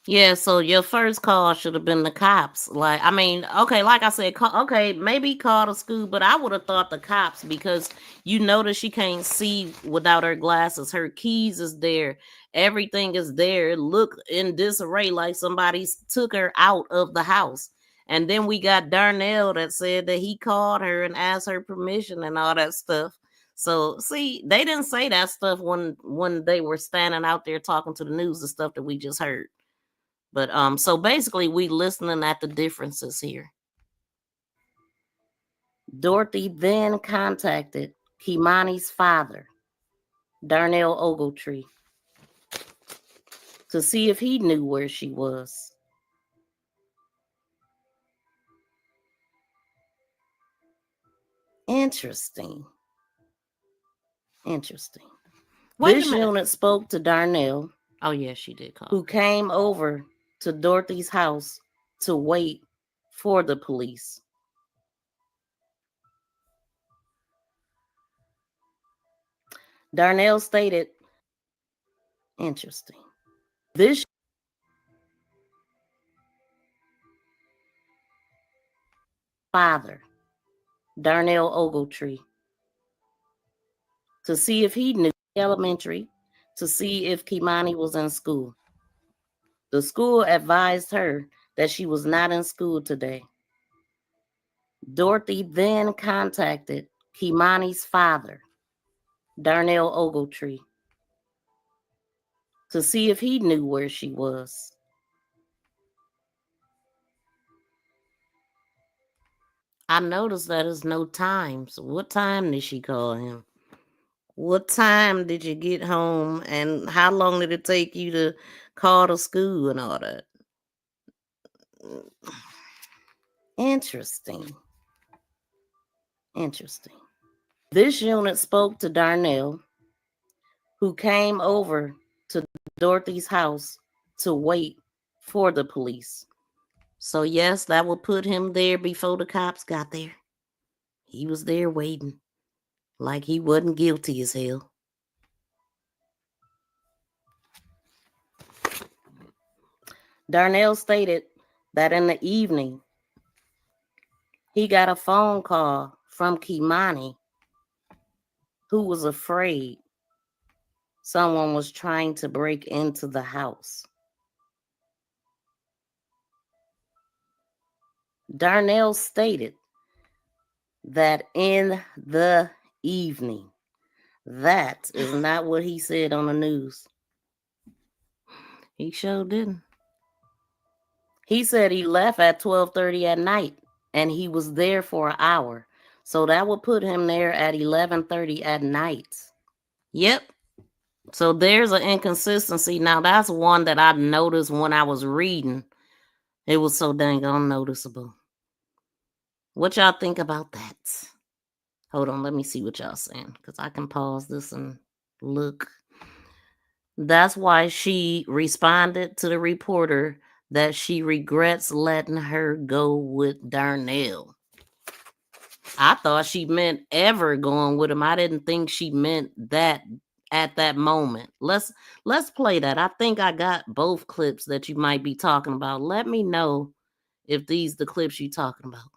Yeah, so your first call should have been the cops. Like, I mean, okay, like I said, okay, maybe call the school, but I would have thought the cops because you notice she can't see without her glasses. Her keys is there. Everything is there. It look in disarray like somebody took her out of the house. And then we got Darnell that said that he called her and asked her permission and all that stuff. So see, they didn't say that stuff when they were standing out there talking to the news, the stuff that we just heard. But so basically we listening at the differences here. Dorothy then contacted KEI'MANI's father, Darnell Ogletree, to see if he knew where she was. Interesting. This unit spoke to Darnell. Oh yeah, she did call. Who came over to Dorothy's house to wait for the police. Darnell stated, interesting. This father, Darnell Ogletree, to see if he knew elementary, to see if KEI'MANI was in school. The school advised her that she was not in school today. Dorothy then contacted KEI'MANI's father, Darnell Ogletree, to see if he knew where she was. I noticed that there's no times. What time did she call him? What time did you get home? And how long did it take you to call the school and all that? Interesting. This unit spoke to Darnell, who came over to Dorothy's house to wait for the police. So yes, that will put him there before the cops got there. He was there waiting, like he wasn't guilty as hell. Darnell stated that in the evening, he got a phone call from KEI'MANI, who was afraid someone was trying to break into the house. Darnell stated that in the evening. That is not what he said on the news. He sure didn't. He said he left at 12:30 at night and he was there for an hour. So that would put him there at 11:30 at night. Yep. So there's an inconsistency. Now that's one that I noticed when I was reading. It was so dang unnoticeable. What y'all think about that? Hold on, let me see what y'all saying, because I can pause this and look. That's why she responded to the reporter that she regrets letting her go with Darnell. I thought she meant ever going with him. I didn't think she meant that at that moment. Let's play that. I think I got both clips that you might be talking about. Let me know if these the clips you're talking about.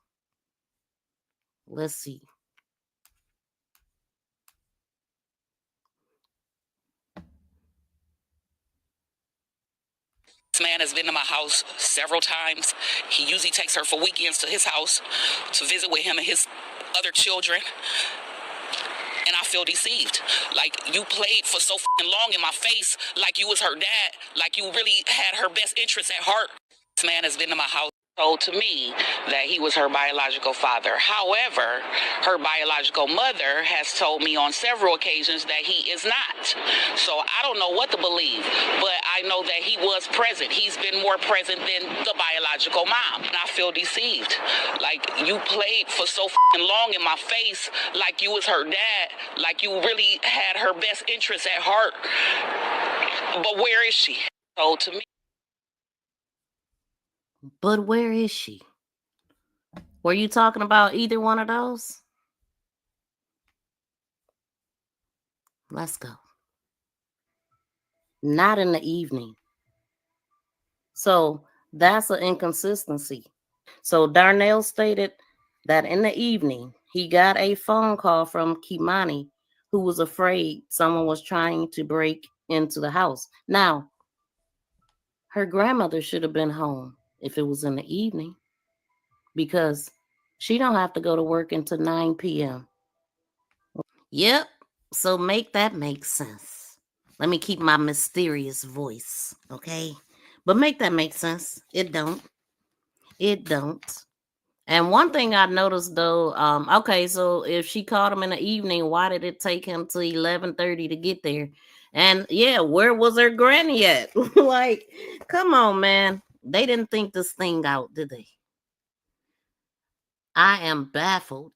Let's see. This man has been to my house several times. He usually takes her for weekends to his house to visit with him and his other children. And I feel deceived. Like, you played for so long in my face, like you was her dad, like you really had her best interests at heart. This man has been to my house. Told to me that he was her biological father. However, her biological mother has told me on several occasions that he is not. So I don't know what to believe, but I know that he was present. He's been more present than the biological mom. And I feel deceived. Like, you played for so long in my face, like you was her dad, like you really had her best interests at heart. But where is she? Told to me. But where is she? Were you talking about either one of those? Let's go. Not in the evening. So that's an inconsistency. So Darnell stated that in the evening, he got a phone call from KEI'MANI, who was afraid someone was trying to break into the house. Now, her grandmother should have been home if it was in the evening, because she don't have to go to work until 9 p.m. Yep. So make that make sense. Let me keep my mysterious voice, okay? But make that make sense. It don't. It don't. And one thing I noticed though, okay, so if she called him in the evening, why did it take him to 11:30 to get there? And yeah, where was her granny at? Like, come on, man. They didn't think this thing out, did they? I am baffled.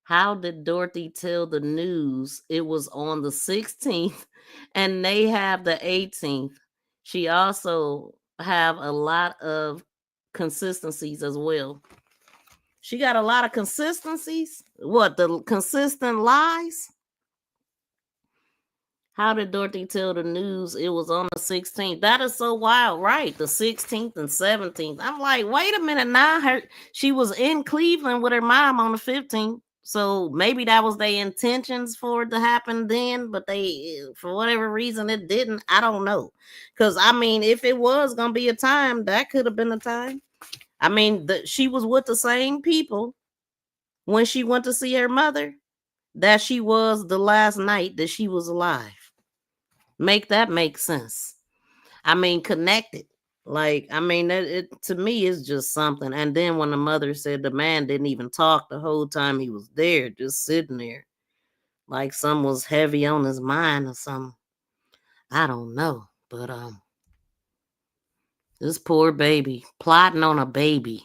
How did Dorothy tell the news it was on the 16th and they have the 18th? She also have a lot of consistencies as well. She got a lot of consistencies. What, the consistent lies? How did Dorothy tell the news it was on the 16th? That is so wild, right? The 16th and 17th. I'm like, wait a minute now. She was in Cleveland with her mom on the 15th. So maybe that was their intentions for it to happen then, but they, for whatever reason, it didn't. I don't know. Because, I mean, if it was going to be a time, that could have been a time. I mean, she was with the same people when she went to see her mother that she was the last night that she was alive. Make that make sense. I mean, connected. Like, I mean, it to me is just something. And then when the mother said the man didn't even talk the whole time he was there, just sitting there, like something was heavy on his mind or something. I don't know, but this poor baby plotting on a baby.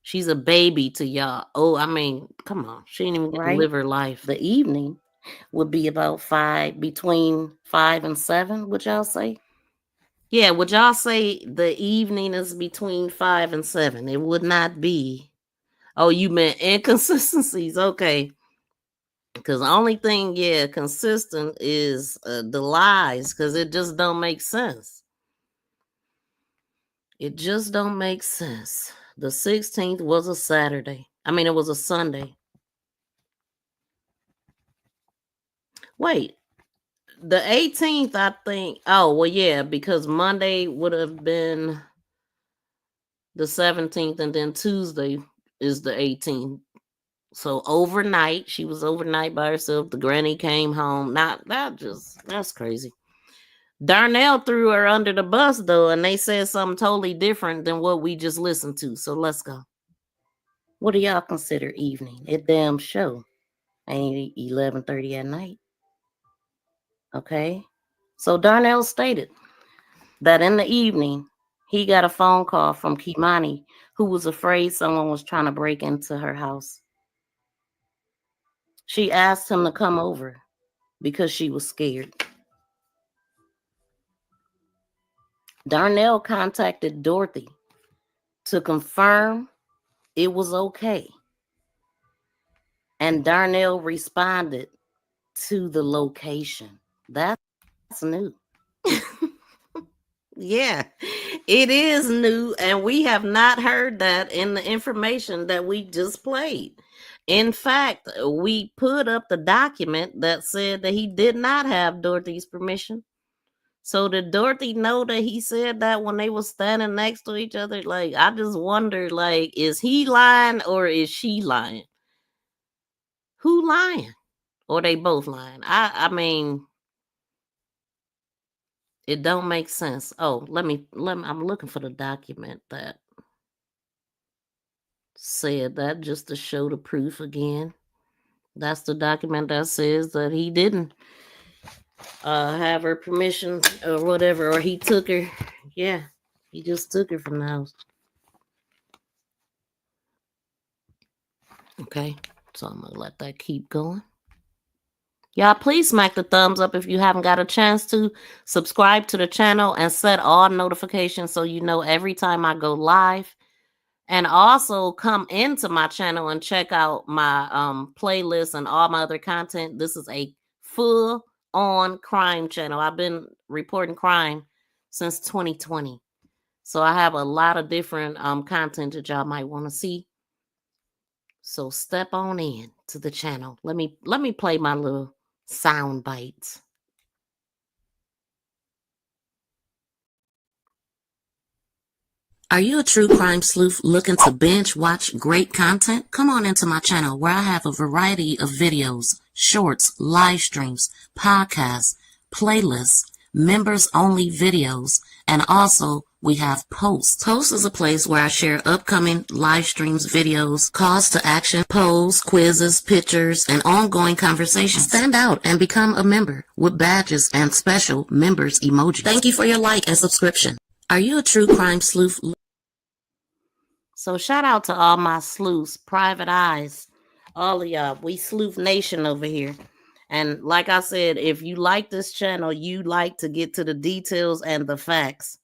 She's a baby to y'all. Oh, I mean, come on. She didn't even Right. live her life. The evening would be about between 5 and 7, would y'all say? Yeah, would y'all say the evening is between 5 and 7? It would not be. Oh, you meant inconsistencies. Okay. Because the only thing, yeah, consistent is the lies, because it just don't make sense. It just don't make sense. The 16th was a Saturday. I mean, it was a Sunday. Wait, the 18th, I think. Oh, well, yeah, because Monday would have been the 17th, and then Tuesday is the 18th. So overnight, she was overnight by herself. The granny came home. That's crazy. Darnell threw her under the bus, though, and they said something totally different than what we just listened to. So let's go. What do y'all consider evening? It damn show. Ain't 11:30 at night. Okay. So Darnell stated that in the evening, he got a phone call from KEI'MANI, who was afraid someone was trying to break into her house. She asked him to come over because she was scared. Darnell contacted Dorothy to confirm it was okay. And Darnell responded to the location. That's new. Yeah, it is new, and we have not heard that in the information that we just played. In fact, we put up the document that said that he did not have Dorothy's permission. So did Dorothy know that he said that when they were standing next to each other? Like, I just wonder, like, is he lying or is she lying? Who lying? Or they both lying? I mean, it don't make sense. Oh, let me I'm looking for the document that said that, just to show the proof again. That's the document that says that he didn't have her permission or whatever, or he took her. Yeah, he just took her from the house. Okay, so I'm gonna let that keep going. Y'all, please smack the thumbs up if you haven't got a chance to. Subscribe to the channel and set all notifications so you know every time I go live. And also come into my channel and check out my playlist and all my other content. This is a full-on crime channel. I've been reporting crime since 2020. So I have a lot of different content that y'all might want to see. So step on in to the channel. Let me play my little sound bites. Are you a true crime sleuth looking to binge watch great content? Come on into my channel where I have a variety of videos, shorts, live streams, podcasts, playlists, members only videos, and also we have posts. Posts is a place where I share upcoming live streams, videos, calls to action, polls, quizzes, pictures, and ongoing conversations. Stand out and become a member with badges and special members emojis. Thank you for your like and subscription. Are you a true crime sleuth? So shout out to all my sleuths, private eyes, all of y'all. We sleuth nation over here. And like I said, if you like this channel, you like to get to the details and the facts.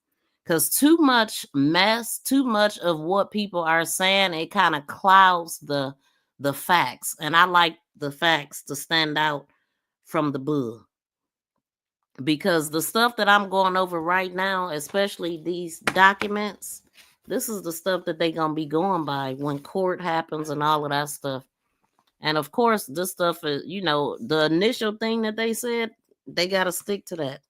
Because too much mess, too much of what people are saying, it kind of clouds the facts. And I like the facts to stand out from the bull. Because the stuff that I'm going over right now, especially these documents, this is the stuff that they're going to be going by when court happens and all of that stuff. And of course, this stuff is, you know, the initial thing that they said, they got to stick to that.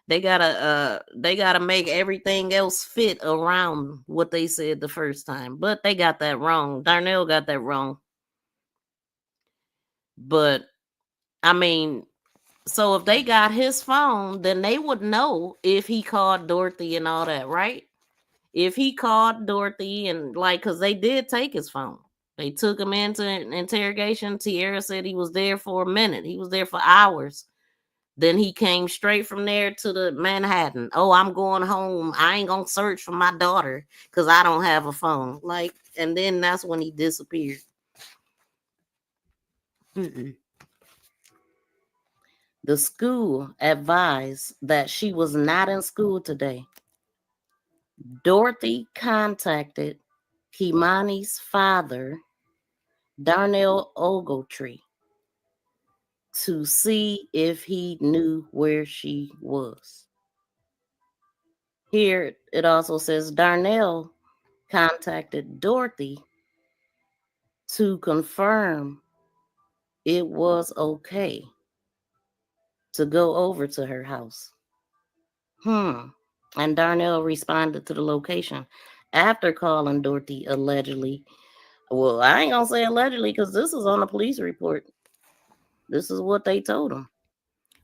They gotta make everything else fit around what they said the first time. But they got that wrong. Darnell got that wrong. But I mean, so if they got his phone, then they would know if he called Dorothy and all that, right? If he called Dorothy and like, because they did take his phone. They took him into interrogation. Tierra said he was there for a minute. He was there for hours. Then he came straight from there to the Manhattan. Oh, I'm going home. I ain't going to search for my daughter because I don't have a phone. Like, and then that's when he disappeared. The school advised that she was not in school today. Dorothy contacted KEI'MANI's father, Darnell Ogletree, to see if he knew where she was. Here it also says Darnell contacted Dorothy to confirm it was okay to go over to her house. And Darnell responded to the location after calling Dorothy allegedly. Well, I ain't gonna say allegedly because this is on the police report. This is what they told him.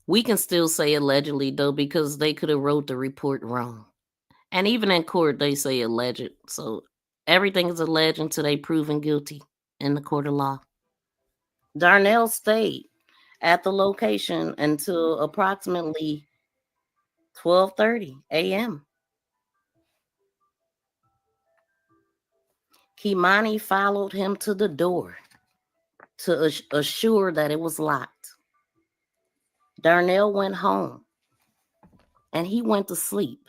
We can still say allegedly though because they could have wrote the report wrong. And even in court they say alleged. So everything is alleged until they proven guilty in the court of law. Darnell stayed at the location until approximately 12:30 a.m. KEI'MANI followed him to the door to assure that it was locked. Darnell went home and he went to sleep.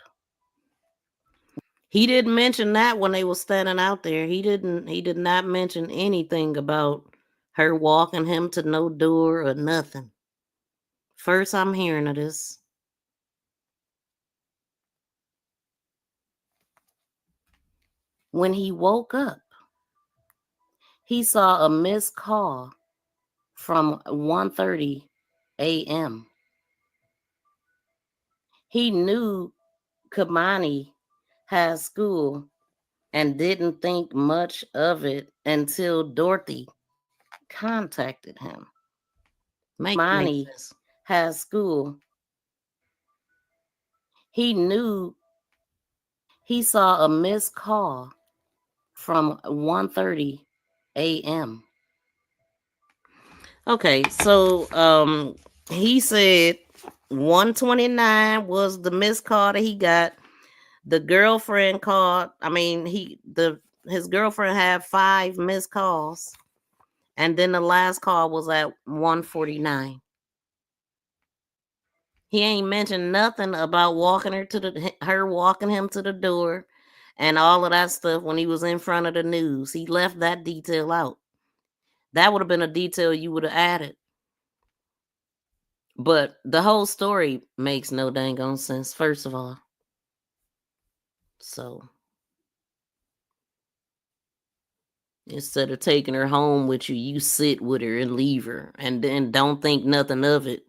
He didn't mention that when they were standing out there. He did not mention anything about her walking him to no door or nothing. First I'm hearing of this. When he woke up, he saw a missed call from 1:30 a.m. He knew KEI'MANI had school and didn't think much of it until Dorothy contacted him. KEI'MANI has school. He knew he saw a missed call from 1:30 a.m. Okay, so he said 1:29 was the missed call that he got. The girlfriend called. I mean, his girlfriend had 5 missed calls, and then the last call was at 1:49. He ain't mentioned nothing about walking him to the door, and all of that stuff when he was in front of the news. He left that detail out. That would have been a detail you would have added. But the whole story makes no dang on sense, first of all. So instead of taking her home with you, you sit with her and leave her and then don't think nothing of it.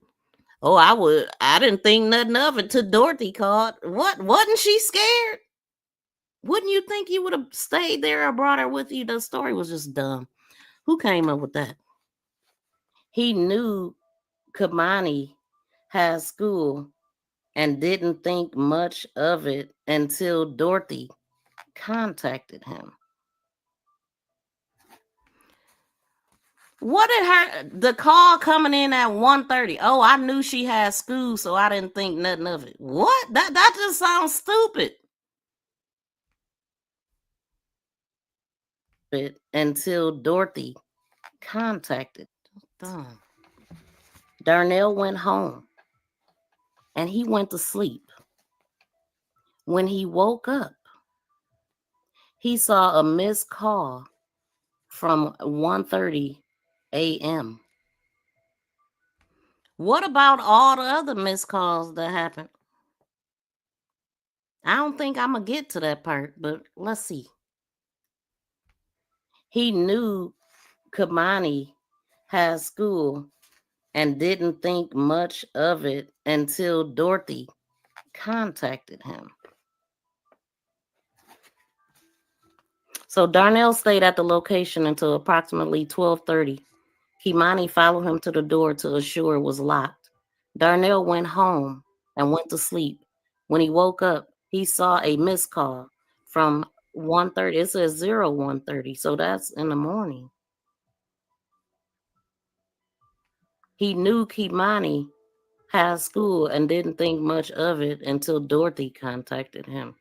Oh, I didn't think nothing of it till Dorothy called. What? Wasn't she scared? Wouldn't you think you would have stayed there or brought her with you? The story was just dumb. Who came up with that? He knew KEI'MANI had school and didn't think much of it until Dorothy contacted him. What did the call coming in at 1:30? Oh, I knew she had school, so I didn't think nothing of it. What? That just sounds stupid. Until Dorothy contacted. Dumb. Darnell went home and he went to sleep. When he woke up, he saw a missed call from 1:30 a.m. What about all the other missed calls that happened? I don't think I'm going to get to that part, but let's see. He knew KEI'MANI had school and didn't think much of it until Dorothy contacted him. So Darnell stayed at the location until approximately 12:30. KEI'MANI followed him to the door to assure it was locked. Darnell went home and went to sleep. When he woke up, he saw a missed call from 1:30. It says 01:30, so that's in the morning. He knew KEI'MANI had school and didn't think much of it until Dorothy contacted him.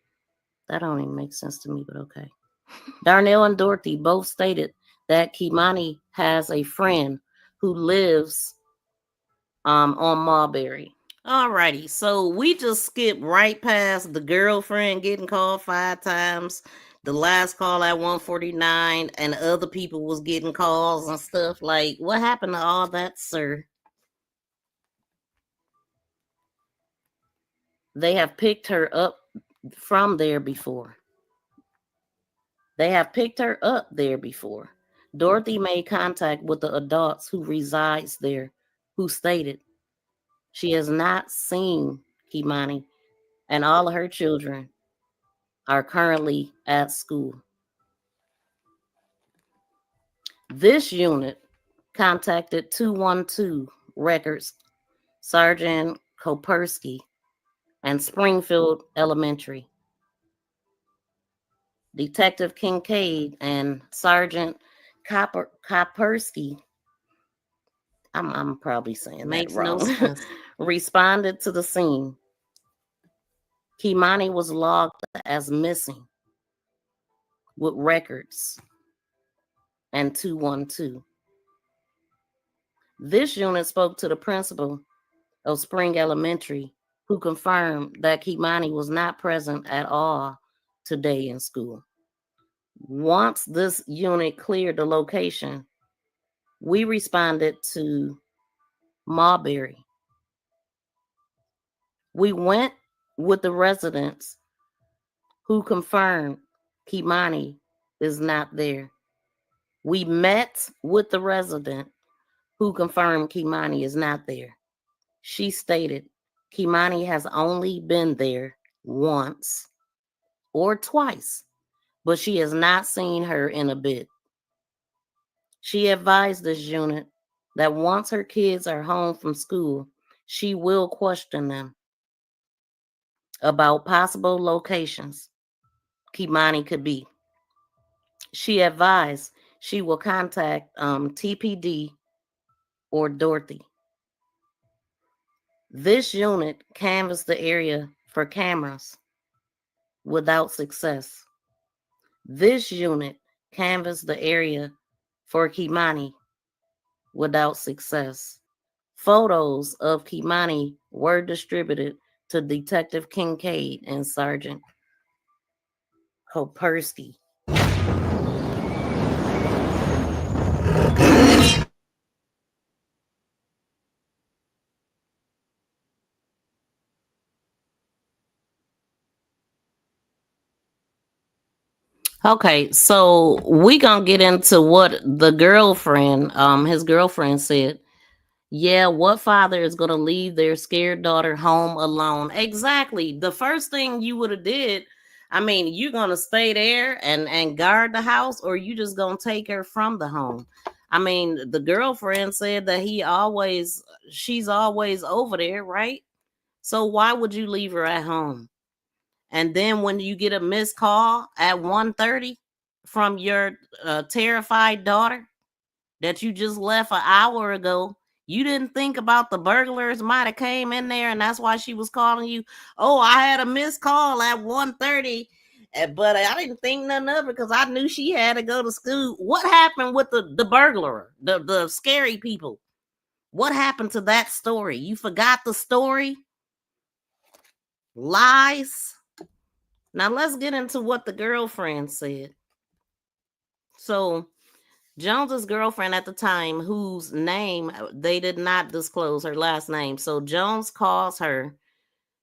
That don't even make sense to me, but okay. Darnell and Dorothy both stated that KEI'MANI has a friend who lives on Mulberry. Alrighty, so we just skipped right past the girlfriend getting called 5 times, the last call at 1:49, and other people was getting calls and stuff. Like, what happened to all that, sir? They have picked her up from there before. Dorothy made contact with the adults who resides there, who stated she has not seen KEI'MANI, and all of her children are currently at school. This unit contacted 212 Records, Sergeant Kopersky, and Springfield Elementary. Detective Kincaid and Sergeant Kopersky, I'm probably saying that wrong, responded to the scene. KEI'MANI was logged as missing with Records and 212. This unit spoke to the principal of Spring Elementary, who confirmed that KEI'MANI was not present at all today in school. Once this unit cleared the location, we responded to Mulberry. We went with the residents who confirmed KEI'MANI is not there. We met with the resident who confirmed KEI'MANI is not there. She stated KEI'MANI has only been there once or twice, but she has not seen her in a bit. She advised this unit that once her kids are home from school, she will question them about possible locations KEI'MANI could be. She advised she will contact TPD or Dorothy. This unit canvassed the area for cameras without success. This unit canvassed the area for KEI'MANI without success. Photos of KEI'MANI were distributed to Detective Kincaid and Sergeant Kopersky. Okay, so we gonna get into what the girlfriend, his girlfriend said. Yeah, what father is gonna leave their scared daughter home alone? Exactly. The first thing you would have did, I mean, you gonna stay there and guard the house, or you just gonna take her from the home? I mean, the girlfriend said that she's always over there, right? So why would you leave her at home? And then when you get a missed call at 1:30 from your terrified daughter that you just left an hour ago, you didn't think about the burglars might have came in there, and that's why she was calling you. Oh, I had a missed call at 1:30, but I didn't think nothing of it because I knew she had to go to school. What happened with the burglar, the scary people? What happened to that story? You forgot the story? Lies. Now let's get into what the girlfriend said. So Jones's girlfriend at the time, whose name they did not disclose her last name. So Jones calls her.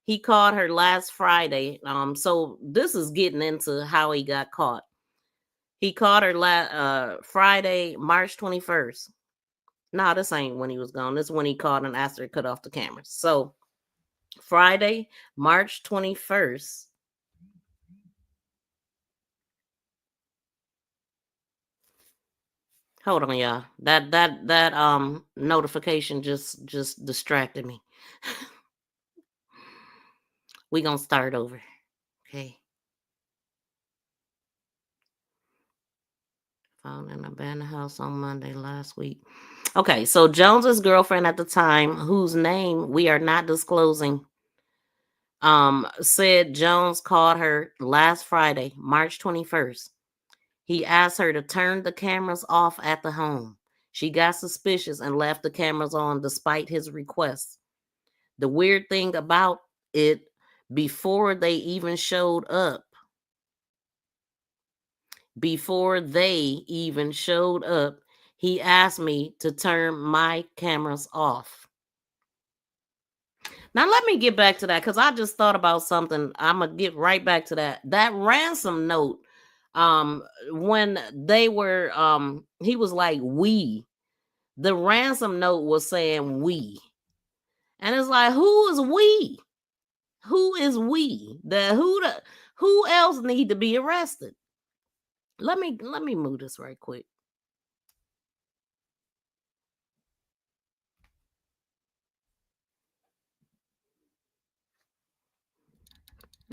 He called her last Friday. So this is getting into how he got caught. He called her Friday, March 21st. No, this ain't when he was gone. This is when he called and asked her to cut off the cameras. So Friday, March 21st. Hold on, y'all. That notification just distracted me. We gonna start over. Okay. Found in an abandoned house on Monday last week. Okay, so Jones's girlfriend at the time, whose name we are not disclosing, said Jones called her last Friday, March 21st. He asked her to turn the cameras off at the home. She got suspicious and left the cameras on despite his requests. The weird thing about it, before they even showed up, he asked me to turn my cameras off. Now, let me get back to that because I just thought about something. I'm going to get right back to that. That ransom note, when they were, he was like, we. The ransom note was saying we. And it's like, who is we? Who is we? Who else need to be arrested? Let me move this right quick.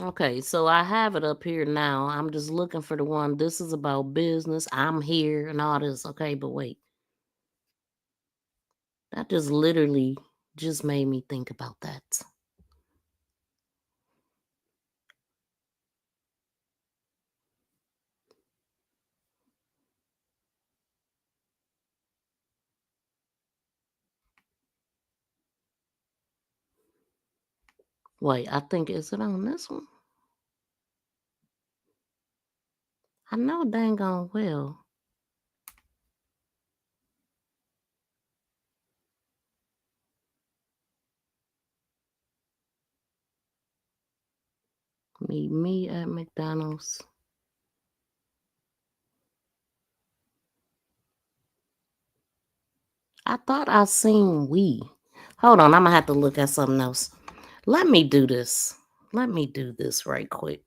Okay, so I have it up here now. I'm just looking for the one. This is about business. I'm here and all this. Okay, but wait. That just literally just made me think about that. Wait, I think, is it on this one? I know dang on well. Meet me at McDonald's. I thought I seen we. Hold on, I'm gonna have to look at something else. Let me do this. Let me do this right quick.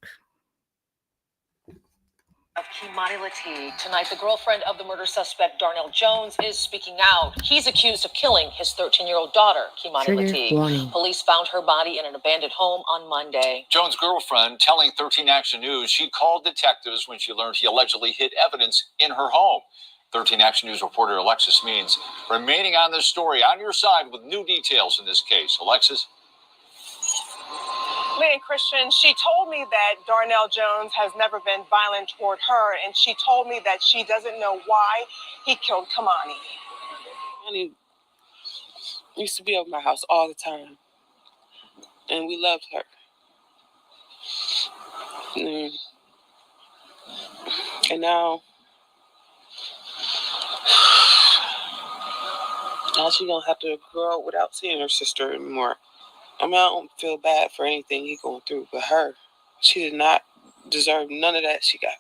Of KEI'MANI LATIGUE. Tonight, the girlfriend of the murder suspect, Darnell Jones, is speaking out. He's accused of killing his 13-year-old daughter, KEI'MANI LATIGUE. Warning. Police found her body in an abandoned home on Monday. Jones' girlfriend telling 13 Action News she called detectives when she learned he allegedly hid evidence in her home. 13 Action News reporter Alexis Means remaining on this story on your side with new details in this case. Alexis? Leah and Christian, she told me that Darnell Jones has never been violent toward her, and she told me that she doesn't know why he killed KEI'MANI. KEI'MANI used to be over my house all the time, and we loved her. And now she's gonna have to grow up without seeing her sister anymore. I mean, I don't feel bad for anything he's going through, but her, she did not deserve none of that she got.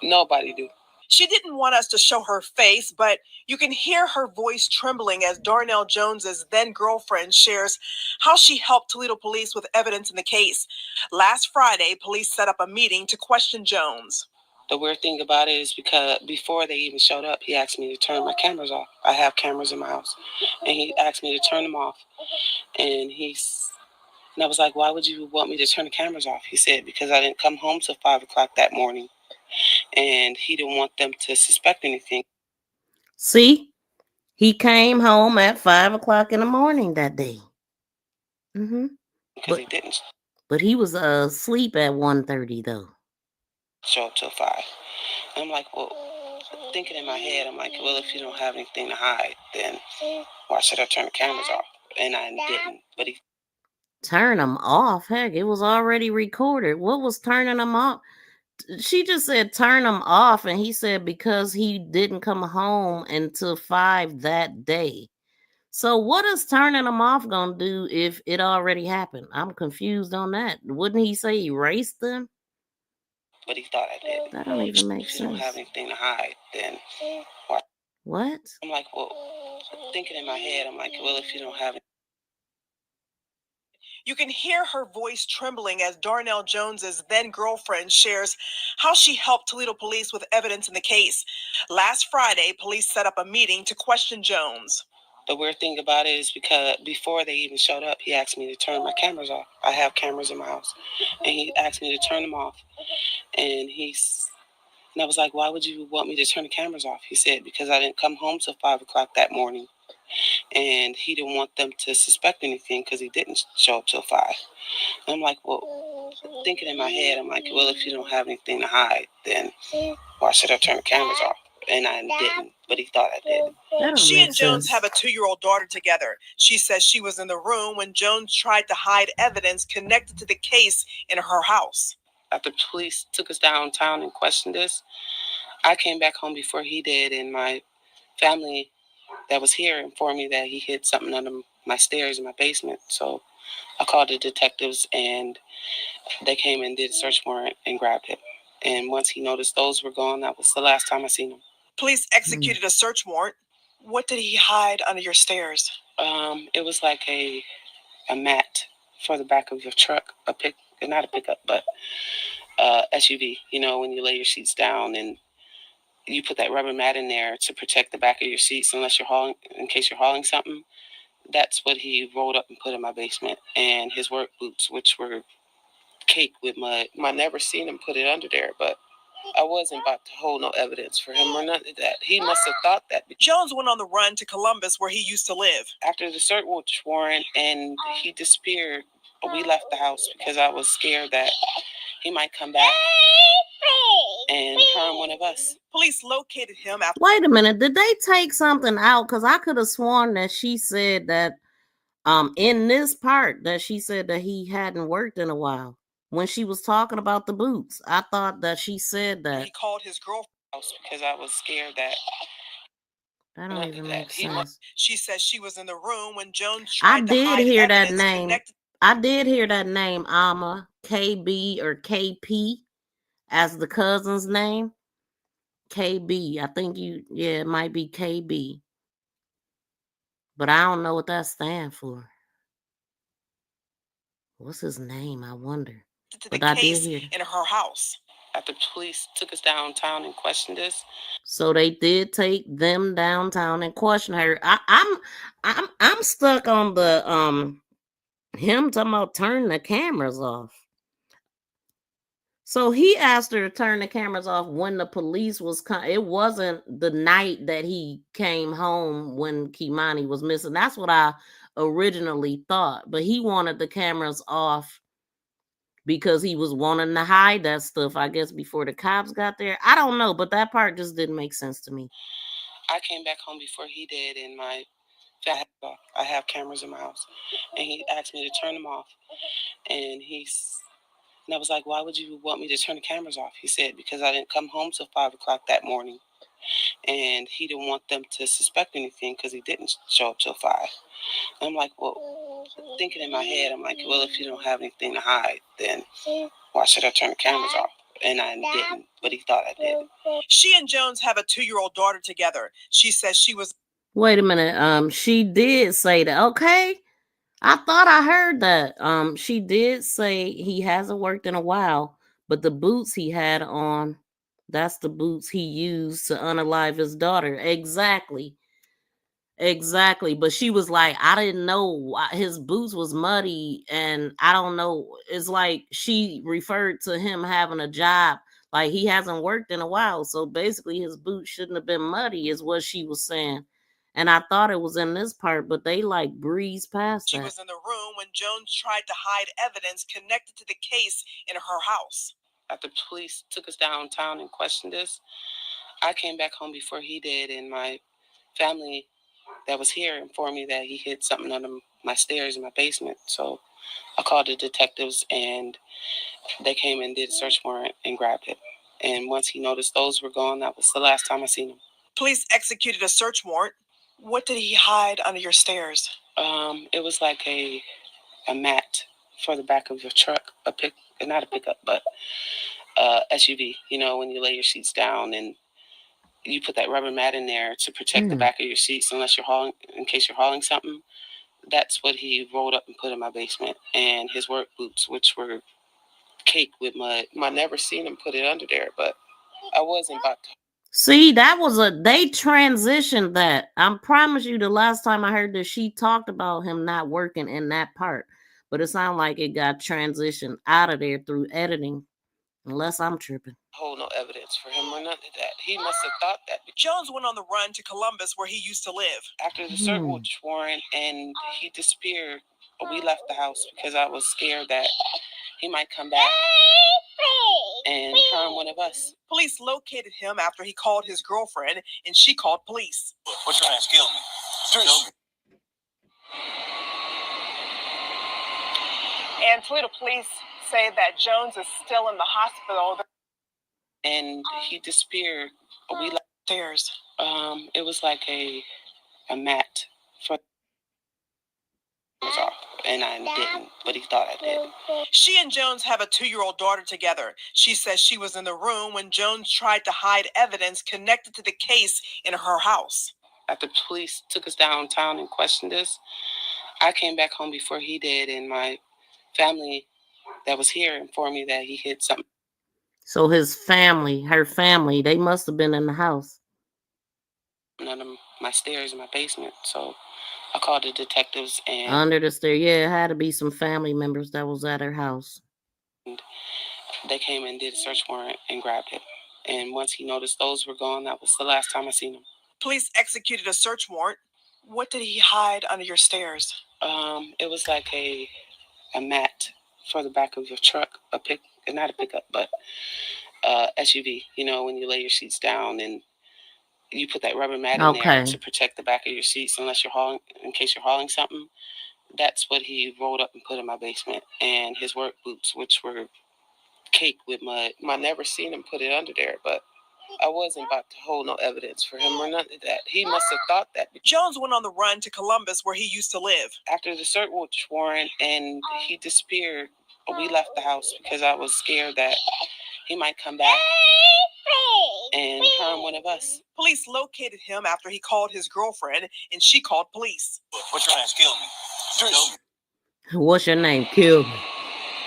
Nobody do. She didn't want us to show her face, but you can hear her voice trembling as Darnell Jones's then girlfriend shares how she helped Toledo police with evidence in the case. Last Friday, police set up a meeting to question Jones. The weird thing about it is because before they even showed up, he asked me to turn my cameras off. I have cameras in my house. And he asked me to turn them off. And I was like, why would you want me to turn the cameras off? He said, because I didn't come home till 5 o'clock that morning. And he didn't want them to suspect anything. See, he came home at 5 o'clock in the morning that day. Because he didn't But he was asleep at 1:30 though. show up till 5. And I'm like, well, thinking in my head, I'm like, well, if you don't have anything to hide, then why should I turn the cameras off? And I didn't. But he Turn them off. Heck, it was already recorded. What was turning them off? She just said turn them off, and he said because he didn't come home until 5 that day. So what is turning them off gonna do if it already happened? I'm confused on that. Wouldn't he say erase them? But he thought I did. That don't even make sense. If you don't have anything to hide, then why? What? I'm like, well, thinking in my head, I'm like, well, if you don't have it. You can hear her voice trembling as Darnell Jones's then girlfriend shares how she helped Toledo police with evidence in the case. Last Friday, police set up a meeting to question Jones. The weird thing about it is because before they even showed up, he asked me to turn my cameras off. I have cameras in my house. And he asked me to turn them off. And I was like, why would you want me to turn the cameras off? He said, because I didn't come home till 5 o'clock that morning. And he didn't want them to suspect anything because he didn't show up till 5. And I'm like, well, thinking in my head, I'm like, well, if you don't have anything to hide, then why should I turn the cameras off? And I didn't, but he thought I did. She and Jones have a 2-year-old daughter together. She says she was in the room when Jones tried to hide evidence connected to the case in her house. After police took us downtown and questioned us, I came back home before he did, and my family that was here informed me that he hid something under my stairs in my basement. So I called the detectives, and they came and did a search warrant and grabbed it. And once he noticed those were gone, that was the last time I seen him. Police executed a search warrant. What did he hide under your stairs? It was like a mat for the back of your truck, not a pickup, but SUV. You know, when you lay your seats down and you put that rubber mat in there to protect the back of your seats in case you're hauling something. That's what he rolled up and put in my basement. And his work boots, which were caked with mud. I never seen him put it under there, but I wasn't about to hold no evidence for him or nothing of that. He must have thought that. Jones went on the run to Columbus, where he used to live. After the search warrant and he disappeared, we left the house because I was scared that he might come back and harm one of us. Police located him after. Wait a minute, did they take something out? Because I could have sworn that she said that in this part that she said that he hadn't worked in a while. When she was talking about the boots, I thought that she said that. He called his girlfriend because I was scared that. That don't even make sense. She says she was in the room when Jones tried to hide hear that name. Connected. I did hear that name, Alma, KB or KP, as the cousin's name. KB. I think it might be KB. But I don't know what that stands for. What's his name? I wonder. But I did hear in her house. After police took us downtown and questioned us. So they did take them downtown and question her. I'm stuck on the him talking about turning the cameras off. So he asked her to turn the cameras off when the police was it wasn't the night that he came home when KEI'MANI was missing. That's what I originally thought. But he wanted the cameras off because he was wanting to hide that stuff, I guess, before the cops got there. I don't know, but that part just didn't make sense to me. I came back home before he did, and I have cameras in my house. And he asked me to turn them off. And I was like, why would you want me to turn the cameras off? He said, because I didn't come home till 5 o'clock that morning. And he didn't want them to suspect anything because he didn't show up till 5. And I'm like, well, thinking in my head, I'm like, well, if you don't have anything to hide, then why should I turn the cameras off? and I didn't, but he thought I did. She and Jones have a 2-year-old daughter together. She says she was. Wait a minute. She did say that. Okay. I thought I heard that. She did say he hasn't worked in a while, but the boots he had on, that's the boots he used to unalive his daughter. Exactly. But she was like, I didn't know his boots was muddy, and I don't know. It's like she referred to him having a job, like he hasn't worked in a while. So basically, his boots shouldn't have been muddy, is what she was saying. And I thought it was in this part, but they like breezed past She that. was in the room when Jones tried to hide evidence connected to the case in her house. After the police took us downtown and questioned us, I came back home before he did, and my family that was here informed me that he hid something under my stairs in my basement. So I called the detectives, and they came and did a search warrant and grabbed it. And once he noticed those were gone, that was the last time I seen him. Police executed a search warrant. What did he hide under your stairs? It was like a mat for the back of your truck, not a pickup, but SUV. You know, when you lay your seats down and you put that rubber mat in there to protect the back of your seats, in case you're hauling something. That's what he rolled up and put in my basement. And his work boots, which were caked with mud. I never seen him put it under there, but I wasn't about to. See, they transitioned that. I promise you, the last time I heard this, she talked about him not working in that part, but it sounded like it got transitioned out of there through editing, unless I'm tripping. Hold no evidence for him or none of that. He must have thought that. Jones went on the run to Columbus, where he used to live. After the search warrant and he disappeared, we left the house because I was scared that he might come back and harm one of us. Police located him after he called his girlfriend, and she called police. What's your name? Kill me. And Toledo police say that Jones is still in the hospital. And he disappeared. We left stairs. It was like a mat for off, and I didn't, but he thought I did. She and Jones have a 2-year-old daughter together. She says she was in the room when Jones tried to hide evidence connected to the case in her house. After the police took us downtown and questioned us, I came back home before he did, and my family that was here informed me that he hid something. So her family, they must have been in the house. Under my stairs in my basement. So I called the detectives, and under the stair. Yeah, it had to be some family members that was at her house. They came and did a search warrant and grabbed it. And once he noticed those were gone, that was the last time I seen him. Police executed a search warrant. What did he hide under your stairs? It was like a mat for the back of your truck, not a pickup, but SUV. You know, when you lay your seats down and you put that rubber mat in there to protect the back of your seats, in case you're hauling something. That's what he rolled up and put in my basement. And his work boots, which were caked with mud. I never seen him put it under there, but I wasn't about to hold no evidence for him or none of that. He must have thought that. Jones went on the run to Columbus, where he used to live. After the search warrant and he disappeared, we left the house because I was scared that he might come back and harm one of us. Police located him after he called his girlfriend, and she called police. What's your name? Kill me. What's your name? Kill me.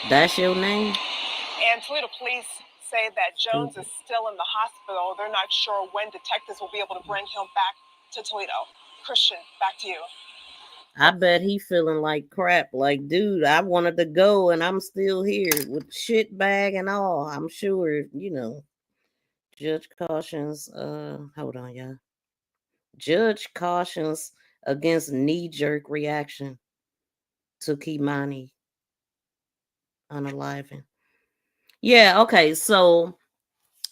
That's your name? And Toledo police say that Jones is still in the hospital. They're not sure when detectives will be able to bring him back to Toledo. Christian, back to you. I bet he feeling like crap. Like, dude, I wanted to go and I'm still here with shit bag and all. I'm sure, Judge cautions, hold on, y'all. Judge cautions against knee-jerk reaction to KEI'MANI unaliving. Yeah, okay, so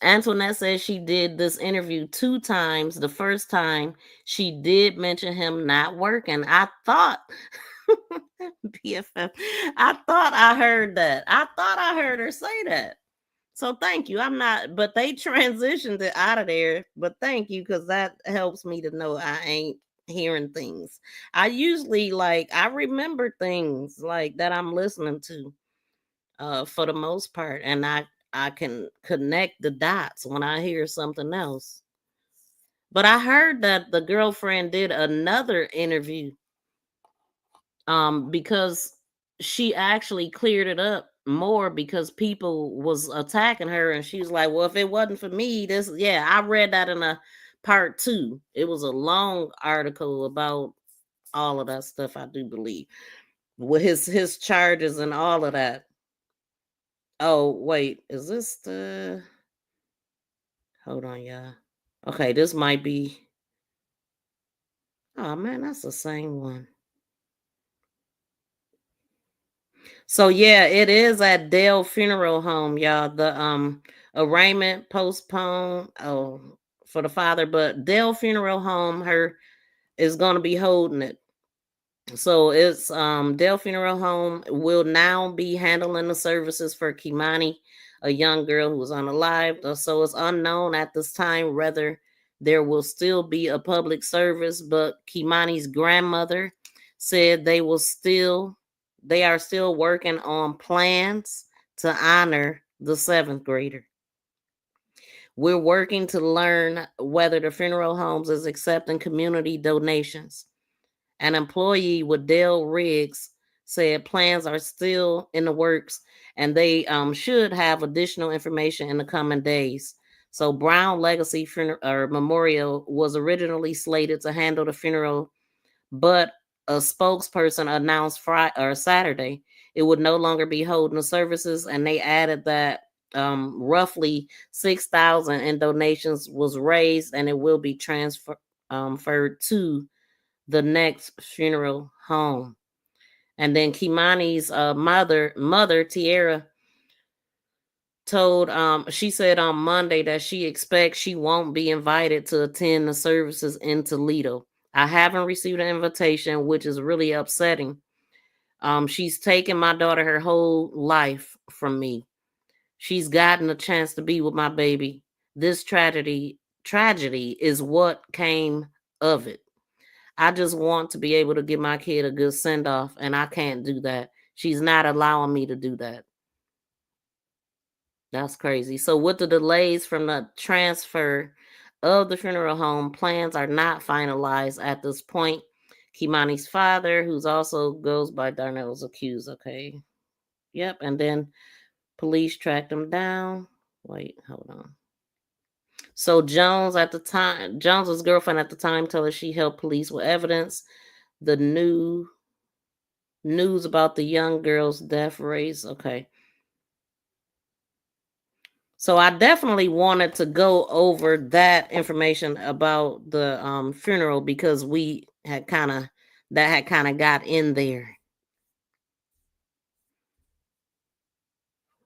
Antoinette says she did this interview 2 times. The first time she did mention him not working. I thought BFF, I thought I heard that. I thought I heard her say that. So thank you. I'm not, but they transitioned it out of there. But thank you, because that helps me to know I ain't hearing things. I usually I remember things like that I'm listening to for the most part. And I can connect the dots when I hear something else. But I heard that the girlfriend did another interview because she actually cleared it up more because people was attacking her, and she was like, well, if it wasn't for me, this, yeah, I read that in a part 2. It was a long article about all of that stuff, I do believe, with his charges and all of that. Oh wait, is this the, hold on, y'all. Okay, this might be, oh man, that's the same one. So yeah, it is at Dale Funeral Home, y'all. The arraignment postponed for the father, but Dale Funeral Home her is going to be holding it. So it's Dale Funeral Home will now be handling the services for KEI'MANI, a young girl who was unalived. So it's unknown at this time whether there will still be a public service, but KEI'MANI's grandmother said they are still working on plans to honor the 7th grader. We're working to learn whether the funeral homes is accepting community donations. An employee with Dale Riggs said plans are still in the works, and they should have additional information in the coming days. So Brown Legacy Memorial was originally slated to handle the funeral, but a spokesperson announced Saturday it would no longer be holding the services, and they added that roughly 6,000 in donations was raised, and it will be transferred to the next funeral home. And then KEI'MANI's mother Tiara told she said on Monday that she expects she won't be invited to attend the services in Toledo. I haven't received an invitation, which is really upsetting. She's taken my daughter her whole life from me. She's gotten a chance to be with my baby. This tragedy is what came of it. I just want to be able to give my kid a good send off, and I can't do that. She's not allowing me to do that. That's crazy. So with the delays from the transfer of the funeral home, plans are not finalized at this point. KEI'MANI's father, who's also goes by Darnell's accused. Okay. Yep. And then police tracked him down. Wait, hold on. So Jones's girlfriend at the time told her she helped police with evidence. The news about the young girl's death raised. Okay. So I definitely wanted to go over that information about the funeral because we had kind of got in there.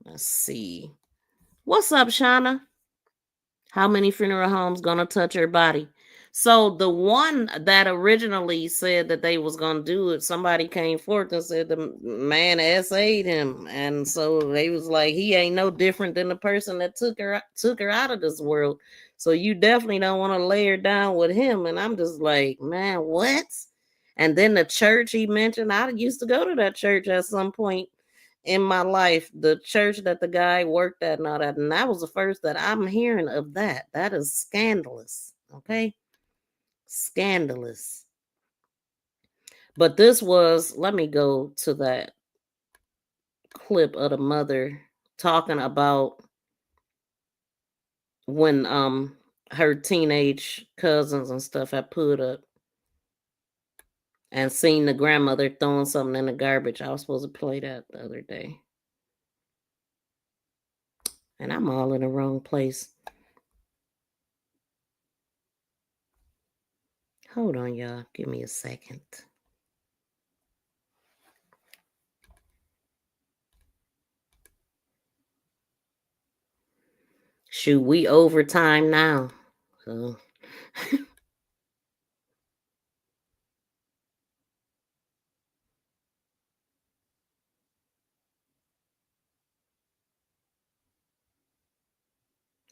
Let's see. What's up, Shauna? How many funeral homes gonna touch her body? So the one that originally said that they was gonna do it, somebody came forth and said the man SA'd him, and so they was like, he ain't no different than the person that took her out of this world. So you definitely don't want to lay her down with him. And I'm just like, man, what? And then the church he mentioned, I used to go to that church at some point in my life, the church that the guy worked at and all that. And that was the first that I'm hearing of that. That is scandalous. Okay. Scandalous. But this was, let me go to that clip of the mother talking about when her teenage cousins and stuff had put up and seen the grandmother throwing something in the garbage. I was supposed to play that the other day. And I'm all in the wrong place. Hold on, y'all. Give me a second. Shoot, we overtime now. So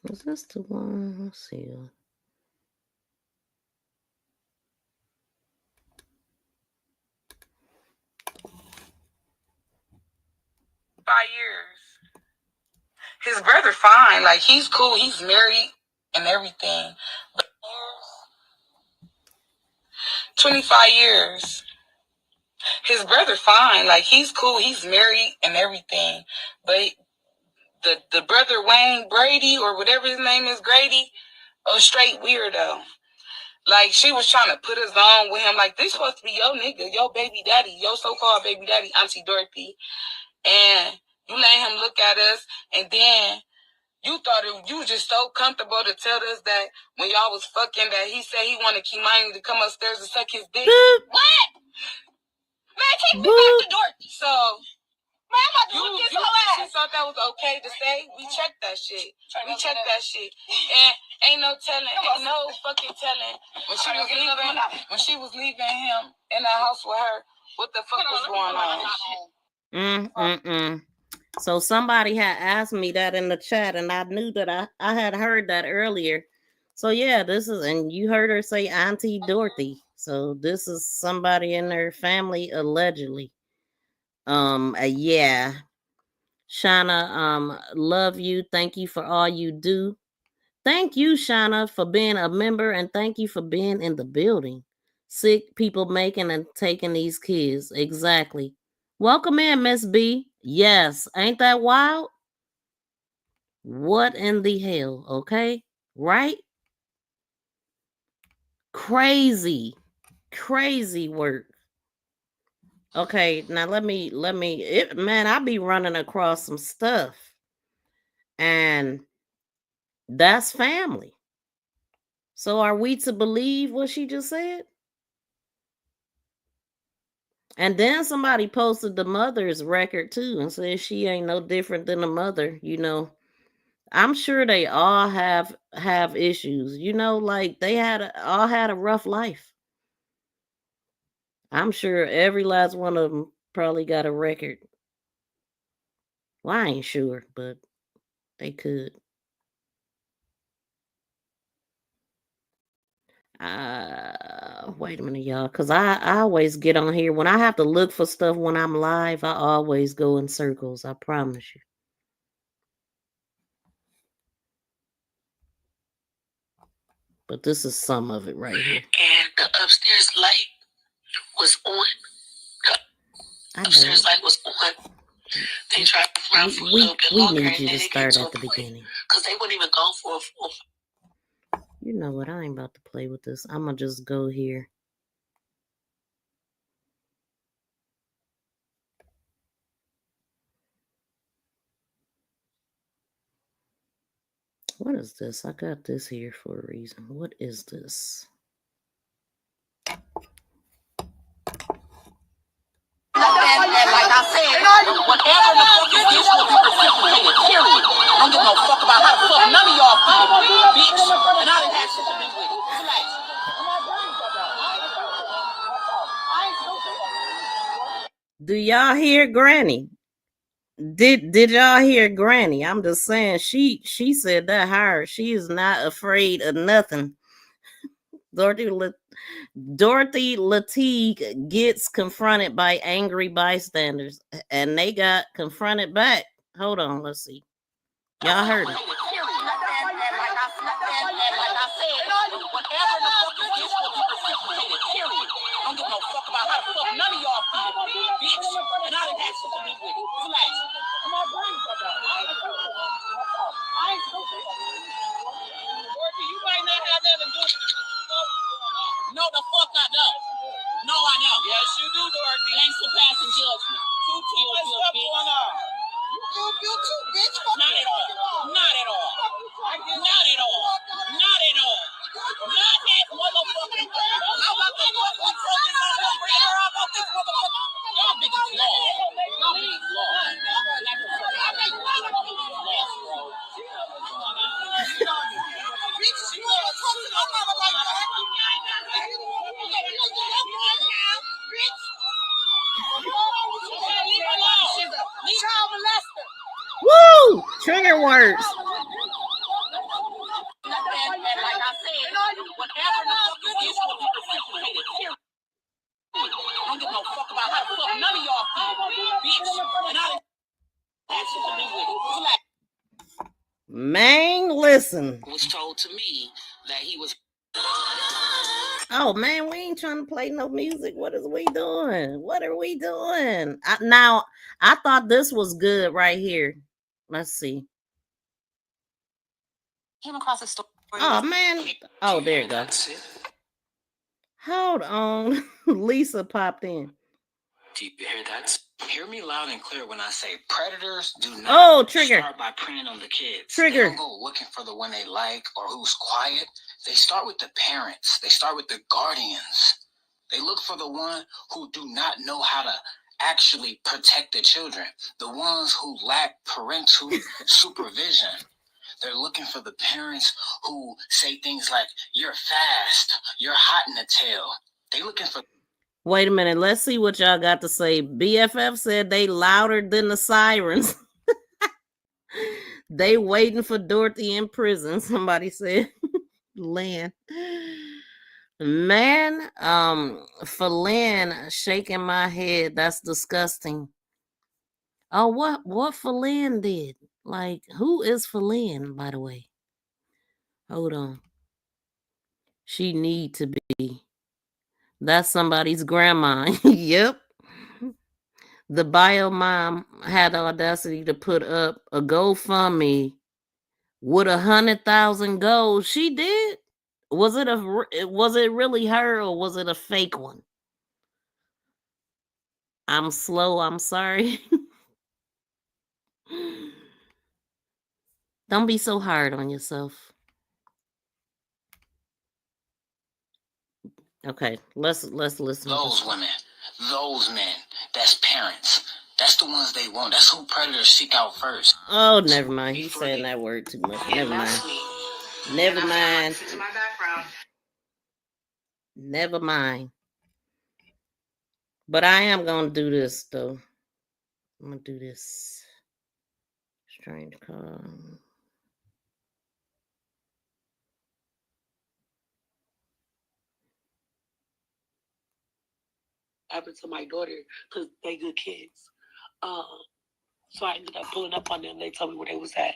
is this the one? Let's see. 5 years. His brother fine, like he's cool, he's married and everything. 25 years. His brother fine, like he's cool, he's married and everything. But the brother Wayne Brady or whatever his name is, Grady, a straight weirdo. Like she was trying to put us on with him, like this supposed to be your nigga, your baby daddy, your so-called baby daddy, Auntie Dorothy. And you let him look at us, and then you thought you was just so comfortable to tell us that when y'all was fucking that he said he wanted KEI'MANI to come upstairs and suck his dick. What? Man, take me back to Dorothy. So, man, I'm about to look this whole ass. You thought that was okay to say? We checked that shit. We checked that shit. And ain't no telling, ain't no fucking telling when she was leaving him in the house with her, what the fuck was going on? So somebody had asked me that in the chat, and I knew that I had heard that earlier. So yeah, this is, and you heard her say Auntie Dorothy. So this is somebody in her family allegedly. Yeah. Shauna, love you. Thank you for all you do. Thank you, Shauna, for being a member, and thank you for being in the building. Sick people making and taking these kids. Exactly. Welcome in, Miss B. Yes, ain't that wild? What in the hell? Okay, right? Crazy work. Okay, now let me. Man, I be running across some stuff, and that's family. So are we to believe what she just said? And then somebody posted the mother's record too and said she ain't no different than the mother. You know, I'm sure they all have issues. You know, like they all had a rough life. I'm sure every last one of them probably got a record. Well, I ain't sure, but they could. Wait a minute, y'all, because I always get on here. When I have to look for stuff when I'm live, I always go in circles. I promise you. But this is some of it right here. And the upstairs light was on. Upstairs light was on. They tried to run for a little bit longer. We need you to start at the beginning. Because they wouldn't even go for a full. You know what? I ain't about to play with this. I'm going to just go here. What is this? I got this here for a reason. What is this? And like I said, whatever the fuck is this will be reciprocated, period. I don't give no fuck about how the fuck none of y'all feel, bitch. And I didn't have shit to do with it. Relax. Do y'all hear Granny? Did y'all hear Granny? I'm just saying she said that hard. She is not afraid of nothing. Dorothy Latigue gets confronted by angry bystanders, and they got confronted back. Hold on, let's see. Y'all heard it. Whatever the fuck is this will be reciprocated, period. I don't give no fuck about how the fuck none of y'all feel, bitch. And I didn't have shit to do with it. Relax. Dorothy, you might not have nothing to do with it, but you know what's going on. No, the fuck I don't. No, I don't. Yes, you do, Dorothy. Thanks for passing judgment. Too much stuff going on. You too, bitch. Not at all. Not at all. Not at all. Not at all. Not that motherfucking. How about the fuck we focus on what bring her up on this motherfucker? Y'all bitches lost. Y'all bitches lost. Bitch, you wanna talk to my mother like that? Bitch. Leave her alone. Child molester. Woo! Trigger words. And like I said, whatever the fuck is this will be reciprocated, period. I don't give no fuck about how the fuck none of y'all feel, bitch. And I didn't have shit to do with it. Relax. Man, listen. It was told to me that he was. Oh man, we ain't trying to play no music. What is we doing? What are we doing? Now, I thought this was good right here. Let's see. Came across a story. Oh man. Oh, there you go. Hold on. Lisa popped in. Do you hear that? Hear me loud and clear when I say predators do not start by preying on the kids. They don't go looking for the one they like or who's quiet. They start with the parents. They start with the guardians. They look for the one who do not know how to actually protect the children, the ones who lack parental supervision. They're looking for the parents who say things like, "You're fast, you're hot in the tail." They looking for. Wait a minute. Let's see what y'all got to say. BFF said they louder than the sirens. They waiting for Dorothy in prison. Somebody said. Lynn. Man, for Lynn shaking my head. That's disgusting. Oh, what Philin did? Like, who is Philin, by the way? Hold on. She need to be. That's somebody's grandma. Yep. The bio mom had the audacity to put up a GoFundMe with 100,000 goals. She did. Was it really her or was it a fake one? I'm slow. I'm sorry. Don't be so hard on yourself. Okay, let's listen. Those women, those men, that's parents. That's the ones they want. That's who predators seek out first. Oh, never mind. He's saying that word too much. Never mind. Never mind. Never mind. But I am gonna do this though. I'm gonna do this. Strange call. Happened to my daughter because they good kids. So I ended up pulling up on them. They told me where they was at.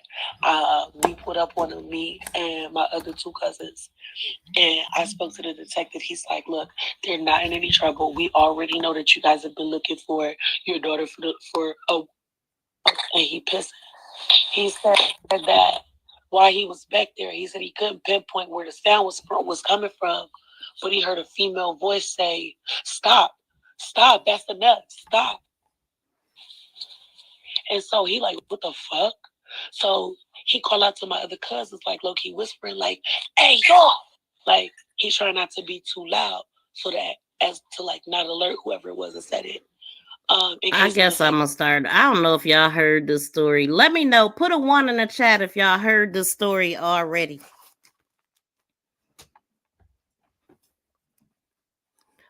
We put up on them, me and my other two cousins. And I spoke to the detective. He's like, look, they're not in any trouble. We already know that you guys have been looking for your daughter and he pissed. He said that while he was back there, he said he couldn't pinpoint where the sound was coming from, but he heard a female voice say, stop, that's enough, stop. And so he like, what the fuck? So he called out to my other cousins, like low-key whispering, like, hey, y'all! Like, he's trying not to be too loud so that as to like not alert whoever it was that said it. I guess I'm gonna start. I don't know if y'all heard this story. Let me know. Put a 1 in the chat if y'all heard this story already.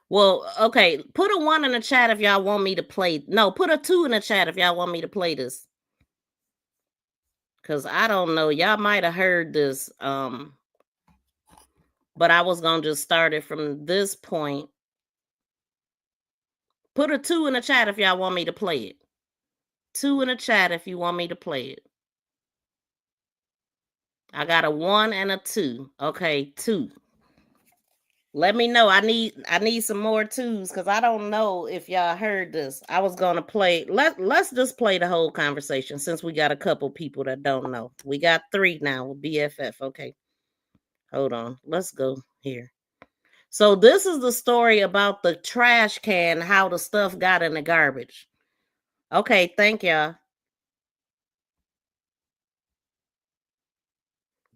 Well, okay. Put a 1 in the chat if y'all want me to play. No, put a 2 in the chat if y'all want me to play this. Cause I don't know. Y'all might have heard this. But I was gonna just start it from this point. Put a 2 in the chat if y'all want me to play it. 2 in the chat if you want me to play it. I got a 1 and a 2. Okay, 2. Let me know. I need some more 2s because I don't know if y'all heard this. I was gonna play. Let's just play the whole conversation since we got a couple people that don't know. We got 3 now with BFF. Okay. Hold on. Let's go here. So this is the story about the trash can, how the stuff got in the garbage. Okay, thank y'all.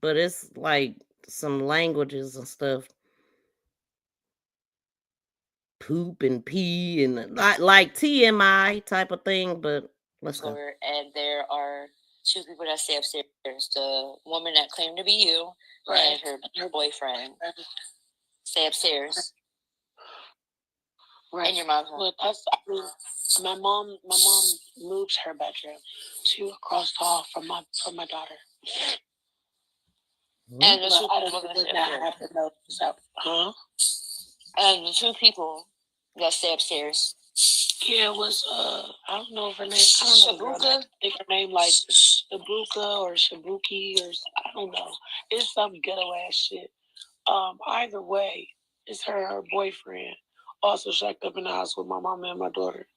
But it's like some languages and stuff. Poop and pee and like TMI type of thing, but let's go. And there are 2 people that stay upstairs. The woman that claimed to be you and her boyfriend stay upstairs. Right. And your mom's home. My mom moved her bedroom to across the hall from my daughter. And the 2 people that stay upstairs. And the 2 people that stay upstairs. Yeah, it was I don't know her name. I don't know her name. I think her name like Shabuka or Shabuki or I don't know. It's some ghetto ass shit. Either way, it's her boyfriend also shacked up in the house with my mom and my daughter.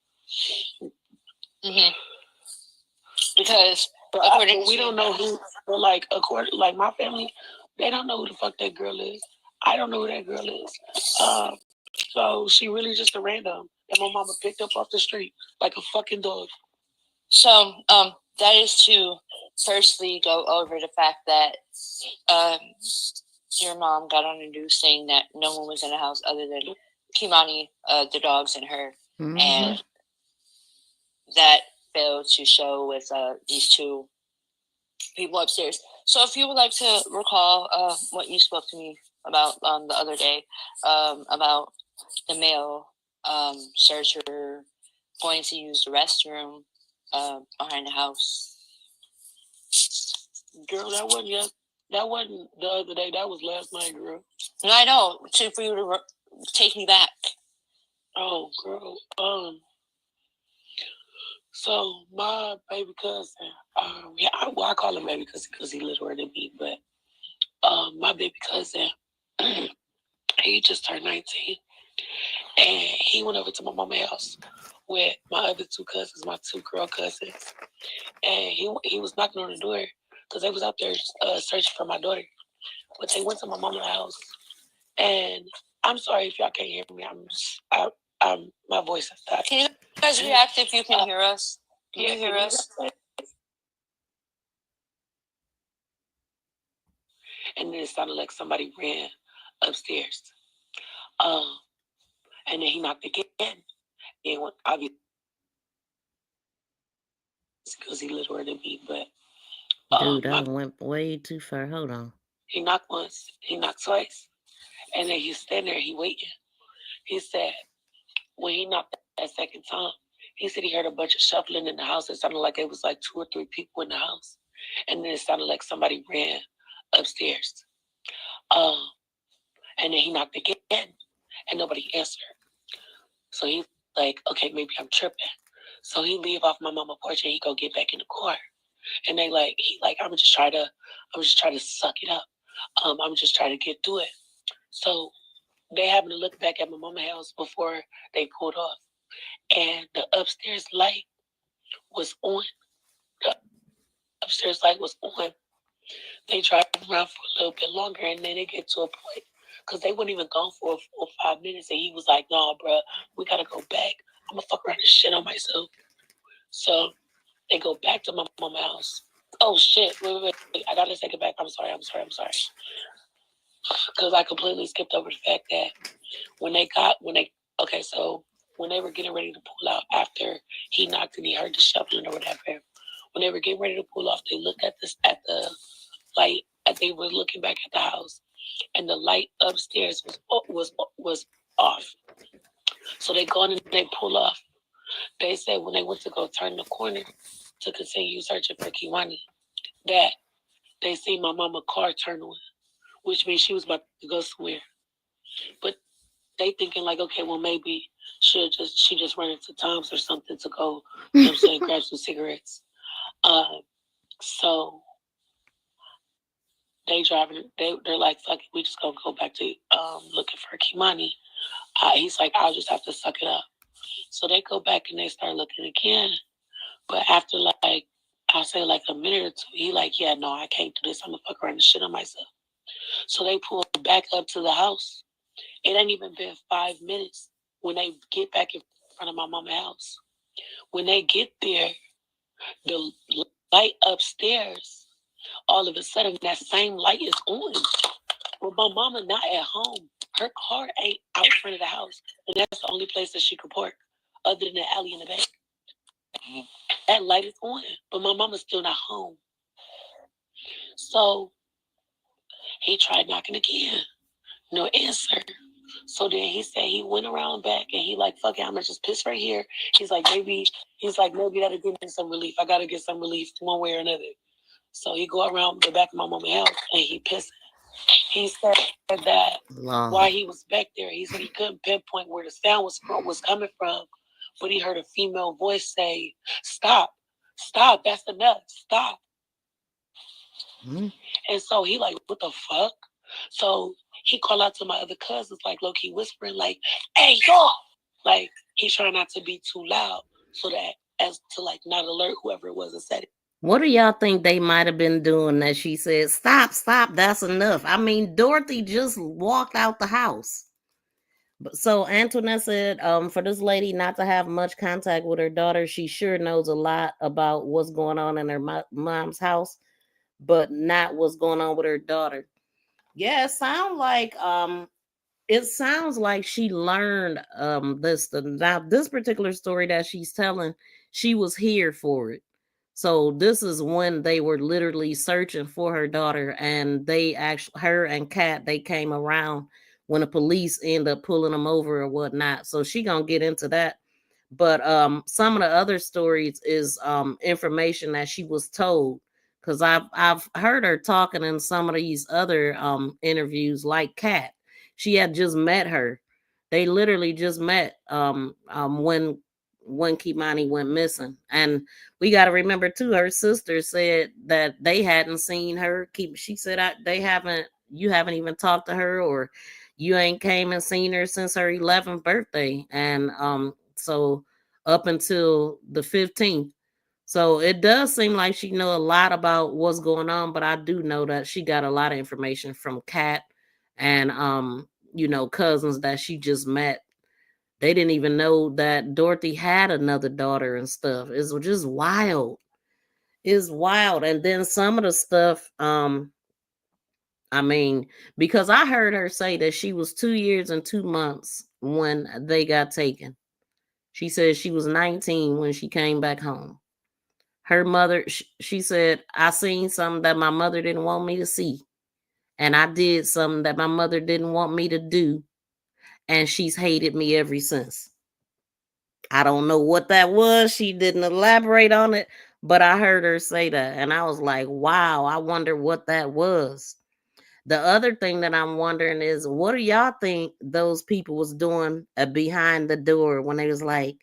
Mm-hmm. Because we don't know who. But like my family, they don't know who the fuck that girl is. I don't know who that girl is. So she really just a random that my mama picked up off the street like a fucking dog. So that is to firstly go over the fact that your mom got on the news saying that no one was in the house other than KEI'MANI, the dogs, and her, and that failed to show with these two people upstairs. So if you would like to recall what you spoke to me about the other day about the male searcher going to use the restroom behind the house. Girl, that wasn't the other day. That was last night, girl. No, I know. For you to take me back. Oh, girl. So my baby cousin, I call him baby cousin because he littler than me, but my baby cousin, he just turned 19, and he went over to my mama's house with my other two cousins, my two girl cousins, and he was knocking on the door because they was out there searching for my daughter, but they went to my mama's house, and I'm sorry if y'all can't hear me. I'm my voice is died. Can you guys react if you can hear us? Can you hear us? And then it sounded like somebody ran upstairs. And then he knocked again. And went, obviously, because he littler than me, but dude, that went way too far. Hold on. He knocked once, he knocked twice, and then he's standing there, he waiting. He said, when he knocked that second time, he said he heard a bunch of shuffling in the house. It sounded like it was like 2 or 3 people in the house. And then it sounded like somebody ran upstairs. And then he knocked again, and nobody answered. So he's like, okay, maybe I'm tripping. So he leave off my mama porch and he go get back in the car. And he I'm just trying to suck it up. I'm just trying to get through it. So they happened to look back at my mama's house before they pulled off. And the upstairs light was on. The upstairs light was on. They drive around for a little bit longer, and then they get to a point, because they weren't even gone for 4 or 5 minutes, and he was like, nah, bro, we got to go back. I'm going to fuck around and shit on myself. So they go back to my mama's house. Oh, shit. Wait. I got to take it back. I'm sorry. Because I completely skipped over the fact that when they were getting ready to pull out after he knocked and he heard the shuffling or whatever, when they were getting ready to pull off, they looked at the light, as they were looking back at the house, and the light upstairs was off. So they go in and they pull off. They said when they went to go turn the corner to continue searching for KEI'MANI, that they see my mama's car turn on, which means she was about to go somewhere. But they thinking like, okay, well maybe she just ran into Tom's or something to go, you know what I'm saying, grab some cigarettes. So they're like, fuck it, we just gonna go back to looking for KEI'MANI. He's like, I'll just have to suck it up. So they go back and they start looking again. But after I'll say like a minute or two, he like, yeah, no, I can't do this. I'm gonna fuck around and shit on myself. So they pull back up to the house. It ain't even been 5 minutes when they get back in front of my mama's house. When they get there, the light upstairs, all of a sudden that same light is on. Well, my mama not at home. Her car ain't out front of the house. And that's the only place that she could park other than the alley in the back. That light is on, but my mama's still not home. So he tried knocking again. No answer. So then he said he went around back and he like, fuck it, I'm gonna just piss right here. He's like, maybe that'll give me some relief. I gotta get some relief one way or another. So he go around the back of my mama's house and he pissing. He said that while he was back there, he said he couldn't pinpoint where the sound was coming from, but he heard a female voice say, stop, that's enough, stop. Mm-hmm. And so he like, what the fuck? So he called out to my other cousins, like low-key whispering, like, hey, y'all. Like, he's trying not to be too loud so that as to like not alert whoever it was that said it. What do y'all think they might have been doing that she said, stop, that's enough? I mean, Dorothy just walked out the house. So Antoinette said, for this lady not to have much contact with her daughter, she sure knows a lot about what's going on in her mom's house, but not what's going on with her daughter. Yeah, it sounds like she learned this particular story that she's telling, she was here for it. So this is when they were literally searching for her daughter, and her and Kat, they came around when the police end up pulling them over or whatnot. So she gonna get into that. But some of the other stories is information that she was told, because I've heard her talking in some of these other interviews, like Kat. She had just met her. They literally just met when KEI'MANI went missing. And we got to remember too, her sister said that they hadn't seen her. She said you haven't even talked to her, or you ain't came and seen her since her 11th birthday. And so up until the 15th. So it does seem like she know a lot about what's going on, but I do know that she got a lot of information from Kat and cousins that she just met. They didn't even know that Dorothy had another daughter and stuff. It's just wild. It's wild. And then some of the stuff, I mean, because I heard her say that she was 2 years and 2 months when they got taken. She said she was 19 when she came back home. Her mother, she said, I seen something that my mother didn't want me to see. And I did something that my mother didn't want me to do. And she's hated me ever since. I don't know what that was. She didn't elaborate on it, but I heard her say that. And I was like, wow, I wonder what that was. The other thing that I'm wondering is, what do y'all think those people was doing behind the door when they was like,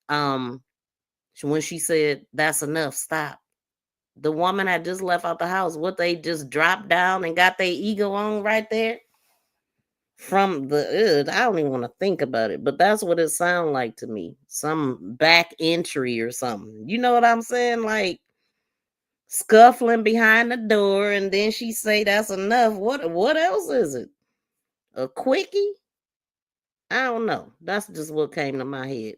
when she said, that's enough, stop? The woman had just left out the house. What, they just dropped down and got their ego on right there? From the, I don't even want to think about it, but that's what it sounded like to me. Some back entry or something. You know what I'm saying? Like scuffling behind the door, and then she say that's enough. What else is it? A quickie? I don't know. That's just what came to my head.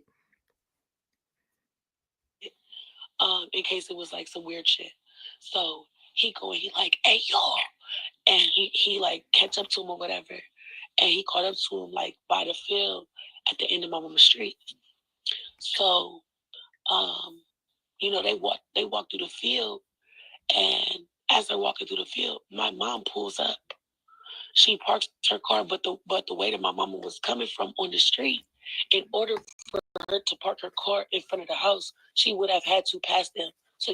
In case it was like some weird shit. So he like, hey y'all. And he like catch up to him or whatever. And he caught up to him like by the field at the end of my mama's street. So they walk through the field, and as they're walking through the field, my mom pulls up. She parks her car, but the way that my mama was coming from on the street, in order for her to park her car in front of the house, she would have had to pass them. So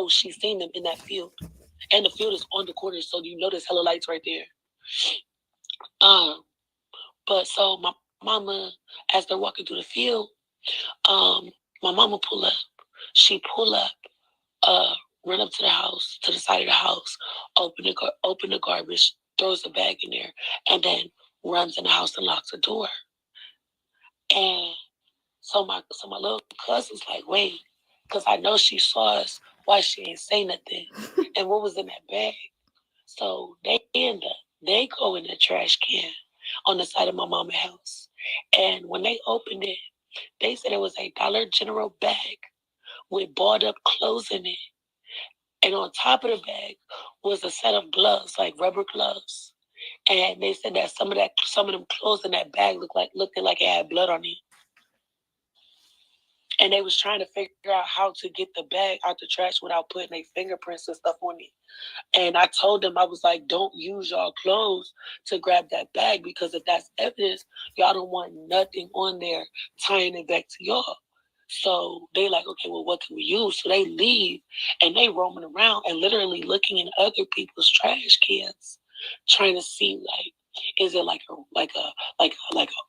she's seen them in that field. And the field is on the corner, so there's hella lights right there. But so my mama, as they're walking through the field, my mama pull up. She pull up, run up to the house, to the side of the house, open the garbage, throws the bag in there, and then runs in the house and locks the door. And so my little cousin's like, wait, because I know she saw us. Why she ain't say nothing? And what was in that bag? So they go in the trash can on the side of my mama's house. And when they opened it, they said it was a Dollar General bag with balled up clothes in it. And on top of the bag was a set of gloves, like rubber gloves. And they said that some of them clothes in that bag looked like it had blood on it. And they was trying to figure out how to get the bag out the trash without putting their fingerprints and stuff on it. And I told them, I was like, don't use y'all clothes to grab that bag, because if that's evidence, y'all don't want nothing on there tying it back to y'all. So they like, okay, well, what can we use? So they leave, and they roaming around and literally looking in other people's trash cans, trying to see like, is it like a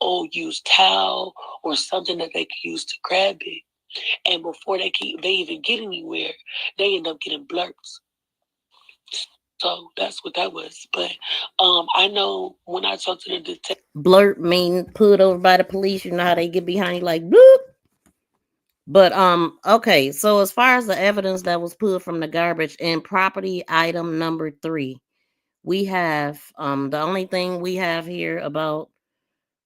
old used towel or something that they could use to grab it? And before they even get anywhere, they end up getting blurts. So that's what that was. But I know when I talked to the detective, blurt mean put over by the police. You know how they get behind you like bloop. But okay, so as far as the evidence that was pulled from the garbage in property item number 3, we have the only thing we have here about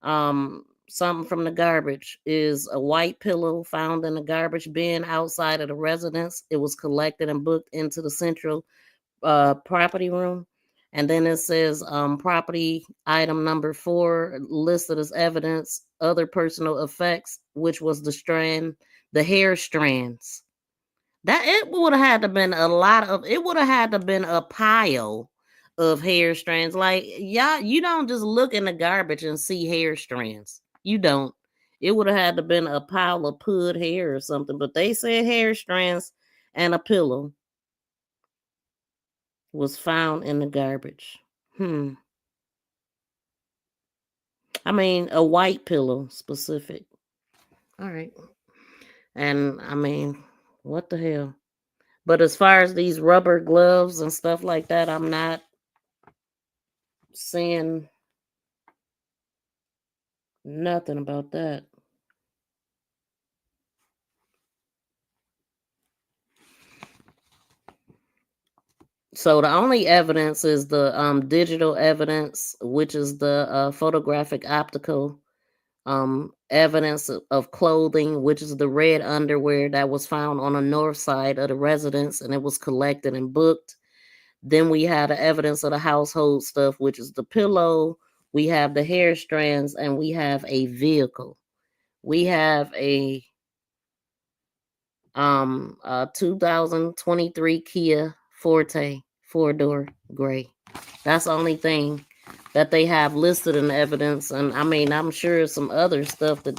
something from the garbage is a white pillow found in the garbage bin outside of the residence. It was collected and booked into the central property room. And then it says property item number 4 listed as evidence, other personal effects, which was the hair strands. That it would have had to been a lot of it would have had to been a pile of hair strands. Like, y'all, you don't just look in the garbage and see hair strands. You don't. It would have had to been a pile of pud hair or something. But they said hair strands and a pillow was found in the garbage. I mean, a white pillow specific. All right. And I mean, what the hell? But as far as these rubber gloves and stuff like that, I'm not seeing nothing about that. So the only evidence is the digital evidence, which is the photographic optical evidence of clothing, which is the red underwear that was found on the north side of the residence, and it was collected and booked. Then we had the evidence of the household stuff, which is the pillow. We have the hair strands, and we have a vehicle. We have a 2023 Kia Forte 4-door gray. That's the only thing that they have listed in the evidence. And I mean, I'm sure some other stuff that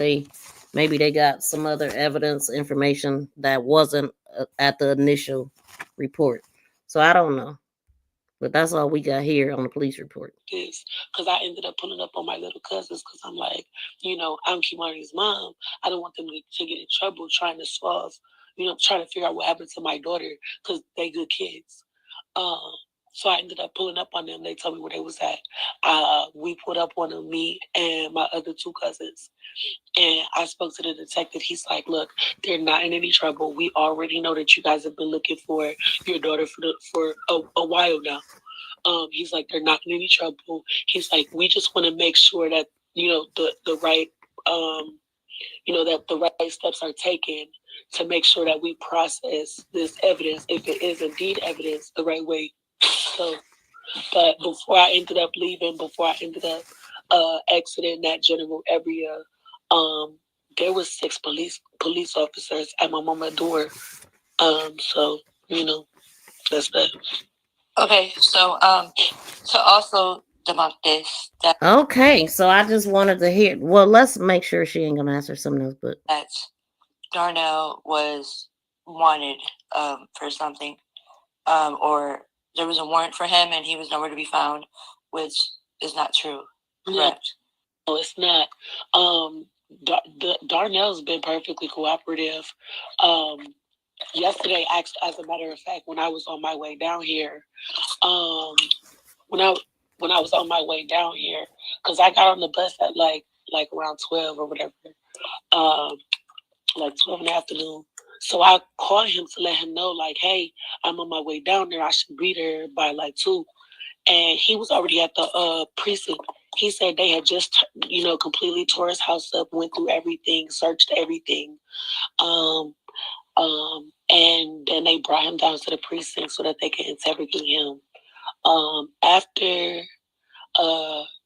maybe they got some other evidence information that wasn't at the initial report. So I don't know. But that's all we got here on the police report. This because I ended up pulling up on my little cousins because I'm like, I'm KEI'MANI's mom. I don't want them to get in trouble trying to solve, trying to figure out what happened to my daughter because they good kids. So I ended up pulling up on them. They told me where they was at. We pulled up on them, me and my other 2 cousins. And I spoke to the detective. He's like, look, they're not in any trouble. We already know that you guys have been looking for your daughter for a while now. He's like, they're not in any trouble. He's like, we just want to make sure that, the right, that the right steps are taken to make sure that we process this evidence, if it is indeed evidence, the right way. So, but before I ended up leaving, before I ended up exiting that general area, there was 6 police officers at my mama's door. So that's that. Okay, so also debunk this. Okay, so I just wanted to hear. Well, let's make sure she ain't gonna answer something else. But that Darnell was wanted for something, or there was a warrant for him and he was nowhere to be found, which is not true. Correct? No, it's not. Darnell's been perfectly cooperative. Yesterday, actually, as a matter of fact, when I was on my way down here, when I was on my way down here, because I got on the bus at like around 12 or whatever, like 12 in the afternoon. So I called him to let him know, like, hey, I'm on my way down there. I should be there by like 2. And he was already at the precinct. He said they had just, completely tore his house up, went through everything, searched everything. And then they brought him down to the precinct so that they could interrogate him. After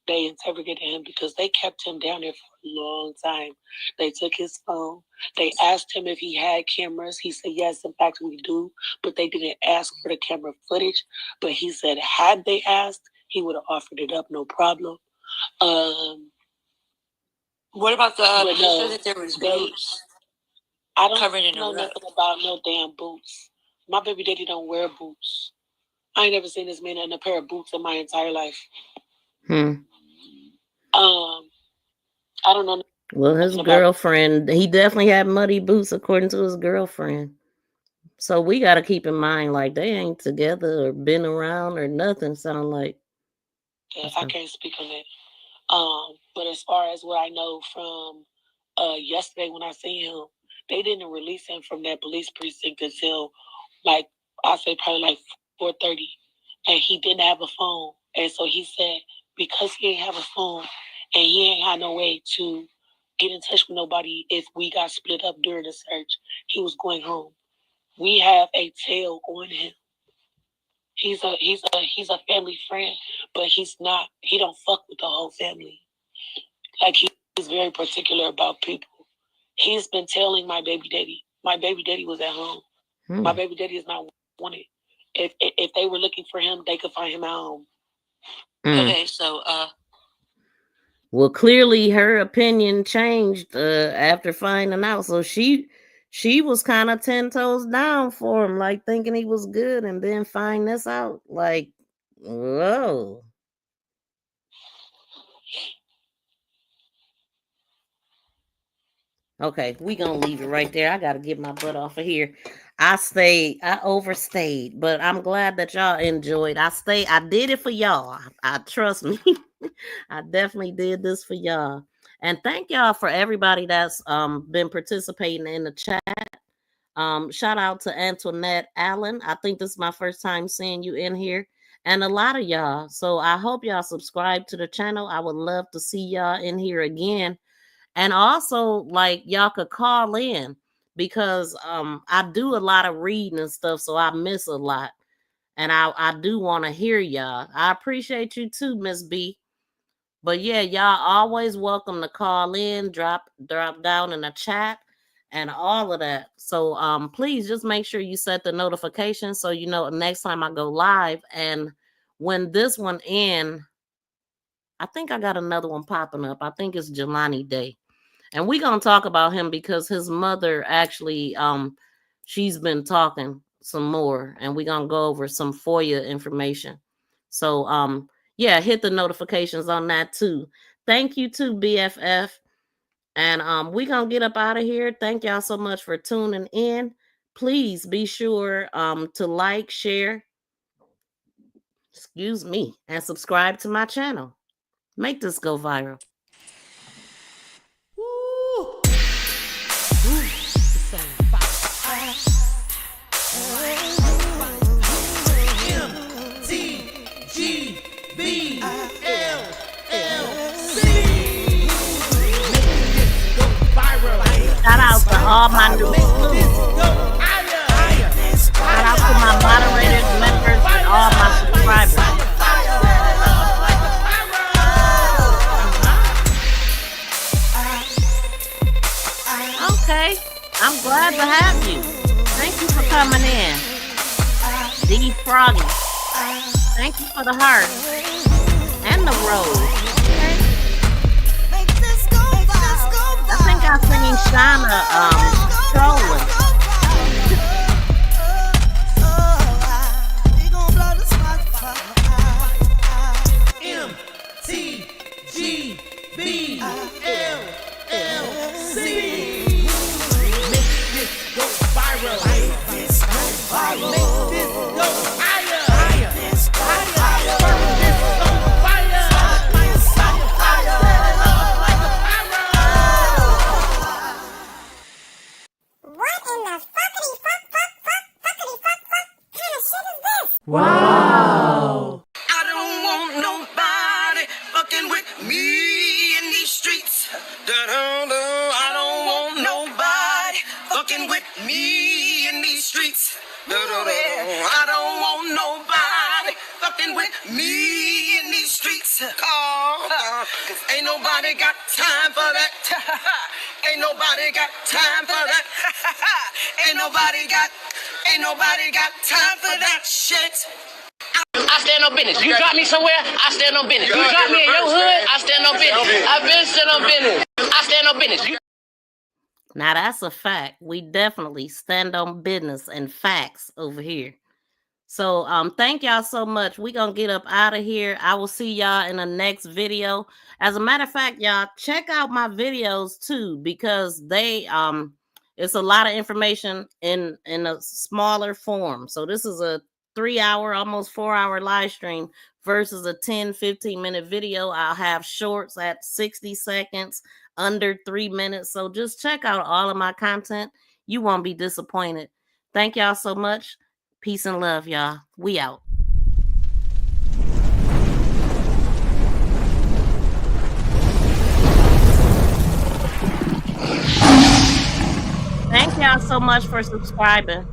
they interrogated him, because they kept him down there for a long time. They took his phone. They asked him if he had cameras. He said, yes, in fact, we do. But they didn't ask for the camera footage. But he said, had they asked, he would have offered it up, no problem. What about the said that there was boots? I don't know nothing about no damn boots. My baby daddy don't wear boots. I ain't never seen this man in a pair of boots in my entire life. I don't know. Well, his girlfriend, he definitely had muddy boots according to his girlfriend. So we got to keep in mind, like, they ain't together or been around or nothing. Sound like. Yeah, I can't speak on that. But as far as what I know from yesterday when I seen him, they didn't release him from that police precinct until, like, I say probably like 4:30, and he didn't have a phone. And so he said because he ain't have a phone and he ain't had no way to get in touch with nobody if we got split up during the search, he was going home. We have a tail on him. He's a family friend, but he don't fuck with the whole family. Like, he's very particular about people. He's been telling my baby daddy was at home. My baby daddy is not wanted. If they were looking for him, they could find him at home. Okay, so well, clearly her opinion changed after finding out. So she was kind of 10 toes down for him, like thinking he was good, and then find this out. Like, whoa. Okay, we gonna leave it right there. I gotta get my butt off of here. I overstayed, but I'm glad that y'all enjoyed. I did it for y'all. I trust me. I definitely did this for y'all. And thank y'all for everybody that's been participating in the chat. Shout out to Antoinette Allen. I think this is my first time seeing you in here. And a lot of y'all. So I hope y'all subscribe to the channel. I would love to see y'all in here again. And also, like, y'all could call in because I do a lot of reading and stuff, so I miss a lot. And I do want to hear y'all. I appreciate you too, Miss B. But yeah, y'all always welcome to call in, drop down in the chat and all of that. So please just make sure you set the notification so you know next time I go live. And when this one ends, I think I got another one popping up. I think it's Jelani Day. And we're going to talk about him because his mother actually, she's been talking some more. And we're going to go over some FOIA information. So, yeah, hit the notifications on that too. Thank you to BFF. And we're going to get up out of here. Thank y'all so much for tuning in. Please be sure to like, share, excuse me, and subscribe to my channel. Make this go viral. Shout out to all my new shout out to my moderators, members, and all my subscribers. Okay, I'm glad to have you. Thank you for coming in. D Froggy. Thank you for the heart and the rose. I think I seen Shauna trolling. Wow. I don't want nobody fucking with me in these streets. I don't want nobody fucking with me in these streets. I don't want nobody fucking with me in these streets. Cause ain't nobody got time for that. Ain't nobody got time for that. Ain't nobody got time for that shit. I stand on business. You drop me somewhere, I stand on business. You drop me in your hood, I stand on business. I've been stand on business. I stand on business. Now that's a fact. We definitely stand on business and facts over here. So thank y'all so much. We're gonna get up out of here. I will see y'all in the next video. As a matter of fact, y'all check out my videos too, because they It's a lot of information in a smaller form. So this is a 3-hour, almost 4-hour live stream versus a 10-15-minute video. I'll have shorts at 60 seconds, under 3 minutes. So just check out all of my content. You won't be disappointed. Thank y'all so much. Peace and love, y'all. We out. Thank y'all so much for subscribing.